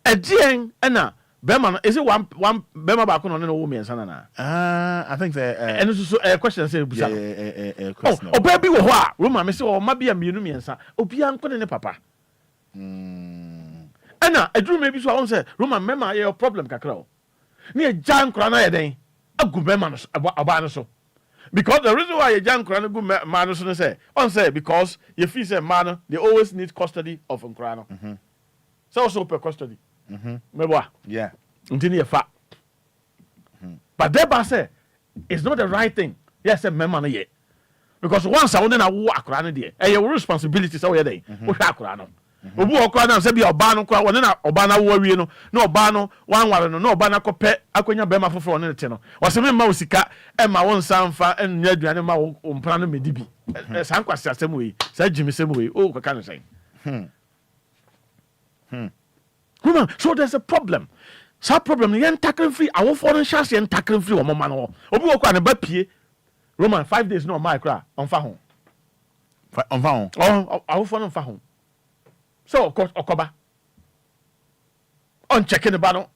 Speaker 4: agien na bema no is it one bema ba ko no na wo me ansa na.
Speaker 3: I think
Speaker 4: and so question say busa.
Speaker 3: Question.
Speaker 4: Oh baby wo ho a Roma me say o ma bia mienu miensa obi an ko ne papa. Ana aduru me bi so won say Roma mema ye problem kakra o. Ne e jan kra na ye den agu bema no aba no so. Because the reason why ye jan kra no gu ma no so no say on say because you feel say man they always need custody of nkra no. So also per custody.
Speaker 3: Yeah.
Speaker 4: Until you fat. But thereby say it's not the right thing. Yes, a member yet. Because once I wouldn't walk around there, and your responsibility so day. What around. Obu okra say be obano kwa wona na obana worry no obano wan ware no obana kopɛ akonya bema foforo no te no wose me ma osika e ma won sanfa enya aduane ma wo mpra no medibi san kwase asem we sa jimi sem we o kaka no say so there's a problem. So problem yen tackling free our foreign chance yen tackling free o mama no obi wo kwa ne ba pie Roman 5 days no my cry on fa ho our foreign fa ho so okoba on checking the battle.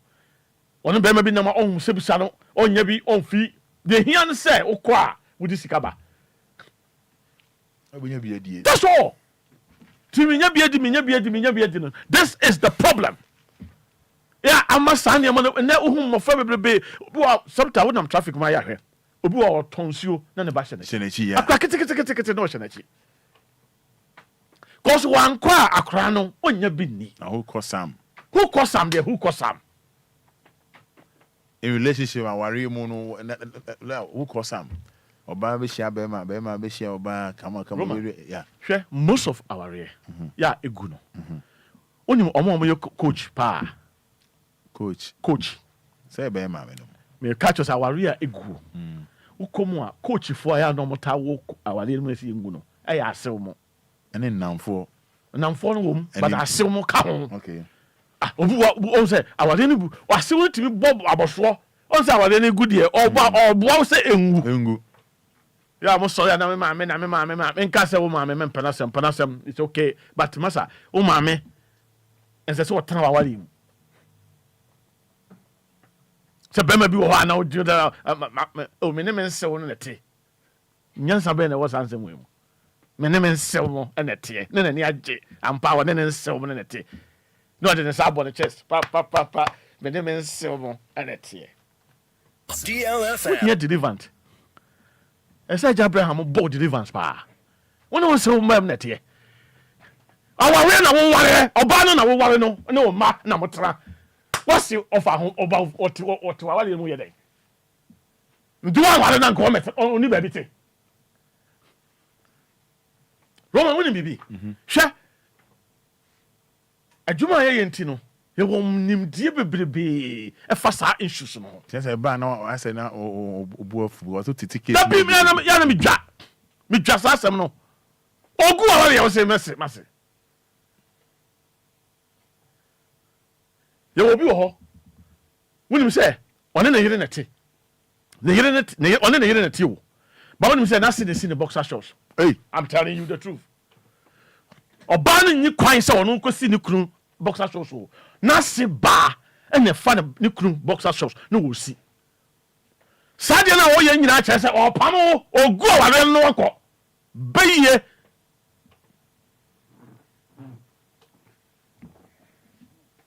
Speaker 4: On the baby number on Sibsano, on Yabi, on fee. The Hian say, O qua, with this Sikaba. That's all. This is the problem. Yeah, I must send you money. Whom of family sometimes when I'm traffic my hair. Obu or tonsio, none of us.
Speaker 3: Senechi,
Speaker 4: I crack it, no Senechi. Cause one qua a crano on your binny.
Speaker 3: Who cost some?
Speaker 4: Who cost some there? Who cost some?
Speaker 3: In relationship, I worry mono, who cost some? Oba be share bema be share oba come yeah.
Speaker 4: Sure, most of our area. Yeah, eguno. Only omo coach pa. Coach.
Speaker 3: Say bema
Speaker 4: me catch us our area egu. Ukomu a coach for ya no mota wo our area me si nguno. E ya asew mo.
Speaker 3: Ene namfo
Speaker 4: no wom, but asew mo ka ho.
Speaker 3: Okay.
Speaker 4: Ah, obu o say our area bu asew timi bob aboso. On say our area gu de obo say engu. Yeah, I'm sorry, na me nka say wo mama me penasem it's okay, but masa wo mama and say so what tan wa wali mu say be ma bi wo ha na wo do that o me ne me nse wo no te nyansa be na wo sanse mu me ne me nse wo na te ne ni age ampa wo ne nse wo na te no de ne sa bo the chest pa me ne me nse wo na te
Speaker 12: DLFM
Speaker 4: yeah deliverant. I said Abraham bought deliverance pa. When I was so mad net here. Our way na won ware, oba na won ware no ma na motra. What's you offer home about what wale mu ye den. Do I ware na nko met oni ba bi te. Roman woni bibi. Hwe. Adwuma ye yenti no. Ye won nimdie bebrebe e fa sa issues no.
Speaker 3: Say ba na I say na obu afu o so titike.
Speaker 4: Da bi me na me dwa. Me dwa sa asem no. Ogu awale ye say mase. Ye obi wo ho. Wonim say one na yire na te. Ne one na yire na te wo. But wonim say na see the boxer shorts. Hey, I'm telling you the truth. Oba no nyi kwan say ono nko si ne kunu boxer shorts wo. Na se ba ene fa ne kunu boxer shorts no wo si. Sadia na wo ye nyina kire say opam ogu awale no wako. Beye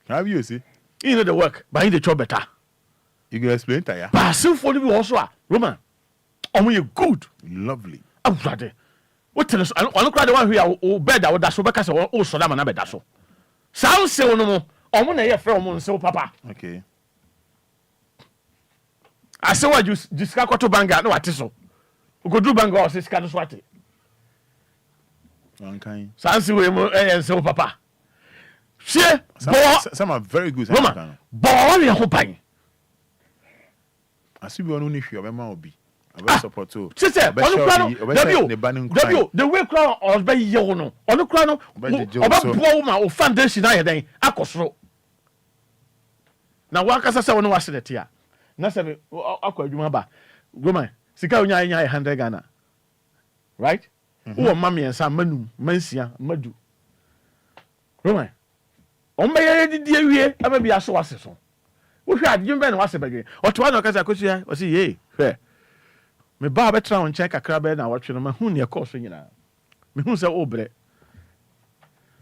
Speaker 3: have you see?
Speaker 4: You know the work, but in the job better.
Speaker 3: You can explain to ya.
Speaker 4: But symphony we also Roman. You good.
Speaker 3: Lovely.
Speaker 4: I'm ready. What tell us? I don't cry the one who are bed that would that's so because oh so that man bed that's so. Sound say no more. Na here from so papa.
Speaker 3: Okay.
Speaker 4: I say what you discuss to banga no what so. We go do banga or say scan so what.
Speaker 3: One kind.
Speaker 4: Sound say we so papa.
Speaker 3: Some are very good.
Speaker 4: Roman. Boy ya ho pan.
Speaker 3: Asi bi onu ni hwe obema obi. Aba support to.
Speaker 4: Sister, onu kra no. The way kra or be ye wo no. Onu kra no. Oba bo ma o foundation na ye den akosoro. Na wa kasa se wonu wa se te a. Na se be akwadwuma ba. Roman, sika onya 100 Ghana. Right? Wo mama yensa manum, mansia, madu. Roman. Ombe ye di awie aba bia so wase so. Wo hwe adwum be na wase bagwe. Otowa na okasa kosia, o si ye, hwe. Me ba betra on check akra be na wotwe no ma hu ne e course nyina. Me hu se obre.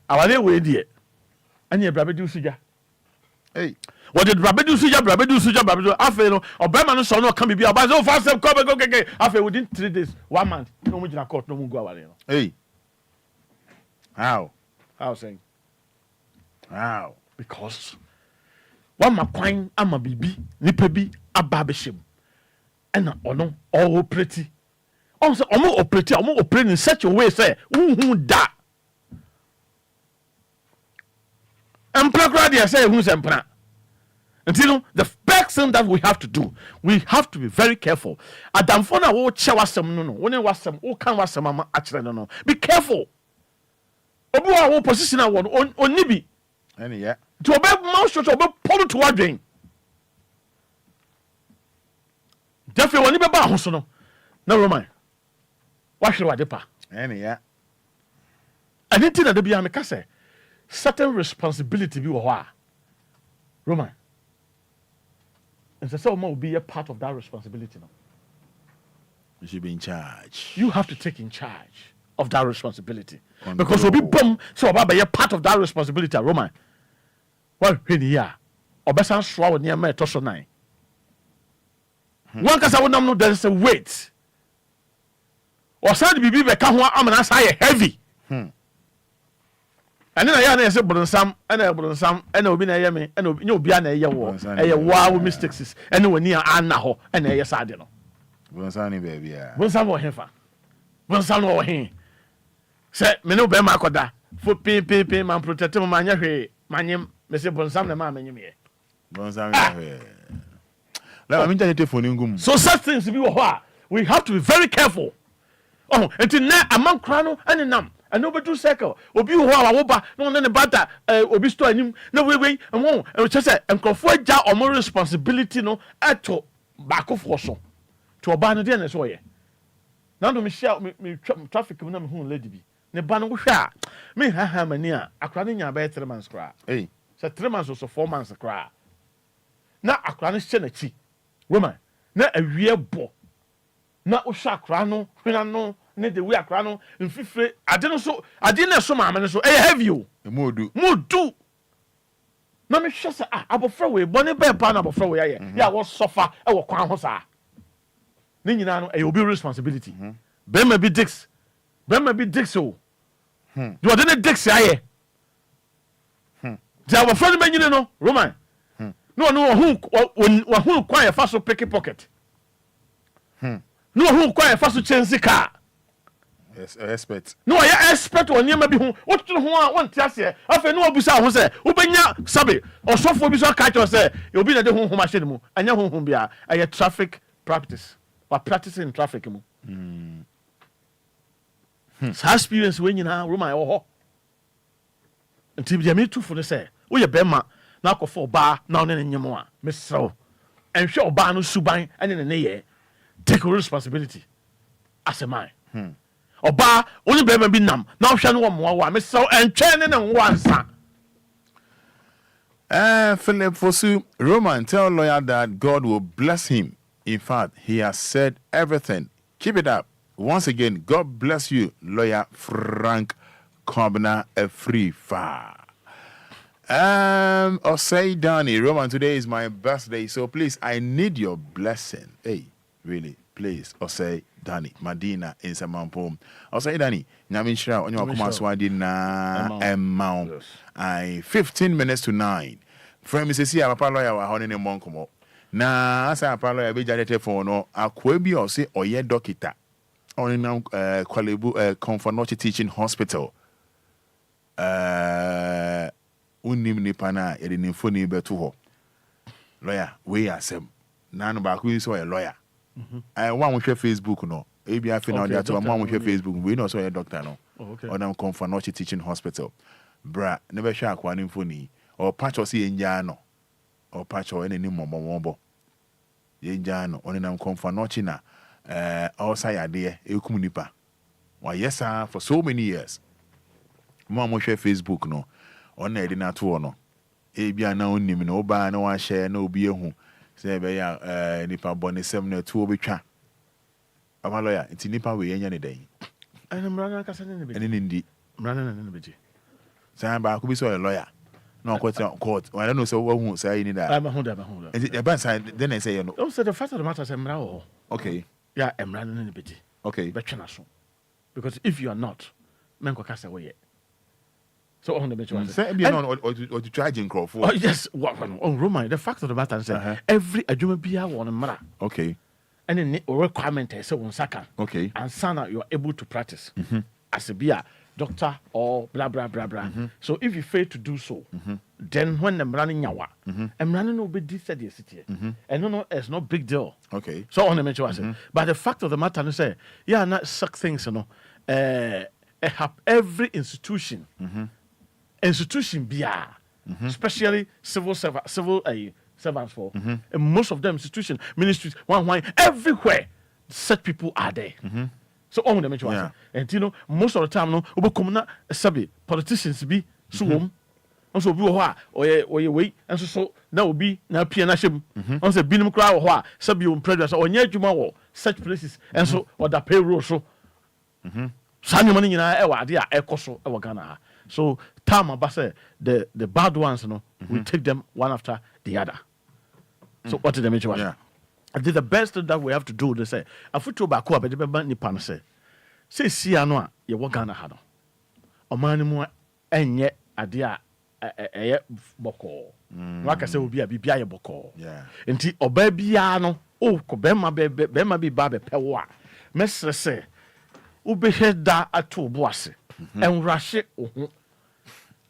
Speaker 4: Awale we die. Anya bra be di usuja. Hey, what did Rabedu Suja afe no obema no so no kan bibia ba so fast come go afe within 3 days 1 month no mo jina court no mo go awale no.
Speaker 3: Hey. How
Speaker 4: saying?
Speaker 3: How?
Speaker 4: Because one makwan ama bibi nipa bi aba behim. Ena ono all operate. On say omo operate in such a way say hu da. Empra dia say hu sempra. Until the first thing that we have to do, we have to be very careful. Adamfo na wo che wasem no. Woni wasem, wo kan wasem ama akire no. Be careful. Obi wa wo position na won onni bi.
Speaker 3: Any yeah.
Speaker 4: To obey mouth shut obey pull to wadwen. Defi woni be ba ho so no. Na Roman. Wa hwere wade pa.
Speaker 3: Any yeah.
Speaker 4: Anything that be am ka say certain responsibility bi wo ho a. Roman. And so someone will be a part of that responsibility now.
Speaker 3: You should be in charge.
Speaker 4: You have to take in charge of that responsibility. Because we'll be bomb, so about be a part of that responsibility, Roman. Well, here, Obesan Swaw near me, Tosho 9. One case I would not know there's a weight. Or said be Bekamwa Amanas high heavy. And then I say, but some, and Obina Yami, and Obia, and a wow mistakes, and when near Annaho, and a Yasadino.
Speaker 3: Bonsani baby, yeah.
Speaker 4: Bonsam or Hefa. Bonsam or he. Say, Meno Bema Koda, for P, man, protect him, my name, Mr. Bonsam, the man, and you.
Speaker 3: Bonsam. Let me tell you for Ningum.
Speaker 4: So, such things we have to be very careful. Oh, until now, among Crano and the Nam. And nobody do circle. Obi who are over, no one about Obi store him. No way, and won't. And just say, and confer ja or more responsibility no at to back of so to a ban again as well. Now to me shout me traffic when I'm home lady be. Ne ban go sha. Me ha mania, akrani nya be 3 months cry.
Speaker 3: Hey,
Speaker 4: so 3 months or so 4 months cry. Na akrani chenachi. Woman, na awie bo. Na o sha akrano, hwena no. Ne de we akra no mfifre ade no so ade na so maame no so e heavy o
Speaker 3: modu
Speaker 4: na me hwe se abofra we bone be pa na abofra we ya ya wo suffer e wo kwan ho sa ne nyina no e obi responsibility be ma bi dix o do ade ne dix aye ja abofra no be nyine no Roman no hu kwan ya fa so pick pocket no hu kwan ya fa so change car.
Speaker 3: Yes, expert.
Speaker 4: No, I expect on you maybe what to one tiase. Afa no obusa ho se, ubenya sabe, osofo bi so catch us say, you be na de ho machine mu, anya ho bia, aye traffic practice or practicing traffic mu. So experience when you na Roma ho. Until be me too for say, wo ye bema na akofo ba na one nyemo a, mesrew. Enhwe oba no suban ene ne ye. Take responsibility as a man. Oba only bema bi nam na ohwa no wo wa me so entwe ne nwansa.
Speaker 3: Philip Fosu, Roman, tell lawyer that God will bless him. In fact, he has said everything. Keep it up. Once again, God bless you, lawyer Frank Kobna Afrifa. Osei Danny, Roman, today is my birthday, so please, I need your blessing. Hey, really, please, Osei Danny, Madina in Samampom. Osei Danny, Naminshra, on your Kumaswadi na Emma. 15 minutes to 9. Friend, Mrs. C, I'm a lawyer, I'm holding a monkomo. Na, as a lawyer, be jadete for no, a quebi or say, or ye dokita. Only now, Kwalebu, Comfort Teaching Hospital. Unim nipana, edin infoni betuho. Lawyer, we are some. None back, we saw a lawyer. I want to share Facebook, no. Maybe I feel now that one want to share Facebook. We know so a doctor, no. Or them Comfort Teaching Hospital. Bra, never share one infoni. Or patch or see in Jano. Or patch or any mombo. Yenjano, only them Comfort Nochina. Outside idea, Ekumunipa. Why, yes, sir, for so many years. Mama share Facebook, no. On edina to no. Ebia na onim no ba na wa share na obi ehu. Say be ya nipa bone 7 obi twa. Ama lawyer, nti nipa we yenya ne dan.
Speaker 4: Ana mrana kasa ne be.
Speaker 3: Ene ndi.
Speaker 4: Mrana ne be.
Speaker 3: Say ba ko bi so a lawyer. No court. I don't know so who say you need that.
Speaker 4: I'm a Honda.
Speaker 3: The ban side then I say you know.
Speaker 4: Oh, so the fact of the matter is mra.
Speaker 3: Okay.
Speaker 4: Yeah, mrana ne be.
Speaker 3: Okay.
Speaker 4: Betwena so. Because if you are not, men ko kasa we. So on the bench one.
Speaker 3: Say be on or to charging crowd for.
Speaker 4: Oh yes, Roman, the fact of the matter is every adwuma bia won mra.
Speaker 3: Okay.
Speaker 4: And then requirement is so on saka.
Speaker 3: Okay.
Speaker 4: And sana you are able to practice as a bia doctor or blah blah blah blah. So if you fail to do so, then when the running yawa, and running will be decided city. And no, it's no big deal.
Speaker 3: Okay.
Speaker 4: So on the mention was but the fact of the matter is say, yeah, not suck things, you know. Have every institution, bia, especially civil servants for, and most of them institutions, ministries, one everywhere, such people are there. So on the mention and you know, most of the time, no, politicians be so nso obi wɔ hɔ a ɔyɛ wei nso so na obi na pie na hyɛm nso binom kura wɔ hɔ a sɛbi o mpredwa so ɔnyɛ adwuma wɔ such places nso ɔda payroll so saa nneɛma no nyinaa ɛwɔ ade a ɛkɔ so ɛwɔ Ghana ha so time aba sɛ the bad ones no we take them one after the other so what did I mention? I think the best thing that we have to do is say afutuo baako a bɛde bɛba nipa no sɛ sia no a yɛwɔ Ghana ha no ɔman no mu ɛnyɛ ade a ɛyɛ bɔkɔɔ waka sɛ obi a biribi ayɛ bɔkɔɔ nti ɔbaa biara no kɔ bɛrima bi ba bɛpɛ wo a mɛsrɛ sɛ wobɛhwɛ da ato bo ase ɛnwurahye wo ho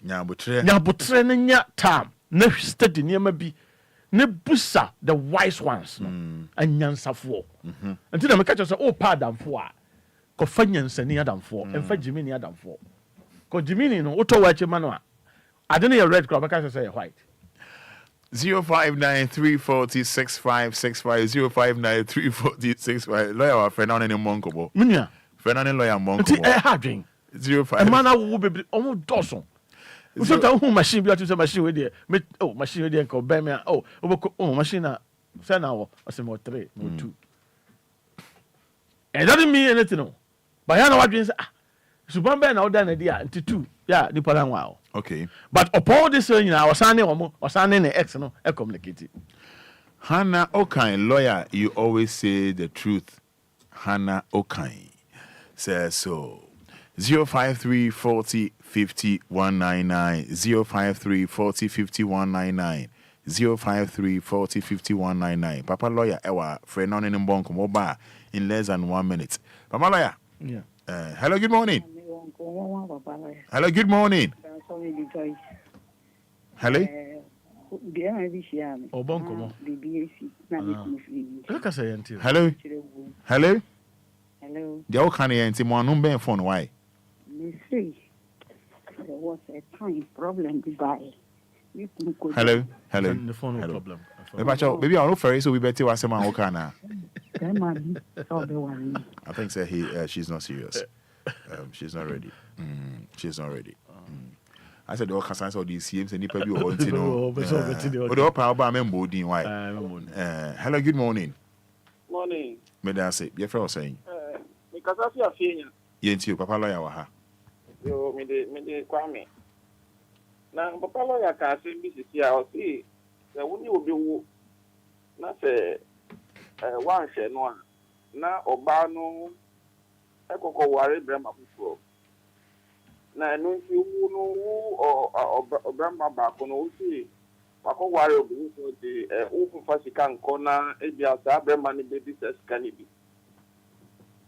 Speaker 4: nyabotrɛ no nya time na study nneɛma bi ne busa the wise ones no anyansafoɔ nti na meka kyerɛ sɛ wopa adamfoɔ a kɔfa nyansani adamfoɔ ɛmfa gyimini adamfoɔ kɔ gyimini no wotɔ wɔ akyi ma no a ade no yɛ red kora bɛka sɛ yɛ white
Speaker 3: 0593406565 05934065 lawyer wa fɛ na ɔne ne mmɔ nkɔbɔ
Speaker 4: menua
Speaker 3: fɛ na ne lawyer mmɔ
Speaker 4: nti
Speaker 3: nkɔbɔ
Speaker 4: ɛha adwen
Speaker 3: 05
Speaker 4: ɛma no awowo bebree ɔmo dɔso wosɛta wohu machine bi ato sɛ machine wei deɛ machine wei deɛ nka ɔbɛn me a wobɛkɔ machine a sɛ na wɔ ɔsɛ ma 3 ma 2 it doesn't mean anything no but ya na wadwen sɛ suban bɛn na woda na di a nti 2 ya nipa na nwa
Speaker 3: okay
Speaker 4: but upon this nyina ɔsan ne ex no communicate
Speaker 3: Hannah Okan lawyer you always say the truth Hannah Okan says so 0534050 0534050 0534050 Papa lawyer ewa friend on in bonk mobile in less than 1 minute Papa lawyer hello good morning hello good morning hello hello hello the can you mo ben phone why
Speaker 8: me say there was a time problem Dubai
Speaker 3: hello
Speaker 4: the phone problem
Speaker 3: maybe I no ferry so we better was man okay na I think say she's not serious she's not ready she's not ready I said all concerns all these CMs and nipa bi o nti no o do pa ba me mbodin why hello good morning me da say your friend was saying
Speaker 22: me kasa fi afenya
Speaker 3: ye nti o papa lawyer wa ha
Speaker 22: yo me de kwame na papa lawyer ka say bi sisi a o si se woni obi wo na se wan hwe no a na oba no ekoko ware brema fufuo na no nti wu no wu brema ba ko no si wako ware obi so de wu fa sika nko na ebia sa brema ni baby sa sika ni bi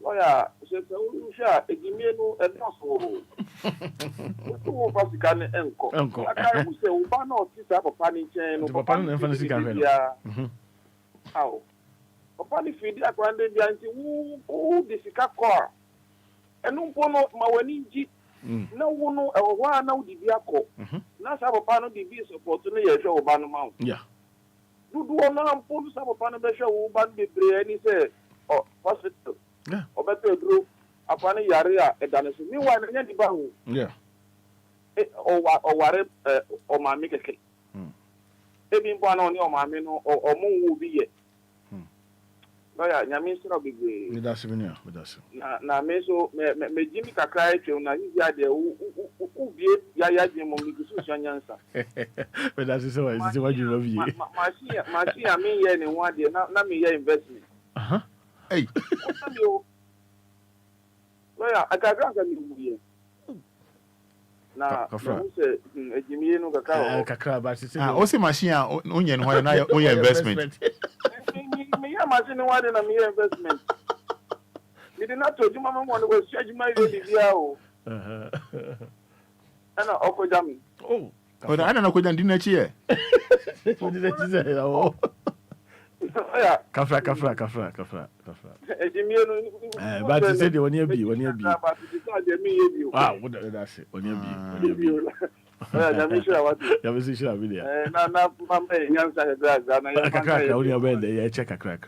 Speaker 22: lawyer se wu sha egimie no edoso wu fa sika ni enko aka wu se wu ba na o ti sa papa ni chen no
Speaker 4: papa no fa sika hwe no
Speaker 22: aw papa ni fidi akwande bia nti wu de sika ko enu mpo no ma wani nji na wu no ewo na wu di bia ko na sa papa no di bi support no ye hwe wo ba no ma dudu ona mpo no sa papa no be hwe wo ba bebre ani se hospital obeto duro apani yare a edane so mi wa na di ba ho o ware o ma mi keke ebi mpo na oni o ma mi no o mo wu bi ye lawyer nyame sira bigwe
Speaker 4: me da se
Speaker 22: na me so me jimi kakra etwe na hizi ade u bie ya je mo mi gusu so nyansa
Speaker 4: me da se wa se wa juro bi
Speaker 22: machine a me ye ne ho ade na me ye investment
Speaker 3: hey
Speaker 22: lawyer akagra ka mi buye na mo se ejimi no
Speaker 4: kakra ba se
Speaker 3: o se machine a onye no ho na onye investment
Speaker 22: me ya machine wa de na me investment me did not to do mama one was charge my baby bia o ana okojami
Speaker 3: ana na kojan din na chi e
Speaker 22: ya
Speaker 4: kafra
Speaker 22: ejimi no
Speaker 4: ba ti se de woni abi
Speaker 22: ba ti se de mi ye bi o
Speaker 4: wo da se woni abi
Speaker 22: ya mi sure what
Speaker 4: ya mi sure bi dia
Speaker 22: na mama nyansa ga na ya
Speaker 4: kakra woni abende ya check kakra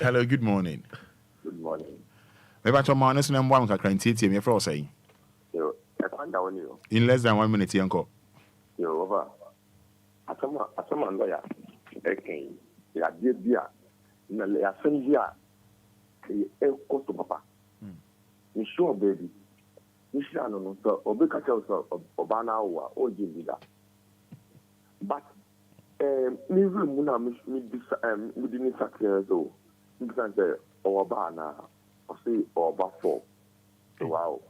Speaker 3: hello good morning
Speaker 22: me
Speaker 3: ba to ma na so na mbwa kakra ntitie me fra o sai
Speaker 22: yo
Speaker 5: down you.
Speaker 3: In less than 1 minute, Yanko.
Speaker 5: You're over. Asama lawyer. Okay. Ya dia. Na ya senjia. E ko to papa. You sure baby. You sure no so obi ka tell so obana wa o jibida. But me room na me didn't success so. You can say obana or say oba for. Wow.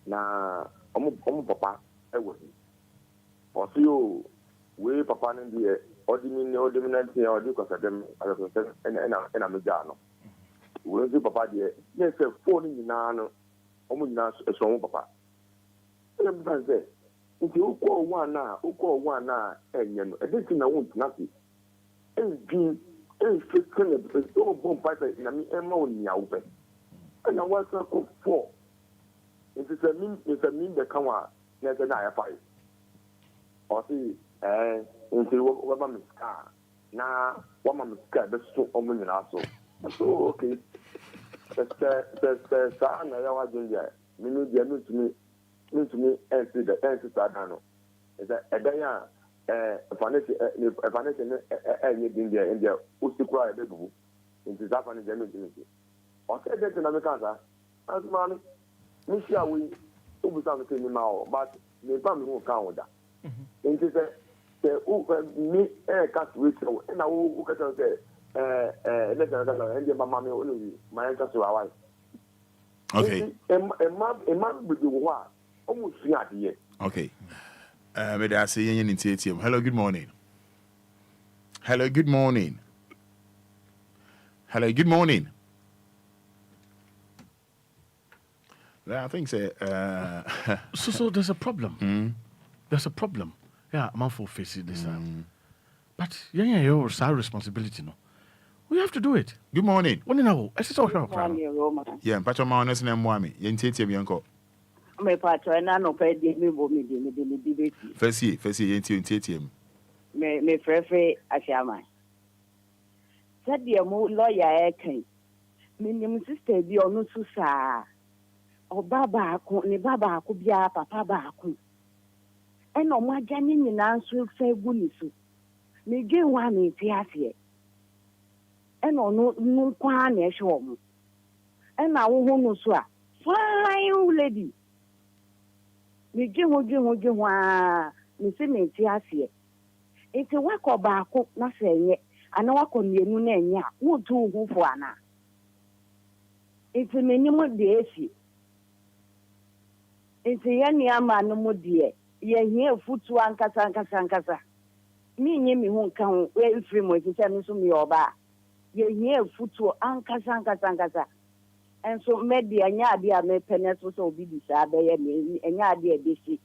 Speaker 5: Na omo papa e wo. Or see you we papa no dey ordinate or do cause them and I'm jano. We see papa dey yes phone ni na no omo nyina so papa. Dem ban say nti ukọ one na enye no e dey tin na won na ti. Engin fitting the so bomb pipe na me e ma oni awupe. And I was ko 4. If it's a mean the kawa na say na ya 5. Or see nti wo ba miska na wo ma miska be so omo nyina so. So okay. The sa na ya wa jinja. Me no dia no to me and the Sada no. Is that a day financial India Usukra a baby into Japanese energy. Or said that in America, as man, Misha, we oversum the now, but the family won't count with that. Into the me air cast with and I will look at the mamma only my answer to our wife.
Speaker 3: Okay.
Speaker 5: A man with the war.
Speaker 3: Okay. May I say in ATM? Hello, good morning. Hello, good morning. Hello, good morning. I think
Speaker 4: so there's a problem. There's a problem. Yeah, I'm for facing this time. But it's our responsibility, no. We have to do it.
Speaker 3: Good morning.
Speaker 4: What do you know? I said,
Speaker 3: yeah, Patrick Mahomes and Mwami. In ATM, Yanko.
Speaker 8: Me patro na no pe di me bo me di
Speaker 3: Fesi yenti ATM.
Speaker 8: Me frefe asiama. Said the mo lawyer e kan. Me nim sister bi onu su sa. Obaba ko ni baba ko bia papa ba ko. E no mo agya ni nyina nso fe gu ni su. Me ge wa me ti ase. E no kwa na e hwe mo. E na wo ho no so a. Fine lady. Me gye ho me se me ti ase. Enti wakọ baako na se enye ana wakọ mienu na enye a wo tu hu fo ana. Enti me ni mo de esi. Enti ye ni ama no mo de ye hie futu ankasa. Mi nye mi hu nka ho we free mo ti se mi so mi oba. Ye hie futu ankasa. And so maybe a nyadi a me penetrate so be disabe ye a nyadi a disi.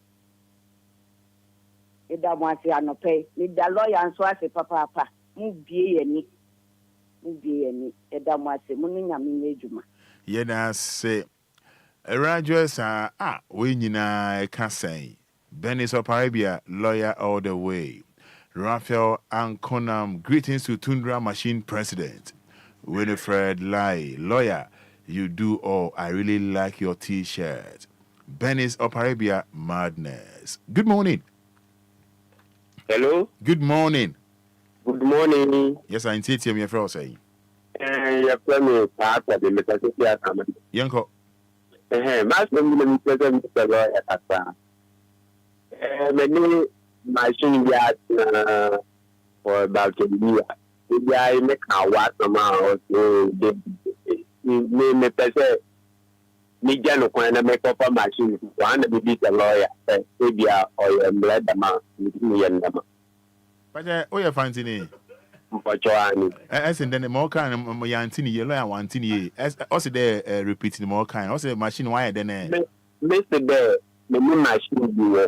Speaker 8: Ida mwasi anope. Ni da lawyer and so as a papa. Mu biye ni. Ida mwasi muni nyami nejuma.
Speaker 3: Yena se Rajos we nyina kasai. Benis of Arabia, lawyer all the way. Raphael Ankonam, greetings to Tundra Machine President. Winifred Lai, lawyer. You do all. I really like your T-shirt. Benis of Arabia, madness. Good morning.
Speaker 19: Hello.
Speaker 3: Good morning.
Speaker 19: Good morning.
Speaker 3: Yes, I'm Titiam, your friend saying.
Speaker 19: Your friend part of the Metacosia.
Speaker 3: Yanko.
Speaker 19: Mas me present Mr. Lawyer Kasa. Many machine yard for about a year. Maybe I make a what amount or me pese me jano kwa na make up a machine one be the lawyer Obia or blood man me yandama
Speaker 3: but you fancy
Speaker 19: mpachoani
Speaker 3: as in then more kind mo yantini ye lawyer wantini ye as also there repeating more kind also machine why then
Speaker 19: me say there me machine bi wo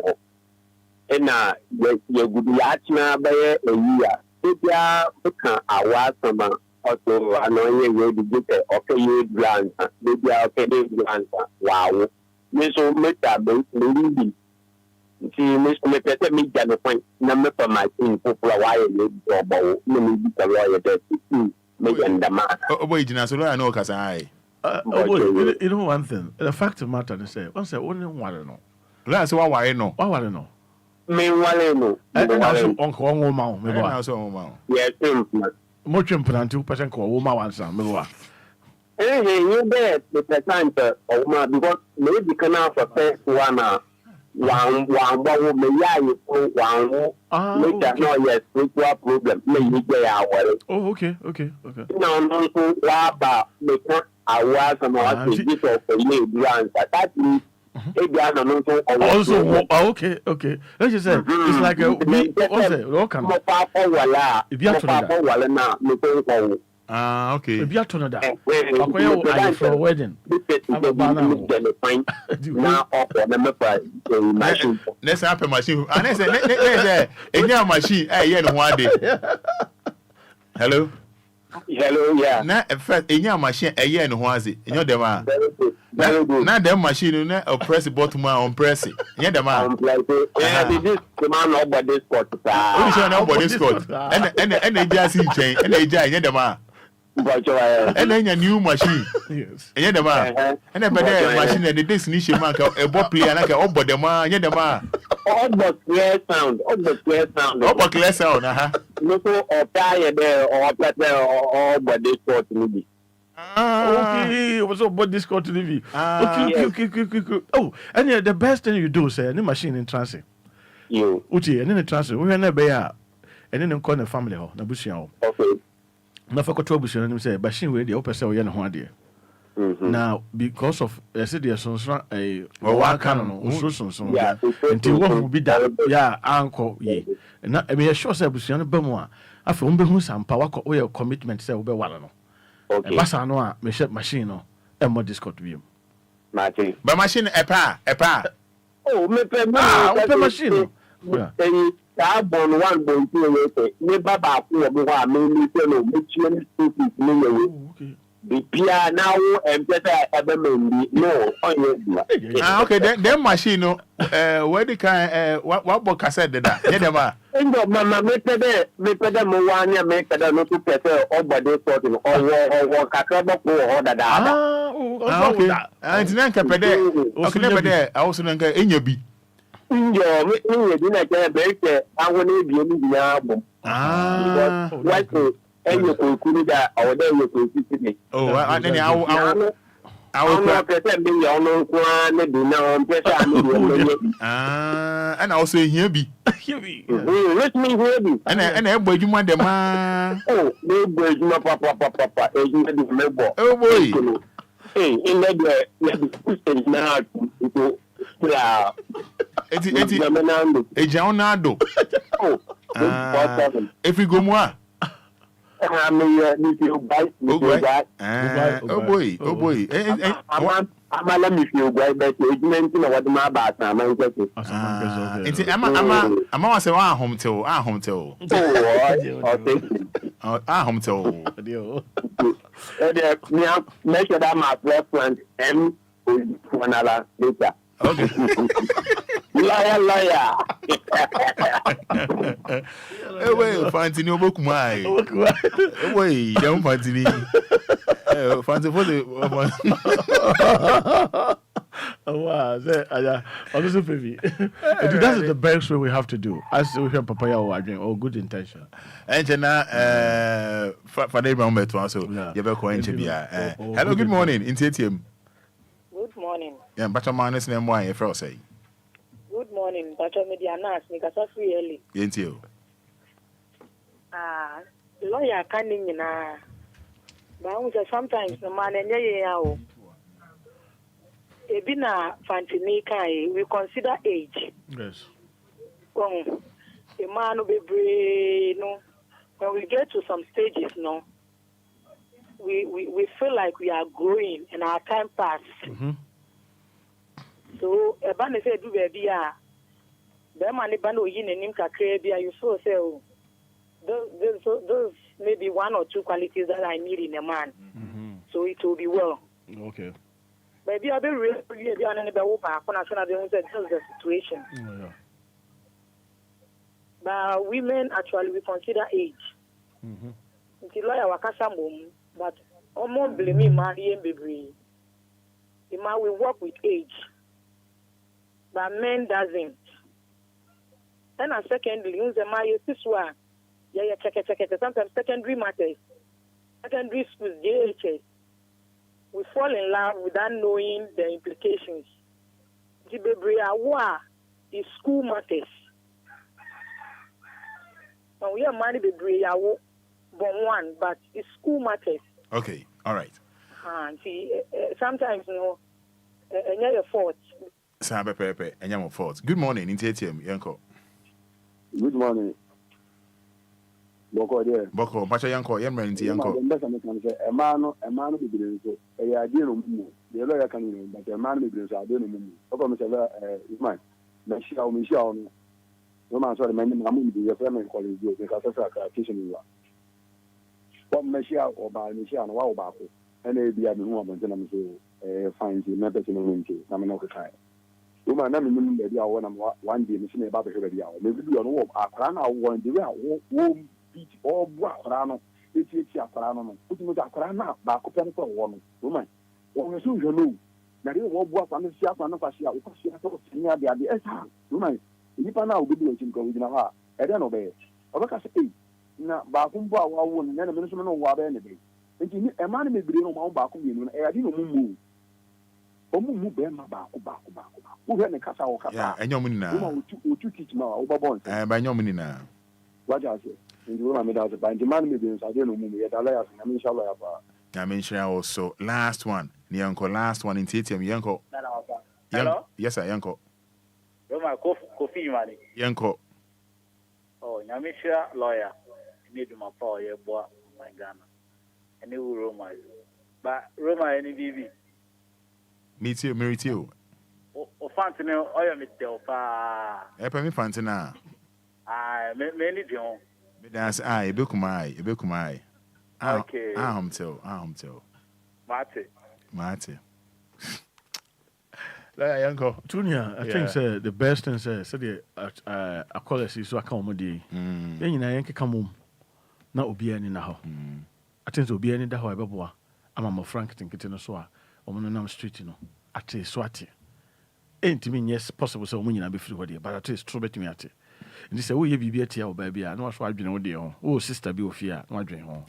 Speaker 19: na ye gudu ya tina baye a year Obia ka awasama also annoying way to get okay you grant maybe okay grant wow me so make that maybe see me pete me jano point na me for my thing for why you go me be the lawyer that me and the man
Speaker 3: boy jina so lawyer no kasa ai
Speaker 4: you know one thing the fact of the matter is say once only one no
Speaker 3: Let's what why no.
Speaker 4: What were no?
Speaker 19: Meanwhile, no.
Speaker 4: And also Uncle Oma, maybe
Speaker 3: also Oma.
Speaker 19: Yes,
Speaker 4: much important 2% call Oma once, maybe.
Speaker 19: You bet the percent Oma because maybe can have a first one bottle may you one make that no yes spiritual problem maybe they are worried.
Speaker 4: Oh, okay.
Speaker 19: No, Laba make I was a bit of a year grant that means
Speaker 4: also okay. Let's just say it's like a what's it? Welcome.
Speaker 3: Okay.
Speaker 4: If you are turning that, I'm for a wedding. I'm a banana.
Speaker 19: Now,
Speaker 3: let's have a machine. And I said, in your machine, one day. Hello,
Speaker 19: yeah.
Speaker 3: Now, first, in your machine, a year and was it? In your demand. Now, the machine, press the bottom on press it. Yeah, the man.
Speaker 19: This man over this court.
Speaker 3: Nobody scored. And they just in chain, and they just, yeah, the man. And then a new machine.
Speaker 4: Yes.
Speaker 3: And the man. And then better machine and the destination mark a bot play and like a the man, yeah, the man.
Speaker 19: All but clear sound.
Speaker 3: Oh, but clear sound,
Speaker 19: No, or tired there, or better, or but this court maybe.
Speaker 4: Okay, what's up about this court TV? Okay. Oh, and yeah, the best thing you do, say, any machine in transit.
Speaker 19: You.
Speaker 4: Uchi, and then in transit, we are never here. And then call the family hall, Nabushia.
Speaker 19: Okay.
Speaker 4: No for control, and say, but she will the opposite way and one day. Now, because of I said, there's a one canon, so until what will be done, yeah, uncle, ye. And I mean, a short Busian Bemois, after Umbe some power oil commitment, say, Ube Wallano. Okay. Bassa no, machine, and more discord view.
Speaker 19: Martin.
Speaker 3: But machine, a pa.
Speaker 19: Oh,
Speaker 4: machine. I born one born two me baba who are mainly fellow, which you stupid me. The Pia now and better ever no.
Speaker 3: Okay, then machine, where the kind, what book I said that? Yeah,
Speaker 19: Mamma, make them one make them not to better or by this sort of or Cacabo or that.
Speaker 3: Okay, and then Capede, okay, I also in your beat.
Speaker 19: Your dinner can break I will be in the album. What and you could that or then you could.
Speaker 3: Oh, I will
Speaker 19: present me on one dinner
Speaker 3: and also here be.
Speaker 19: Let me hear you.
Speaker 3: And everybody you want the man.
Speaker 19: Oh, no, papa,
Speaker 3: oh boy.
Speaker 19: Hey, in that now.
Speaker 3: It's Jonado. If we go more.
Speaker 19: Oh
Speaker 3: boy.
Speaker 19: I'm a let me feel great, but it's meant to know what my bath now. I'm
Speaker 3: was a home till. Home till.
Speaker 19: Make sure that my preference M for another later.
Speaker 3: Okay.
Speaker 19: Liar.
Speaker 3: Well, fancy no book my. Away, don't fancy. Fancy for the.
Speaker 4: Oh, wow. Baby. That is the best way we have to do. As we hear papaya or good intention.
Speaker 3: And now, for the moment to answer, you have a hello, good morning. In TTM.
Speaker 6: Good morning.
Speaker 3: Yeah, but your man is name why if I say.
Speaker 6: Good morning, but your media nas make us free early.
Speaker 3: Ain't you?
Speaker 6: Lawyer can't na. But sometimes the man and yeah, Ebina Fantini kai we consider age.
Speaker 4: Yes.
Speaker 6: A man will be brave, no. When we get to some stages, no. We feel like we are growing and our time passes. So a band say do baby the man bando yin and him you so say those maybe one or two qualities that I need in a man. So it will be well.
Speaker 4: Okay.
Speaker 6: Maybe I'll be really on any the situation. But women actually we consider age. Until lawyer wakasa mum. But almost blame marry and baby. The man will work with age. But but men doesn't. And secondly, sometimes secondary matters, secondary schools, JHS, we fall in love without knowing the implications. The Bebriawa is school matters. And we are money Bebriawa, one, but it's school matters.
Speaker 3: Okay, all right.
Speaker 6: See, sometimes, and your fault.
Speaker 3: Sabe Pepe, and your fault. Good morning, in TTM, Yanko.
Speaker 17: Good morning. Boko there.
Speaker 3: Boko, Pacha Yanko, Yammer into Yanko.
Speaker 17: A man will be doing so. A idea of the lawyer can, but a man will be doing so. I don't know. Open is mine. Michelle, no man saw the man, I'm going to be a family college because of a kitchen. What Michelle or by Michelle and Wow Baku, and they be a woman, and I'm so fine to members in the winter. I'm not the time. Woman, I'm in the hour one day, machine about the hour. Maybe you know, I ran out one day, won't beat all Rano. It's Rano. Putting with Akarana, back up for one woman. When you soon you know, that you won't walk on the shelf and not a because she has told me the woman. If I now be doing going in a heart, I don't obey. Or like I say, now, Bakumba, I won't never mention no water any day. And a man may be on my Bakum, and I didn't move. Who had the Casa or Casa?
Speaker 3: And your money now.
Speaker 17: Two teach now, over
Speaker 3: and by your money now.
Speaker 17: What I say? In the room, I made out by demand meetings. I don't know, yet I
Speaker 3: mention also last one, Yanko, last one in TTM, Yanko.
Speaker 20: Hello?
Speaker 3: Yes, sir, Yanko.
Speaker 20: Roma, coffee money.
Speaker 3: Yanko.
Speaker 20: Oh, Yamisha lawyer. Need my power, your boy, my Ghana. And you Roma. But Roma, any BB.
Speaker 3: Me too, Mary too.
Speaker 20: O Fantino, I am it, Delpa.
Speaker 3: Epa me Fantina.
Speaker 20: I many John.
Speaker 3: That's I, Bekumai.
Speaker 20: Okay.
Speaker 3: I'm tell. Mate. Yanko.
Speaker 4: Junior, I think the best thing said a quality so I come with you. Then you know, come home. Not Obia in the house. I think Obia in the house. I'm a Frank thinking so. I'm street, you know. At a swati. Ain't mean yes possible so when you be free, but at least trouble me at it. And they say, oh, you be a tea or baby. I know what's why you know, oh, sister be of fear, no drink home.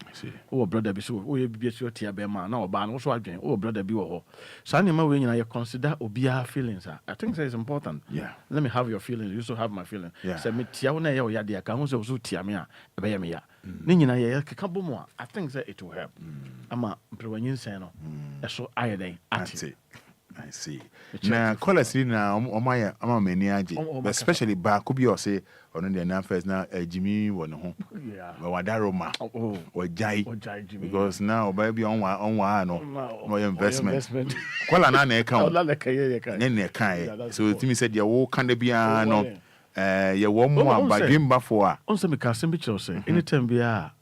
Speaker 4: Oh, brother be so, oh, you be a tea bear man, no ban, what's why drink, oh, brother be oh. So, I'm when you consider Obia feelings. I think that is important.
Speaker 3: Yeah.
Speaker 4: Let me have your feelings. You also have my feelings.
Speaker 3: Yeah.
Speaker 4: Say, me tia one ya, ya, dear, can also tia me, a bear me. Nina, ya, can more. I think that it will help. I'm a Peruvian sano. So, I
Speaker 3: see. Now, call us in now. I'm a maniac, especially Bakubi or say on the announcers now. Jimmy won home. Yeah, Wadaroma or Jai because now baby on one more investment. Well, an account. So Timmy said, "You walk can be no. You one more by game before."
Speaker 4: On some custom picture say anytime be a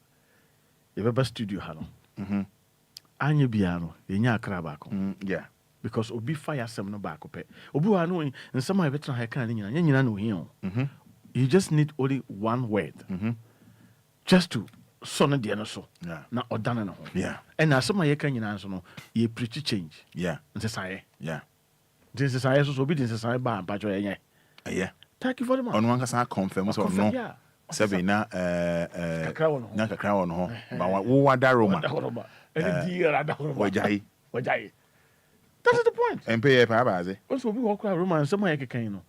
Speaker 4: you studio hano. Anya biano, yenya krabako.
Speaker 3: Yeah.
Speaker 4: Because obi fire some no back up. Obi wa no in some of better can nyina no here. You just need only one word. Just to son the so.
Speaker 3: Yeah.
Speaker 4: Na odana no.
Speaker 3: Yeah.
Speaker 4: And na some of can nyina so no, you preach change.
Speaker 3: Yeah.
Speaker 4: Nsesai.
Speaker 3: Yeah.
Speaker 4: This is I so obi this is I ba pa jo yenye.
Speaker 3: Yeah.
Speaker 4: Thank you very much.
Speaker 3: On one can confirm so no.
Speaker 4: Yeah.
Speaker 3: Sebi na kakra won ho. Ba wo wadaroma.
Speaker 4: Any dear
Speaker 3: Wajai.
Speaker 4: That is the point.
Speaker 3: And pay a pabaze.
Speaker 4: Also, we walk around romance, some like a cano.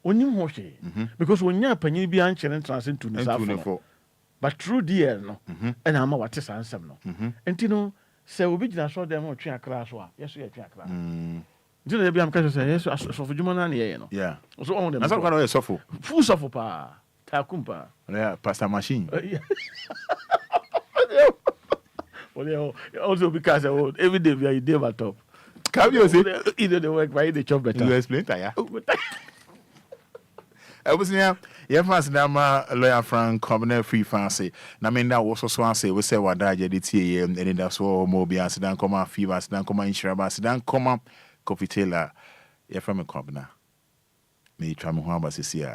Speaker 4: When you wash it, because when you're penny be answered and transit to the but true dear, no, and I'm what is answer no. And you know, say we be just saw them or track class. Yes, we are track class. Do they be am say yes, so for Juman,
Speaker 3: yeah.
Speaker 4: So on them.
Speaker 3: That's what kind of suffer.
Speaker 4: Full suffer pa. Takumpa.
Speaker 3: Yeah, pasta machine.
Speaker 4: Well, also because every day we are day at top.
Speaker 3: Come you say
Speaker 4: either the work by the job better.
Speaker 3: You explain that, yeah. I was near. Yeah, fast nama lawyer Frank Covenant free fancy. Na me that was so say we say what that je DTA and that's all mobile accident come fever accident come insurance accident come coffee tailor. Yeah, from a Covenant. Me try me ho abasisi a